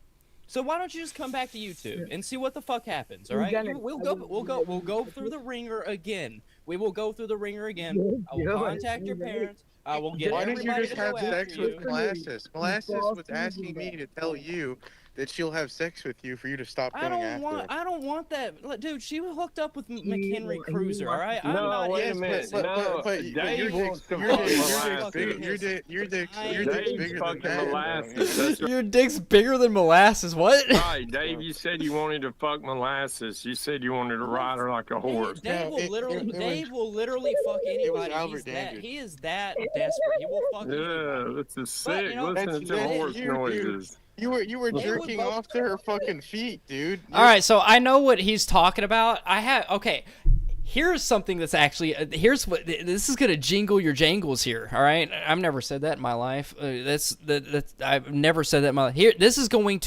So why don't you just come back to YouTube and see what the fuck happens? All right, we'll go through the ringer again. We will go through the ringer again. I will contact your parents. I will get. Why didn't you just have sex with Molasses? Molasses was asking me to tell you that she'll have sex with you for you to stop going after her. I don't want that, dude. She was hooked up with McHenry Cruiser. All right. Wait a minute. But Dave your dick's bigger than that. Your dick's bigger than molasses. What? Right, Dave. You said you wanted to fuck Molasses. You said you wanted to ride her like a horse. Dave will literally fuck anybody. He is that desperate. He will fuck anybody. Yeah, this is sick. Listen to horse noises. You were jerking off to her fucking feet, dude. All right, so I know what he's talking about. Okay. Here's something that's actually this is gonna jingle your jangles here. All right, I've never said that in my life. I've never said that in my life. Here, this is gonna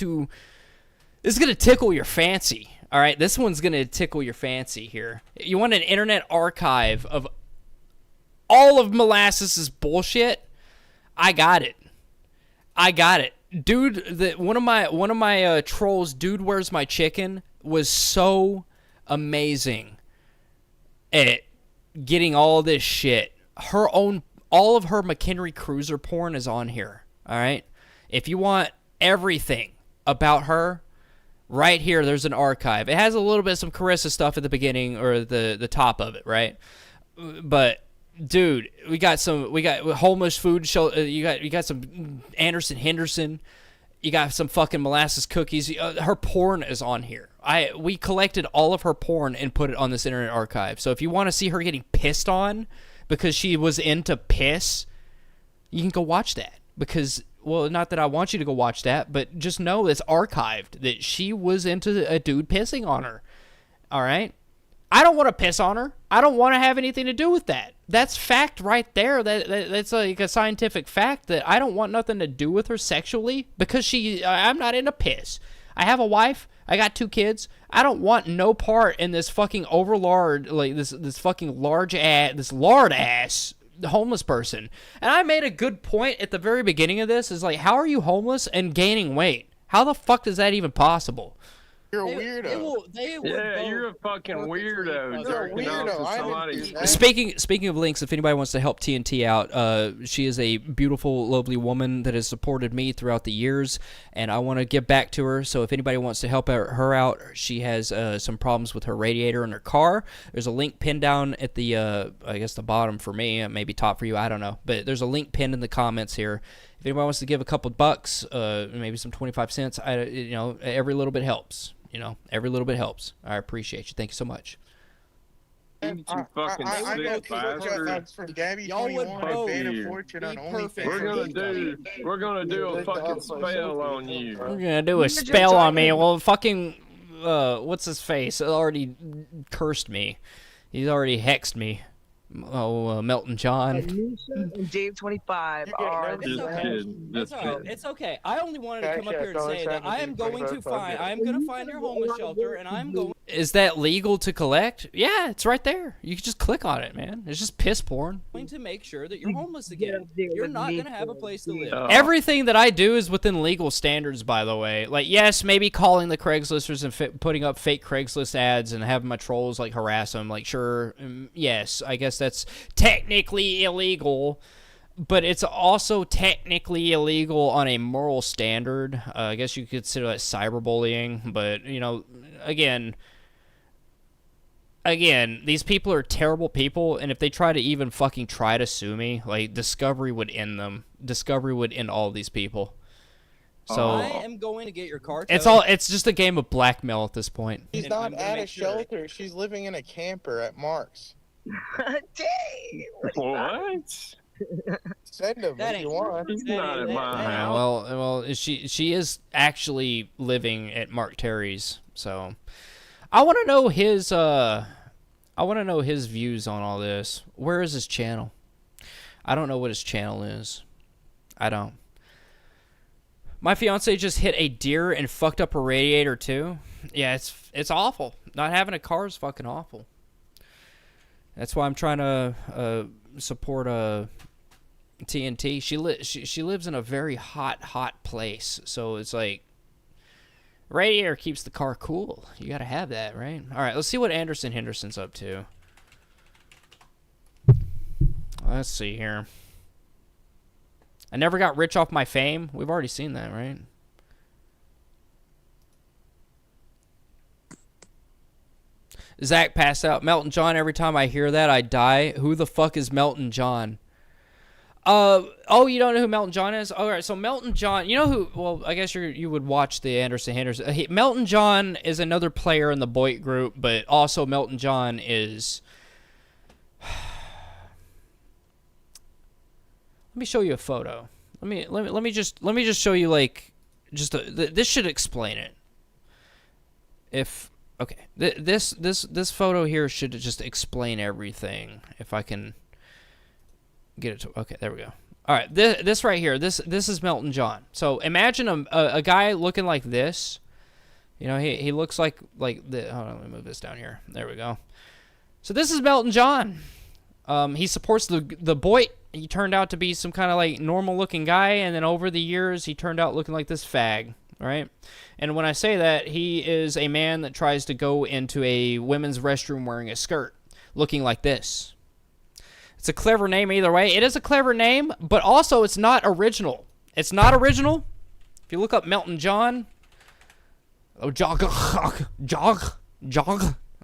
tickle your fancy. All right, this one's gonna tickle your fancy here. You want an internet archive of all of Molasses' bullshit? I got it. Dude, one of my trolls, Dude Where's My Chicken, was so amazing at getting all this shit. All of her McHenry Cruiser porn is on here. All right, if you want everything about her, right here, there's an archive. It has a little bit of some Carissa stuff at the beginning or the top of it, right? But dude, we got homeless food show. You got some Anderson Henderson. You got some fucking molasses cookies. Her porn is on here. We collected all of her porn and put it on this Internet Archive. So if you want to see her getting pissed on because she was into piss, you can go watch that. Because, well, not that I want you to go watch that, but just know it's archived that she was into a dude pissing on her. All right? I don't want to piss on her. I don't want to have anything to do with that. That's fact right there. That's like a scientific fact that I don't want nothing to do with her sexually because I'm not into piss. I have a wife. I got 2 kids. I don't want no part in this fucking overlord, like this fucking large ass, this lard ass homeless person. And I made a good point at the very beginning of this is like, how are you homeless and gaining weight? How the fuck is that even possible? You're a weirdo. You're a fucking weirdo. You're a weirdo. Speaking of links, if anybody wants to help TNT out, she is a beautiful, lovely woman that has supported me throughout the years, and I want to give back to her. So if anybody wants to help her out, she has some problems with her radiator in her car. There's a link pinned down at the, I guess the bottom for me, maybe top for you, I don't know. But there's a link pinned in the comments here. If anybody wants to give a couple bucks, maybe some 25 cents, every little bit helps. Every little bit helps. I appreciate you. Thank you so much. I got from Gabby 21 and Banner Fortune on OnlyFans. We're gonna do a fucking spell on you. We're gonna do a spell on me. Well, fucking, what's his face? It already cursed me. He's already hexed me. Oh, Melton John. And Dave 25 are. It's okay. I only wanted to come up here and say that I am going to find your homeless shelter, and I'm going. Is that legal to collect? Yeah, it's right there. You can just click on it, man. It's just piss porn. To make sure that you're homeless again. You're not going to have a place to live. Everything that I do is within legal standards, by the way. Like, yes, maybe calling the Craigslisters and putting up fake Craigslist ads and having my trolls, like, harass them. Like, sure, yes, I guess that's technically illegal. But it's also technically illegal on a moral standard. I guess you could consider that cyberbullying. But, Again, these people are terrible people, and if they try to even fucking try to sue me, like, Discovery would end them. Discovery would end all these people. So I am going to get your car. It's just a game of blackmail at this point. She's not at a shelter. She's living in a camper at Mark's. Dang. What? Send him if you want. He's not at my house. Well, she is actually living at Mark Terry's, so I want to know his views on all this. Where is his channel? I don't know what his channel is. I don't. My fiance just hit a deer and fucked up her radiator too. Yeah, it's awful. Not having a car is fucking awful. That's why I'm trying to support TNT. She lives in a very hot place, so it's like radiator keeps the car cool. You gotta have that, right? All right, let's see what Anderson Henderson's up to. Let's see here. I never got rich off my fame. We've already seen that, right? Zach passed out. Melton John, every time I hear that, I die. Who the fuck is Melton John? Oh, you don't know who Melton John is? All right, so Melton John, you know who? Well, I guess you would watch the Anderson Henderson. Melton John is another player in the Boyd group, but also Melton John is. Let me show you a photo. Let me just show you like this should explain it. Okay, this photo here should just explain everything. If I can get it to, okay, there we go. All right, this right here, this is Melton John. So imagine a guy looking like this. You know, he looks like the. Hold on, let me move this down here. There we go. So this is Melton John. He supports the Boyd. He turned out to be some kind of like normal looking guy, and then over the years he turned out looking like this fag. Right? And when I say that, he is a man that tries to go into a women's restroom wearing a skirt, looking like this. It's a clever name either way. It is a clever name, but also it's not original. It's not original. If you look up Melton John, jog. All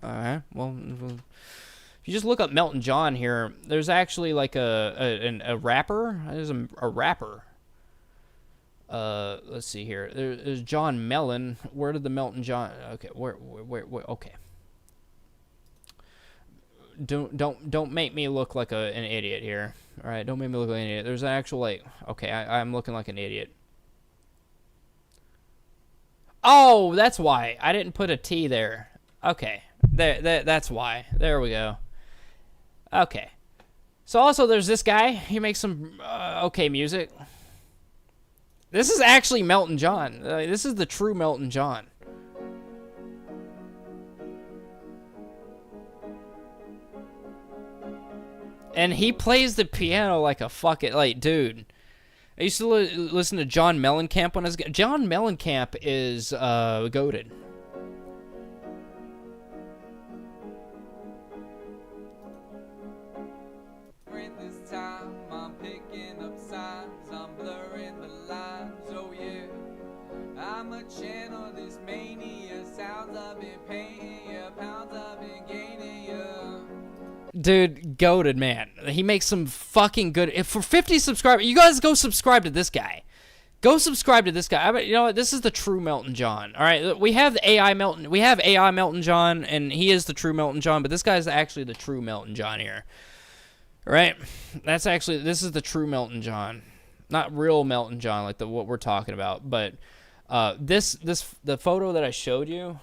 right. Well, if you just look up Melton John here, there's actually like a rapper. There's a rapper. Let's see here. There's John Mellon. Where did the Melton John? Okay, where? Okay. Don't make me look like an idiot here. All right, don't make me look like an idiot. There's an actual like. Okay, I'm looking like an idiot. Oh, that's why I didn't put a T there. Okay, that's why. There we go. Okay. So also there's this guy. He makes some okay music. This is actually Melton John. This is the true Melton John. And he plays the piano like a fucking, like, dude. I used to listen to John Mellencamp when I was... John Mellencamp is goated. This time I'm picking up signs, I'm blurring the lines, oh yeah. I'm a channel, this mania, sounds I've been paying ya, pounds I've been gaining ya. Dude, goated, man. He makes some fucking good... If for 50 subscribers... You guys go subscribe to this guy. Go subscribe to this guy. I mean, you know what? This is the true Melton John. All right, we have the AI Melton. We have AI Melton John, and he is the true Melton John, but this guy is actually the true Melton John here. Right? That's actually... This is the true Melton John. Not real Melton John, like what we're talking about, but... the photo that I showed you,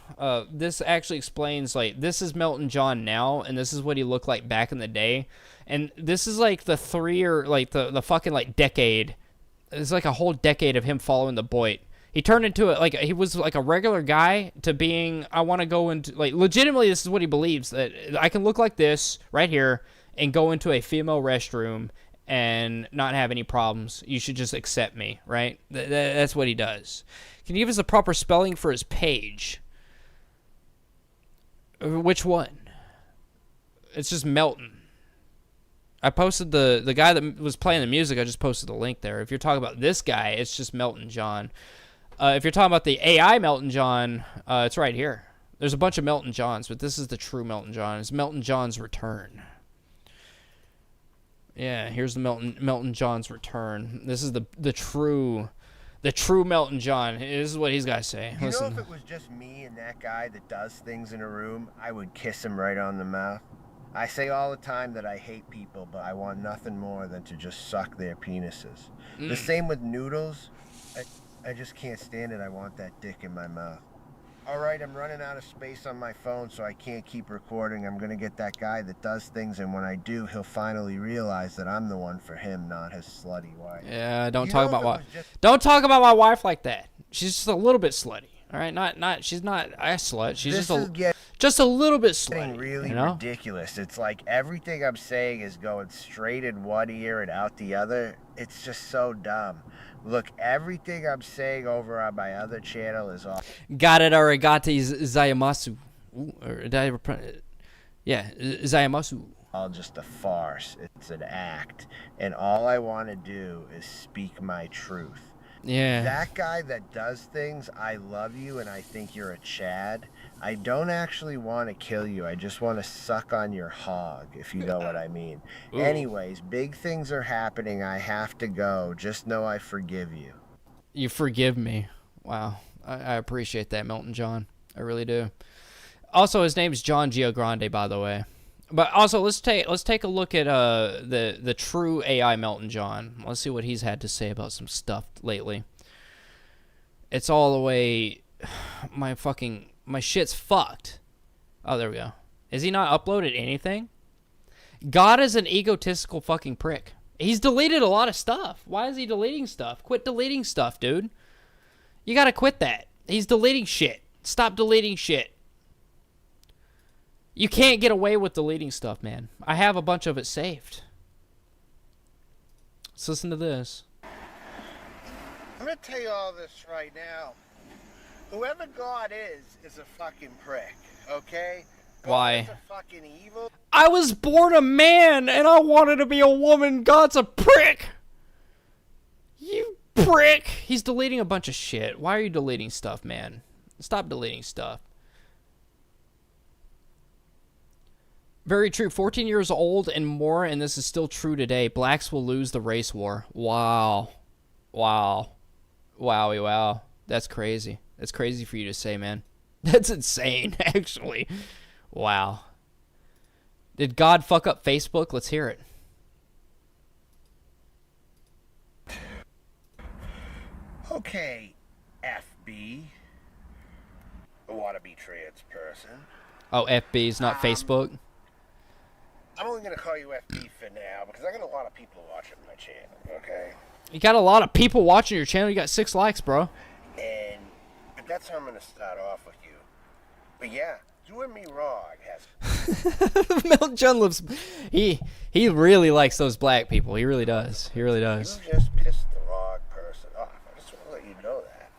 this actually explains, like, this is Melton John now, and this is what he looked like back in the day, and this is, like, the the fucking, like, decade, it's like a whole decade of him following the Boit. He turned into it, like, he was, like, a regular guy to being, I want to go into, like, legitimately, this is what he believes, that I can look like this, right here, and go into a female restroom, and not have any problems. You should just accept me, right? That's what he does. Can you give us a proper spelling for his page? Which one? It's just Melton. I posted the guy that was playing the music, I just posted the link there. If you're talking about this guy, it's just Melton John. If you're talking about the AI Melton John, it's right here. There's a bunch of Melton Johns, but this is the true Melton John. It's Melton John's return. Yeah, here's the Melton John's return. This is the true Melton John. This is what he's got to say. You know, if it was just me and that guy that does things in a room, I would kiss him right on the mouth. I say all the time that I hate people, but I want nothing more than to just suck their penises. The same with noodles. I just can't stand it. I want that dick in my mouth. All right, I'm running out of space on my phone, so I can't keep recording. I'm going to get that guy that does things, and when I do, he'll finally realize that I'm the one for him, not his slutty wife. Yeah, don't talk about my wife like that. She's just a little bit slutty. All right, she's not a slut. She's just a little bit slutty. Really, you know? ridiculous. It's like everything I'm saying is going straight in one ear and out the other. It's just so dumb. Look, everything I'm saying over on my other channel is off. Got it, arigati zayamasu. Yeah, zayamasu. All just a farce. It's an act. And all I want to do is speak my truth. Yeah. That guy that does things, I love you and I think you're a Chad. I don't actually want to kill you. I just want to suck on your hog, if you know what I mean. Ooh. Anyways, big things are happening. I have to go. Just know I forgive you. You forgive me. Wow. I appreciate that, Melton John. I really do. Also, his name's John Giogrande, by the way. But also, let's take a look at the true AI Melton John. Let's see what he's had to say about some stuff lately. It's all the way... My shit's fucked. Oh, there we go. Is he not uploaded anything? God is an egotistical fucking prick. He's deleted a lot of stuff. Why is he deleting stuff? Quit deleting stuff, dude. You gotta quit that. He's deleting shit. Stop deleting shit. You can't get away with deleting stuff, man. I have a bunch of it saved. Let's listen to this. I'm going to tell you all this right now. Whoever God is a fucking prick, okay? God Why? is a fucking evil. I was born a man and I wanted to be a woman. God's a prick. You prick. He's deleting a bunch of shit. Why are you deleting stuff, man? Stop deleting stuff. Very true. 14 years old and more, and this is still true today. Blacks will lose the race war. Wow. Wow. Wowie wow. That's crazy. That's crazy for you to say, man. That's insane, actually. Wow. Did God fuck up Facebook? Let's hear it. Okay, FB. A wannabe trans person. Oh, FB's not Facebook? I'm only going to call you FB for now because I got a lot of people watching my channel, okay? You got a lot of people watching your channel. You got 6 likes, bro. But that's how I'm going to start off with you. But yeah, doing me wrong has... Melton John lives... He really likes those black people. He really does. He really does. You just pissed the wrong person off. I just want to let you know that.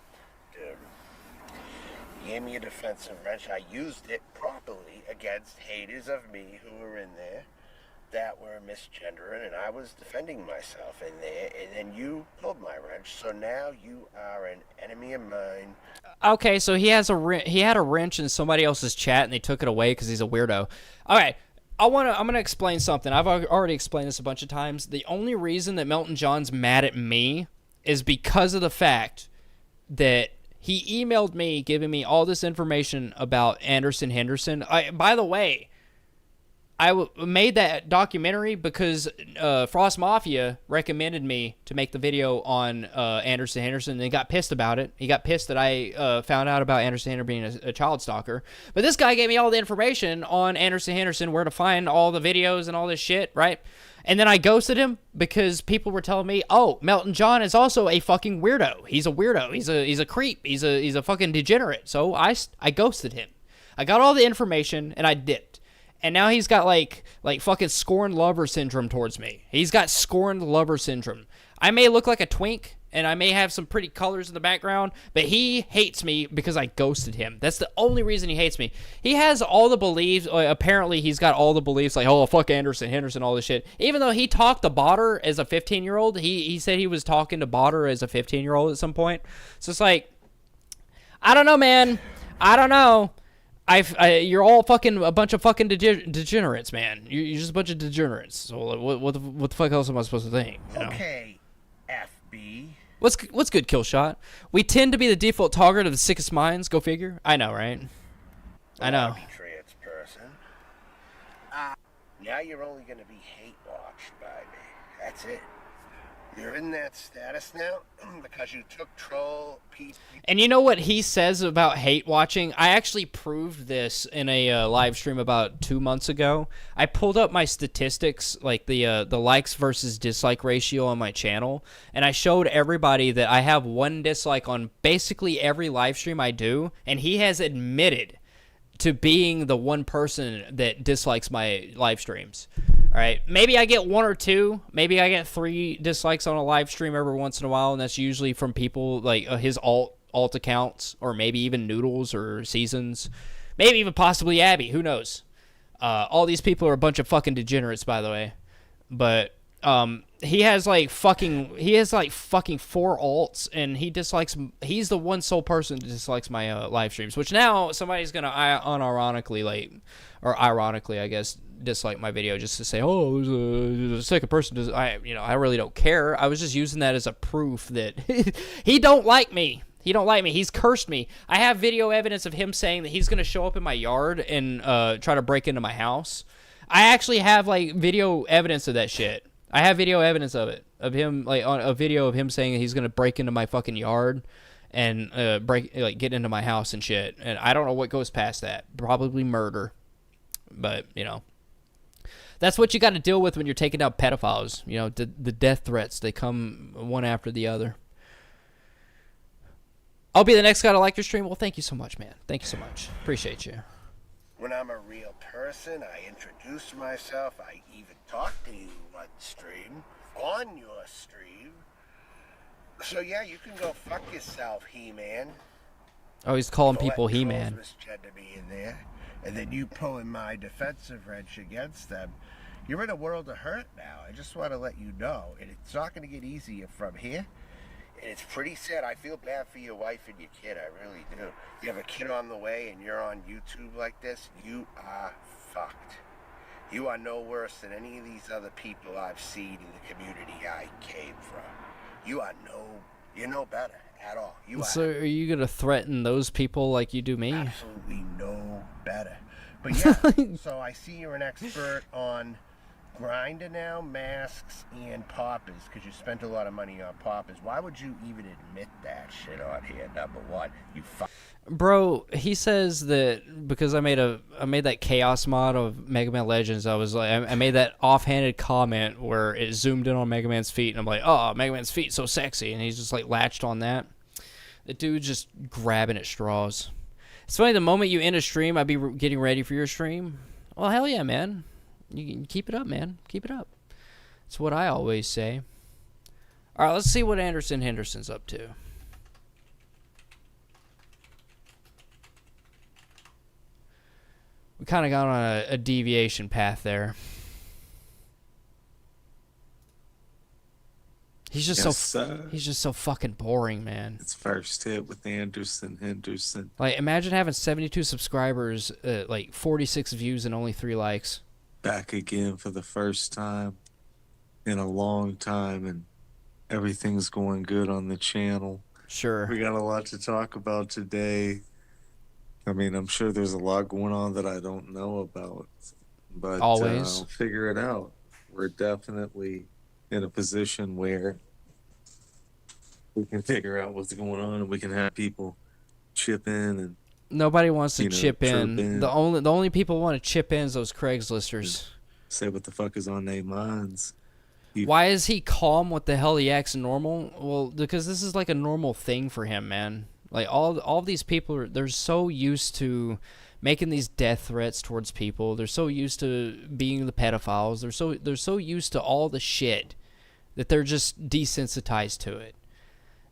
You gave me a defensive wrench. I used it properly against haters of me who were in there that were misgendering, and I was defending myself in there, and then you pulled my wrench, so now you are an enemy of mine. Okay, so he had a wrench in somebody else's chat, and they took it away because he's a weirdo. All right, I'm gonna explain something. I've already explained this a bunch of times. The only reason that Melton John's mad at me is because of the fact that he emailed me giving me all this information about Anderson Henderson. By the way, I made that documentary because Frost Mafia recommended me to make the video on Anderson Henderson, and he got pissed about it. He got pissed that I found out about Anderson Henderson being a child stalker. But this guy gave me all the information on Anderson Henderson, where to find all the videos and all this shit, right? And then I ghosted him because people were telling me, oh, Melton John is also a fucking weirdo. He's a weirdo. He's a creep. He's a fucking degenerate. So I ghosted him. I got all the information, and I dipped. And now he's got, like fucking scorned lover syndrome towards me. He's got scorned lover syndrome. I may look like a twink, and I may have some pretty colors in the background, but he hates me because I ghosted him. That's the only reason he hates me. He has all the beliefs. Apparently, he's got all the beliefs, like, oh, fuck Anderson Henderson, all this shit. Even though he talked to Botter as a 15-year-old, he said he was talking to Botter as a 15-year-old at some point. So it's like, I don't know, man. I don't know. You're all fucking a bunch of fucking degenerates, man. You're just a bunch of degenerates. So what the fuck else am I supposed to think? You know? Okay, FB. What's good, Killshot? We tend to be the default target of the sickest minds. Go figure. I know, right? I know. Trans person. Now you're only gonna be hate watched by me. That's it. You're in that status now because you took troll Pete. And you know what he says about hate watching? I actually proved this in a live stream about 2 months ago. I pulled up my statistics, like the likes versus dislike ratio on my channel, and I showed everybody that I have 1 dislike on basically every live stream I do, and he has admitted to being the one person that dislikes my live streams. All right, maybe I get 1 or 2, maybe I get 3 dislikes on a live stream every once in a while, and that's usually from people like his alt accounts, or maybe even Noodles or Seasons, maybe even possibly Abby. Who knows? All these people are a bunch of fucking degenerates, by the way. But he has like fucking 4 alts, and he's the one sole person that dislikes my live streams, which now somebody's gonna ironically, I guess, dislike my video just to say, oh, there's a second person. I really don't care. I was just using that as a proof that he don't like me. He don't like me. He's cursed me. I have video evidence of him saying that he's gonna show up in my yard and try to break into my house. I actually have like video evidence of that shit. I have video evidence of it, of him, like on a video of him saying that he's gonna break into my fucking yard and get into my house and shit. And I don't know what goes past that. Probably murder. But that's what you got to deal with when you're taking down pedophiles. The death threats, they come one after the other. I'll be the next guy to like your stream. Well, thank you so much, man. Thank you so much. Appreciate you. When I'm a real person, I introduce myself. I even talk to you on stream, on your stream. So yeah, you can go fuck yourself, He-Man. Oh, he's calling For people letting He-Man. trolls misgender me in there, and then you pulling my defensive wrench against them. You're in a world of hurt now. I just want to let you know, and it's not going to get easier from here. And it's pretty sad. I feel bad for your wife and your kid. I really do. You have a kid on the way and you're on YouTube like this, you are fucked. You are no worse than any of these other people I've seen in the community I came from. You're no better. at all. You So are you gonna threaten those people like you do me? absolutely no better. But yeah, so I see you're an expert on Grindr now, masks, and poppers, because you spent a lot of money on poppers. Why would you even admit that shit on here, number one? You Bro, he says that because I made that chaos mod of Mega Man Legends. I was like, I made that offhanded comment where it zoomed in on Mega Man's feet, and I'm like, oh, Mega Man's feet so sexy, and he's just like latched on that. The dude's just grabbing at straws. It's funny, the moment you end a stream, I'd be getting ready for your stream. Well, hell yeah, man. You can keep it up, man. Keep it up. That's what I always say. All right, let's see what Anderson Henderson's up to. We kind of got on a deviation path there. He's just he's just so fucking boring, man. It's first hit with Anderson Henderson. Like, imagine having 72 subscribers, like 46 views and only 3 likes. Back again for the first time in a long time, and everything's going good on the channel. Sure. We got a lot to talk about today. I mean, I'm sure there's a lot going on that I don't know about, but always I'll figure it out. We're definitely in a position where we can figure out what's going on, and we can have people chip in and nobody wants to chip in. in. The only people who want to chip in is those Craigslisters. Say what the fuck is on their minds. Why is he calm? What the hell he acts normal? Well, because this is like a normal thing for him, man. Like all of these people they're so used to making these death threats towards people. They're so used to being the pedophiles. They're so used to all the shit that they're just desensitized to it.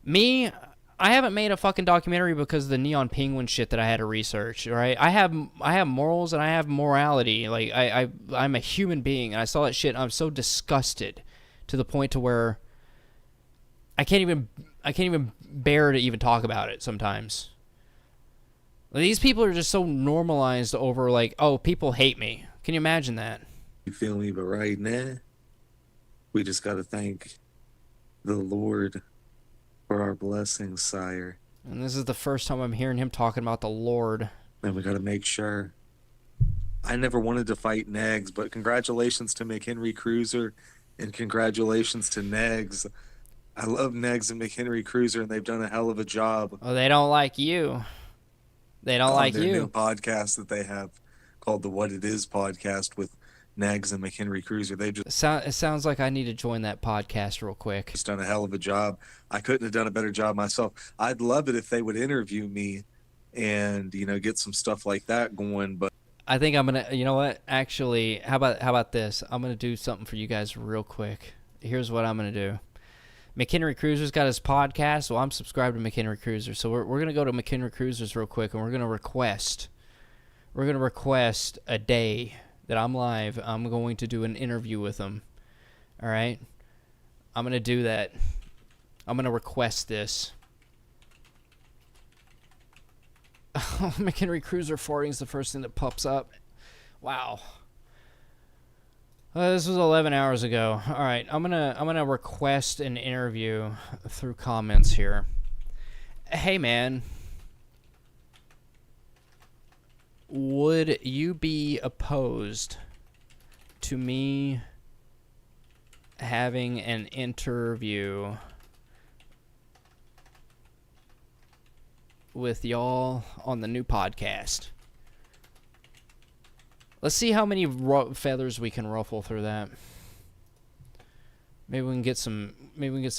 Me, I haven't made a fucking documentary because of the Neon Penguin shit that I had to research, right? I have morals and I have morality. Like I'm a human being, and I saw that shit and I'm so disgusted to the point to where I can't even bear to even talk about it sometimes. These people are just so normalized over like, oh, people hate me. Can you imagine that? You feel me? But right now, we just got to thank the Lord for our blessings, sire. And this is the first time I'm hearing him talking about the Lord. And we got to make sure. I never wanted to fight Negs, but congratulations to McHenry Cruiser and congratulations to Negs. I love Negs and McHenry Cruiser, and they've done a hell of a job. Oh, they don't like you. They don't like their you. New podcast that they have called the What It Is podcast with Negs and McHenry Cruiser. They just it sounds like I need to join that podcast real quick. Just done a hell of a job. I couldn't have done a better job myself. I'd love it if they would interview me and, you know, get some stuff like that going, but I think I'm gonna, you know what? Actually, how about this? I'm gonna do something for you guys real quick. Here's what I'm gonna do. McHenry Cruiser's got his podcast, so I'm subscribed to McHenry Cruiser. So we're gonna go to McHenry Cruiser's real quick, and we're gonna request a day that I'm live. I'm going to do an interview with him. All right, I'm gonna do that. I'm gonna request this. McHenry Cruiser farting is the first thing that pops up. Wow. This was 11 hours ago. All right, I'm gonna request an interview through comments here. Hey man, would you be opposed to me having an interview with y'all on the new podcast? Let's see how many feathers we can ruffle through that. Maybe we can get some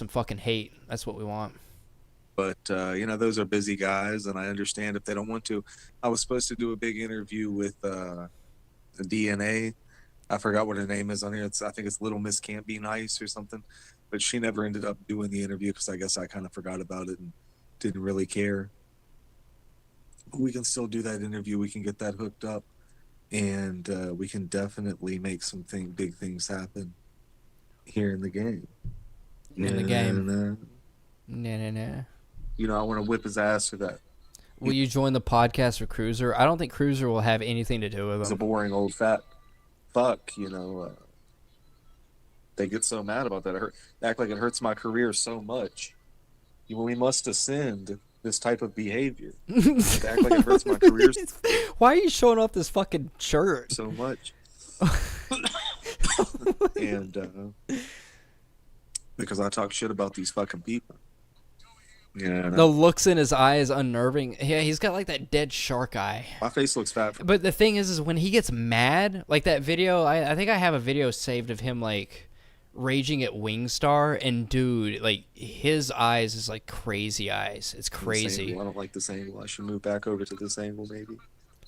fucking hate. That's what we want. But you know, those are busy guys, and I understand if they don't want to. I was supposed to do a big interview with the DNA. I forgot what her name is on here. I think it's Little Miss Can't Be Nice or something. But she never ended up doing the interview because I guess I kind of forgot about it and didn't really care. But we can still do that interview. We can get that hooked up. And we can definitely make some big things happen here in the game. In the game. Nah. You know, I want to whip his ass for that. Will you join the podcast with Cruiser? I don't think Cruiser will have anything to do with him. He's a boring old fat fuck, you know. They get so mad about that. They act like it hurts my career so much. we must ascend this type of behavior. To act like it hurts my career Why are you showing off this fucking shirt so much. And because I talk shit about these fucking people. Yeah. The looks in his eye is unnerving. Yeah, he's got like that dead shark eye. My face looks fat. But the thing is when he gets mad, like that video, I think I have a video saved of him like raging at Wingstar, and dude, like his eyes is like crazy eyes. It's crazy. I don't like this angle. I should move back over to this angle maybe.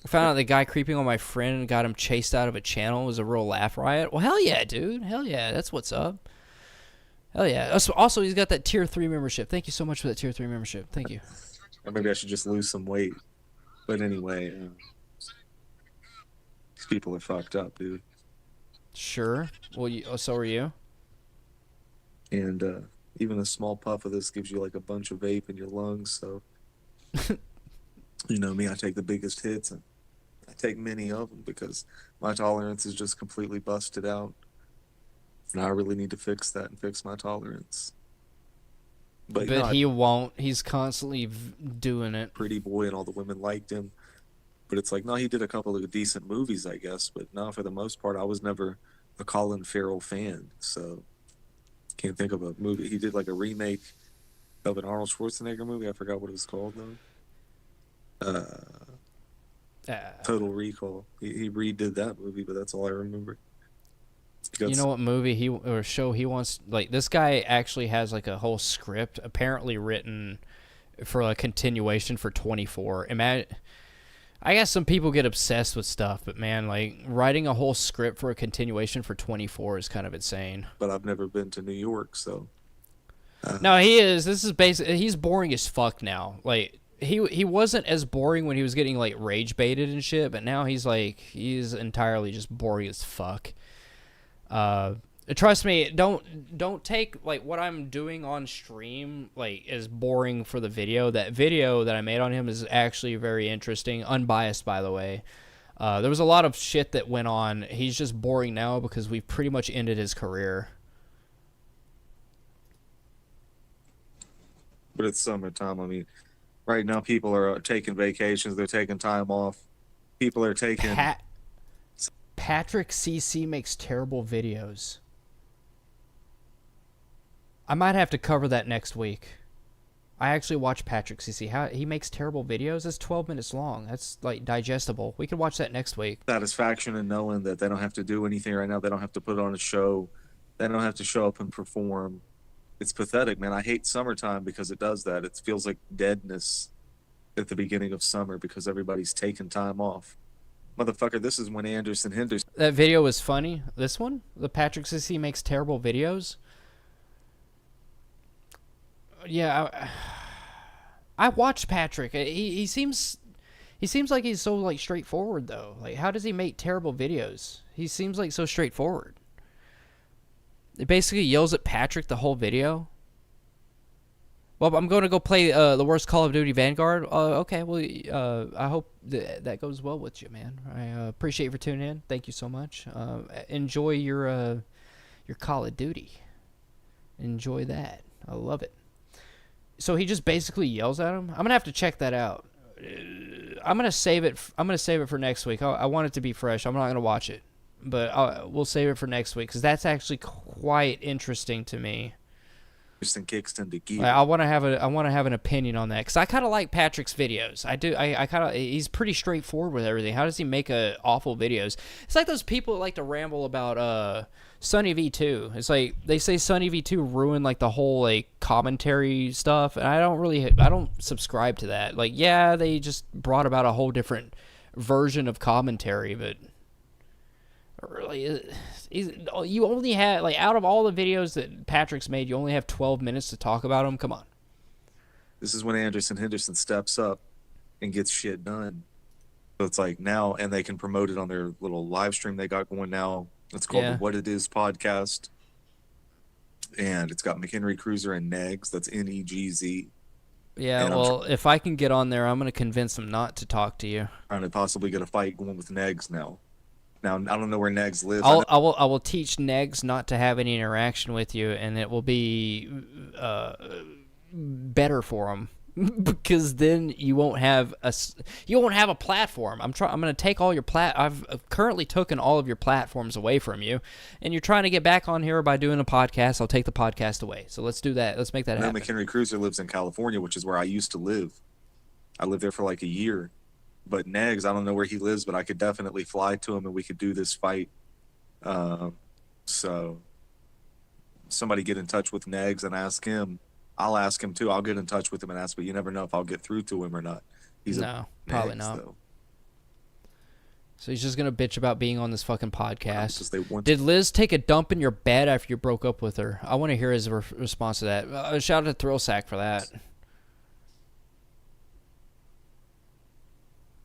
I found out the guy creeping on my friend and got him chased out of a channel was a real laugh riot. Well, hell yeah, dude. Hell yeah. That's what's up. Hell yeah. Also, he's got that tier 3 membership. Thank you so much for that tier 3 membership. Thank you. Or maybe I should just lose some weight. But anyway, these people are fucked up, dude. Sure. Well, so are you. And even a small puff of this gives you like a bunch of vape in your lungs. So, you know me, I take the biggest hits, and I take many of them because my tolerance is just completely busted out. And I really need to fix that and fix my tolerance. But you know, he won't. He's constantly doing it. Pretty boy, and all the women liked him. But it's like, no, he did a couple of decent movies, I guess. But no, for the most part, I was never a Colin Farrell fan. So can't think of a movie. He did like a remake of an Arnold Schwarzenegger movie. I forgot what it was called though. Total Recall. He redid that movie, but that's all I remember. You know what movie or show he wants? Like, this guy actually has like a whole script apparently written for a continuation for 24. Imagine. I guess some people get obsessed with stuff, but man, like writing a whole script for a continuation for 24 is kind of insane. But I've never been to New York, so. No, he is. This is basically, he's boring as fuck now. Like, he wasn't as boring when he was getting like rage baited and shit, but now he's entirely just boring as fuck. Trust me, don't take like what I'm doing on stream like as boring for the video. That video that I made on him is actually very interesting, unbiased by the way. There was a lot of shit that went on. He's just boring now because we've pretty much ended his career. But it's summertime. I mean, right now people are taking vacations. They're taking time off. People are taking. Patrick CC makes terrible videos. I might have to cover that next week. I actually watched Patrick CC. How he makes terrible videos? That's 12 minutes long. That's like digestible. We could watch that next week. Satisfaction in knowing that they don't have to do anything right now. They don't have to put on a show. They don't have to show up and perform. It's pathetic, man. I hate summertime because it does that. It feels like deadness at the beginning of summer because everybody's taking time off. Motherfucker, this is when Anderson Henderson. That video was funny. This one? The Patrick CC makes terrible videos? Yeah, I watched Patrick. He seems like he's so like straightforward though. Like, how does he make terrible videos? He seems like so straightforward. It basically yells at Patrick the whole video. Well, I'm going to go play the worst Call of Duty Vanguard. Okay, well, I hope that goes well with you, man. I appreciate you for tuning in. Thank you so much. Enjoy your Call of Duty. Enjoy that. I love it. So he just basically yells at him. I'm gonna have to check that out. I'm gonna save it. I'm gonna save it for next week. I want it to be fresh. I'm not gonna watch it, but we'll save it for next week because that's actually quite interesting to me. Kicks into gear. I want to have an opinion on that because I kind of like Patrick's videos. I do. I kind of. He's pretty straightforward with everything. How does he make awful videos? It's like those people that like to ramble about Sunny V2. It's like they say Sunny V2 ruined like the whole like commentary stuff, and I don't subscribe to that. Like, yeah, they just brought about a whole different version of commentary, but really, you only have like out of all the videos that Patrick's made, you only have 12 minutes to talk about him. Come on. This is when Anderson Henderson steps up and gets shit done. So it's like now, and they can promote it on their little live stream they got going now. It's called the What It Is podcast. And it's got McHenry Cruiser and Negs. That's Negz. Yeah, and well, if I can get on there, I'm going to convince them not to talk to you. Trying to possibly get a fight going with Negs now. Now, I don't know where Negs lives. I will teach Negs not to have any interaction with you, and it will be better for them. Because then you won't have a platform. I'm going to take all your I've currently taken all of your platforms away from you, and you're trying to get back on here by doing a podcast. I'll take the podcast away. So let's do that. Let's make that happen. McHenry Cruiser lives in California, which is where I used to live. I lived there for like a year. But Negs, I don't know where he lives, but I could definitely fly to him and we could do this fight. So somebody get in touch with Negs and ask him. I'll ask him too. I'll get in touch with him and ask, but you never know if I'll get through to him or not. Probably not. Though. So he's just gonna bitch about being on this fucking podcast. Did Liz take a dump in your bed after you broke up with her? I want to hear his response to that. Shout out to Thrill Sack for that.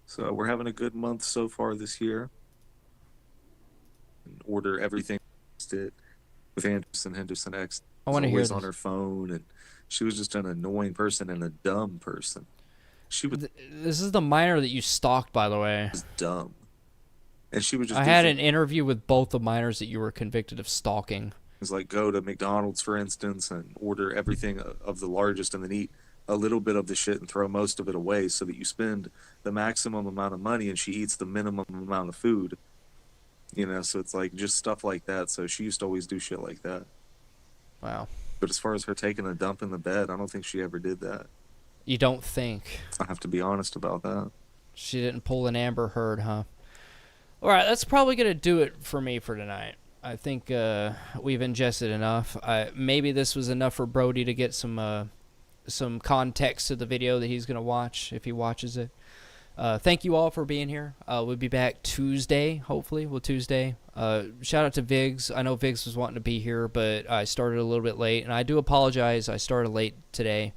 So we're having a good month so far this year. And order everything with Henderson X. I want to hear always on her phone, and she was just an annoying person and a dumb person. She was. This is the minor that you stalked, by the way. Dumb, and she was just. I had an interview with both the minors that you were convicted of stalking. It was like go to McDonald's, for instance, and order everything of the largest, and then eat a little bit of the shit and throw most of it away, so that you spend the maximum amount of money and she eats the minimum amount of food. You know, so it's like just stuff like that. So she used to always do shit like that. Wow. But as far as her taking a dump in the bed, I don't think she ever did that. You don't think? I have to be honest about that. She didn't pull an Amber Heard, huh? All right, that's probably going to do it for me for tonight. I think we've ingested enough. Maybe this was enough for Brody to get some context to the video that he's going to watch if he watches it. Thank you all for being here. We'll be back Tuesday, hopefully. Tuesday. Shout out to Viggs. I know Viggs was wanting to be here, but I started a little bit late, and I do apologize. I started late today.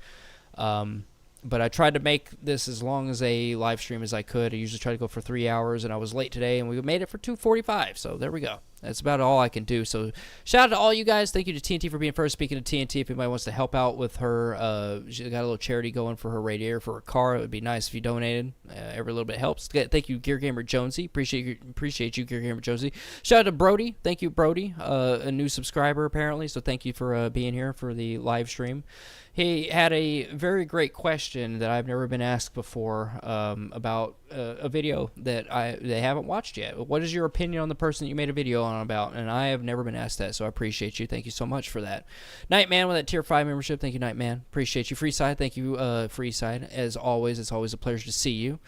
But I tried to make this as long as a live stream as I could. I usually try to go for 3 hours, and I was late today, and we made it for 2:45. So there we go. That's about all I can do. So shout out to all you guys. Thank you to TNT for being first. Speaking of TNT, if anybody wants to help out with her, she got a little charity going for her radiator for her car. It would be nice if you donated. Every little bit helps. Thank you, Gear Gamer Jonesy. Appreciate you, Gear Gamer Jonesy. Shout out to Brody. Thank you, Brody. A new subscriber apparently. So thank you for being here for the live stream. He had a very great question that I've never been asked before about a video that they haven't watched yet. What is your opinion on the person that you made a video on about? And I have never been asked that, so I appreciate you. Thank you so much for that. Nightman with that Tier 5 membership. Thank you, Nightman. Appreciate you. Freeside. Thank you, Freeside. As always, it's always a pleasure to see you.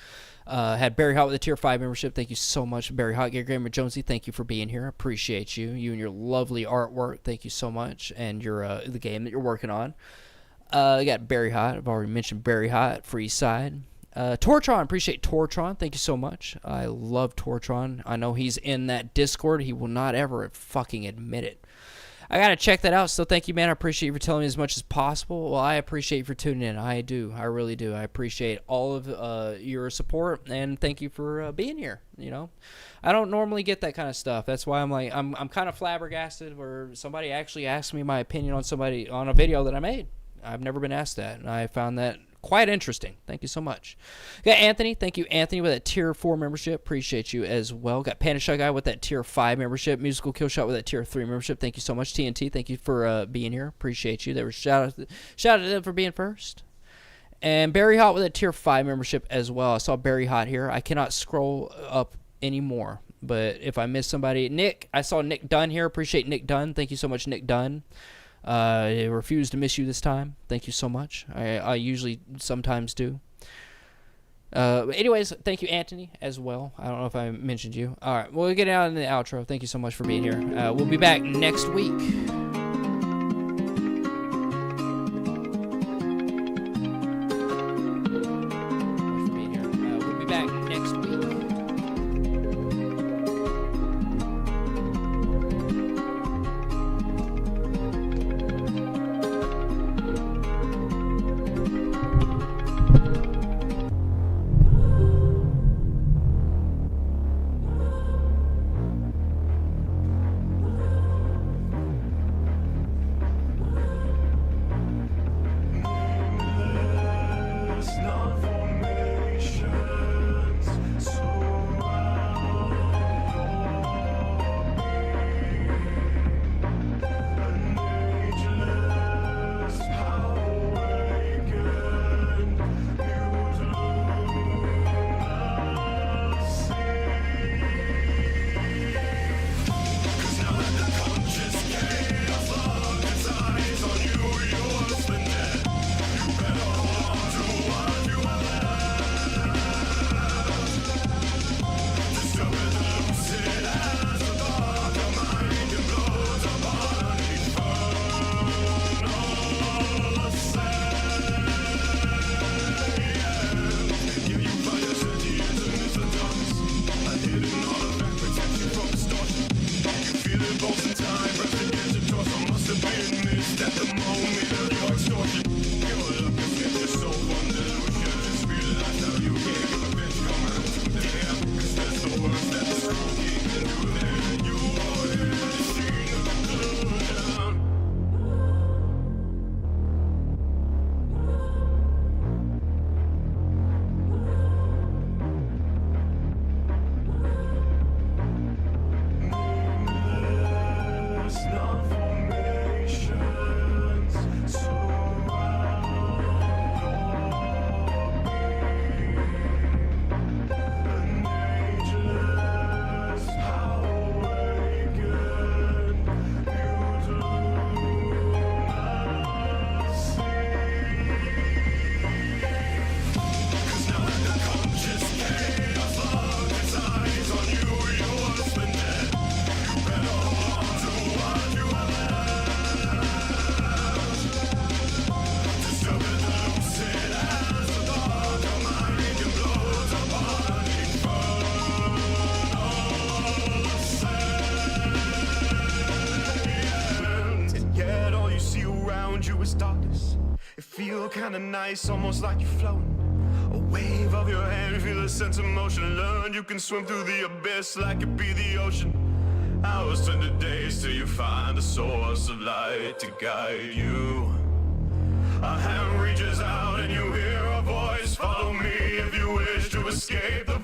Had Barry Hot with a Tier 5 membership. Thank you so much, Barry Hot. Gear Gamer Jonesy, thank you for being here. Appreciate you. You and your lovely artwork. Thank you so much. And your the game that you're working on. I got Barry Hot. I've already mentioned Barry Hot. Freeside. Tortron, appreciate Tortron. Thank you so much. I love Tortron. I know he's in that Discord. He will not ever fucking admit it. I gotta check that out. So thank you, man. I appreciate you for telling me as much as possible. Well, I appreciate you for tuning in. I do. I really do. I appreciate all of your support, and thank you for being here. You know, I don't normally get that kind of stuff. That's why I'm kind of flabbergasted where somebody actually asked me my opinion on a video that I made. I've never been asked that, and I found that quite interesting. Thank you so much. Got Anthony. Thank you, Anthony, with that Tier 4 membership. Appreciate you as well. Got Panda Shot Guy with that Tier 5 membership. Musical Kill Shot with that Tier 3 membership. Thank you so much, TNT. Thank you for being here. Appreciate you. There was shout out to them for being first. And Barry Hot with that Tier 5 membership as well. I saw Barry Hot here. I cannot scroll up anymore. But if I miss somebody, Nick, I saw Nick Dunn here. Appreciate Nick Dunn. Thank you so much, Nick Dunn. I refuse to miss you this time. Thank you so much. I usually sometimes do. Anyways, thank you, Anthony, as well. I don't know if I mentioned you. All right, we'll get out in the outro. Thank you so much for being here. We'll be back next week. We'll be back next week. around you is darkness. It feel kinda nice, almost like you're floating. A wave of your hand, feel a sense of motion. Learn you can swim through the abyss like it be the ocean. Hours turn to days till you find a source of light to guide you. A hand reaches out and you hear a voice. Follow me if you wish to escape the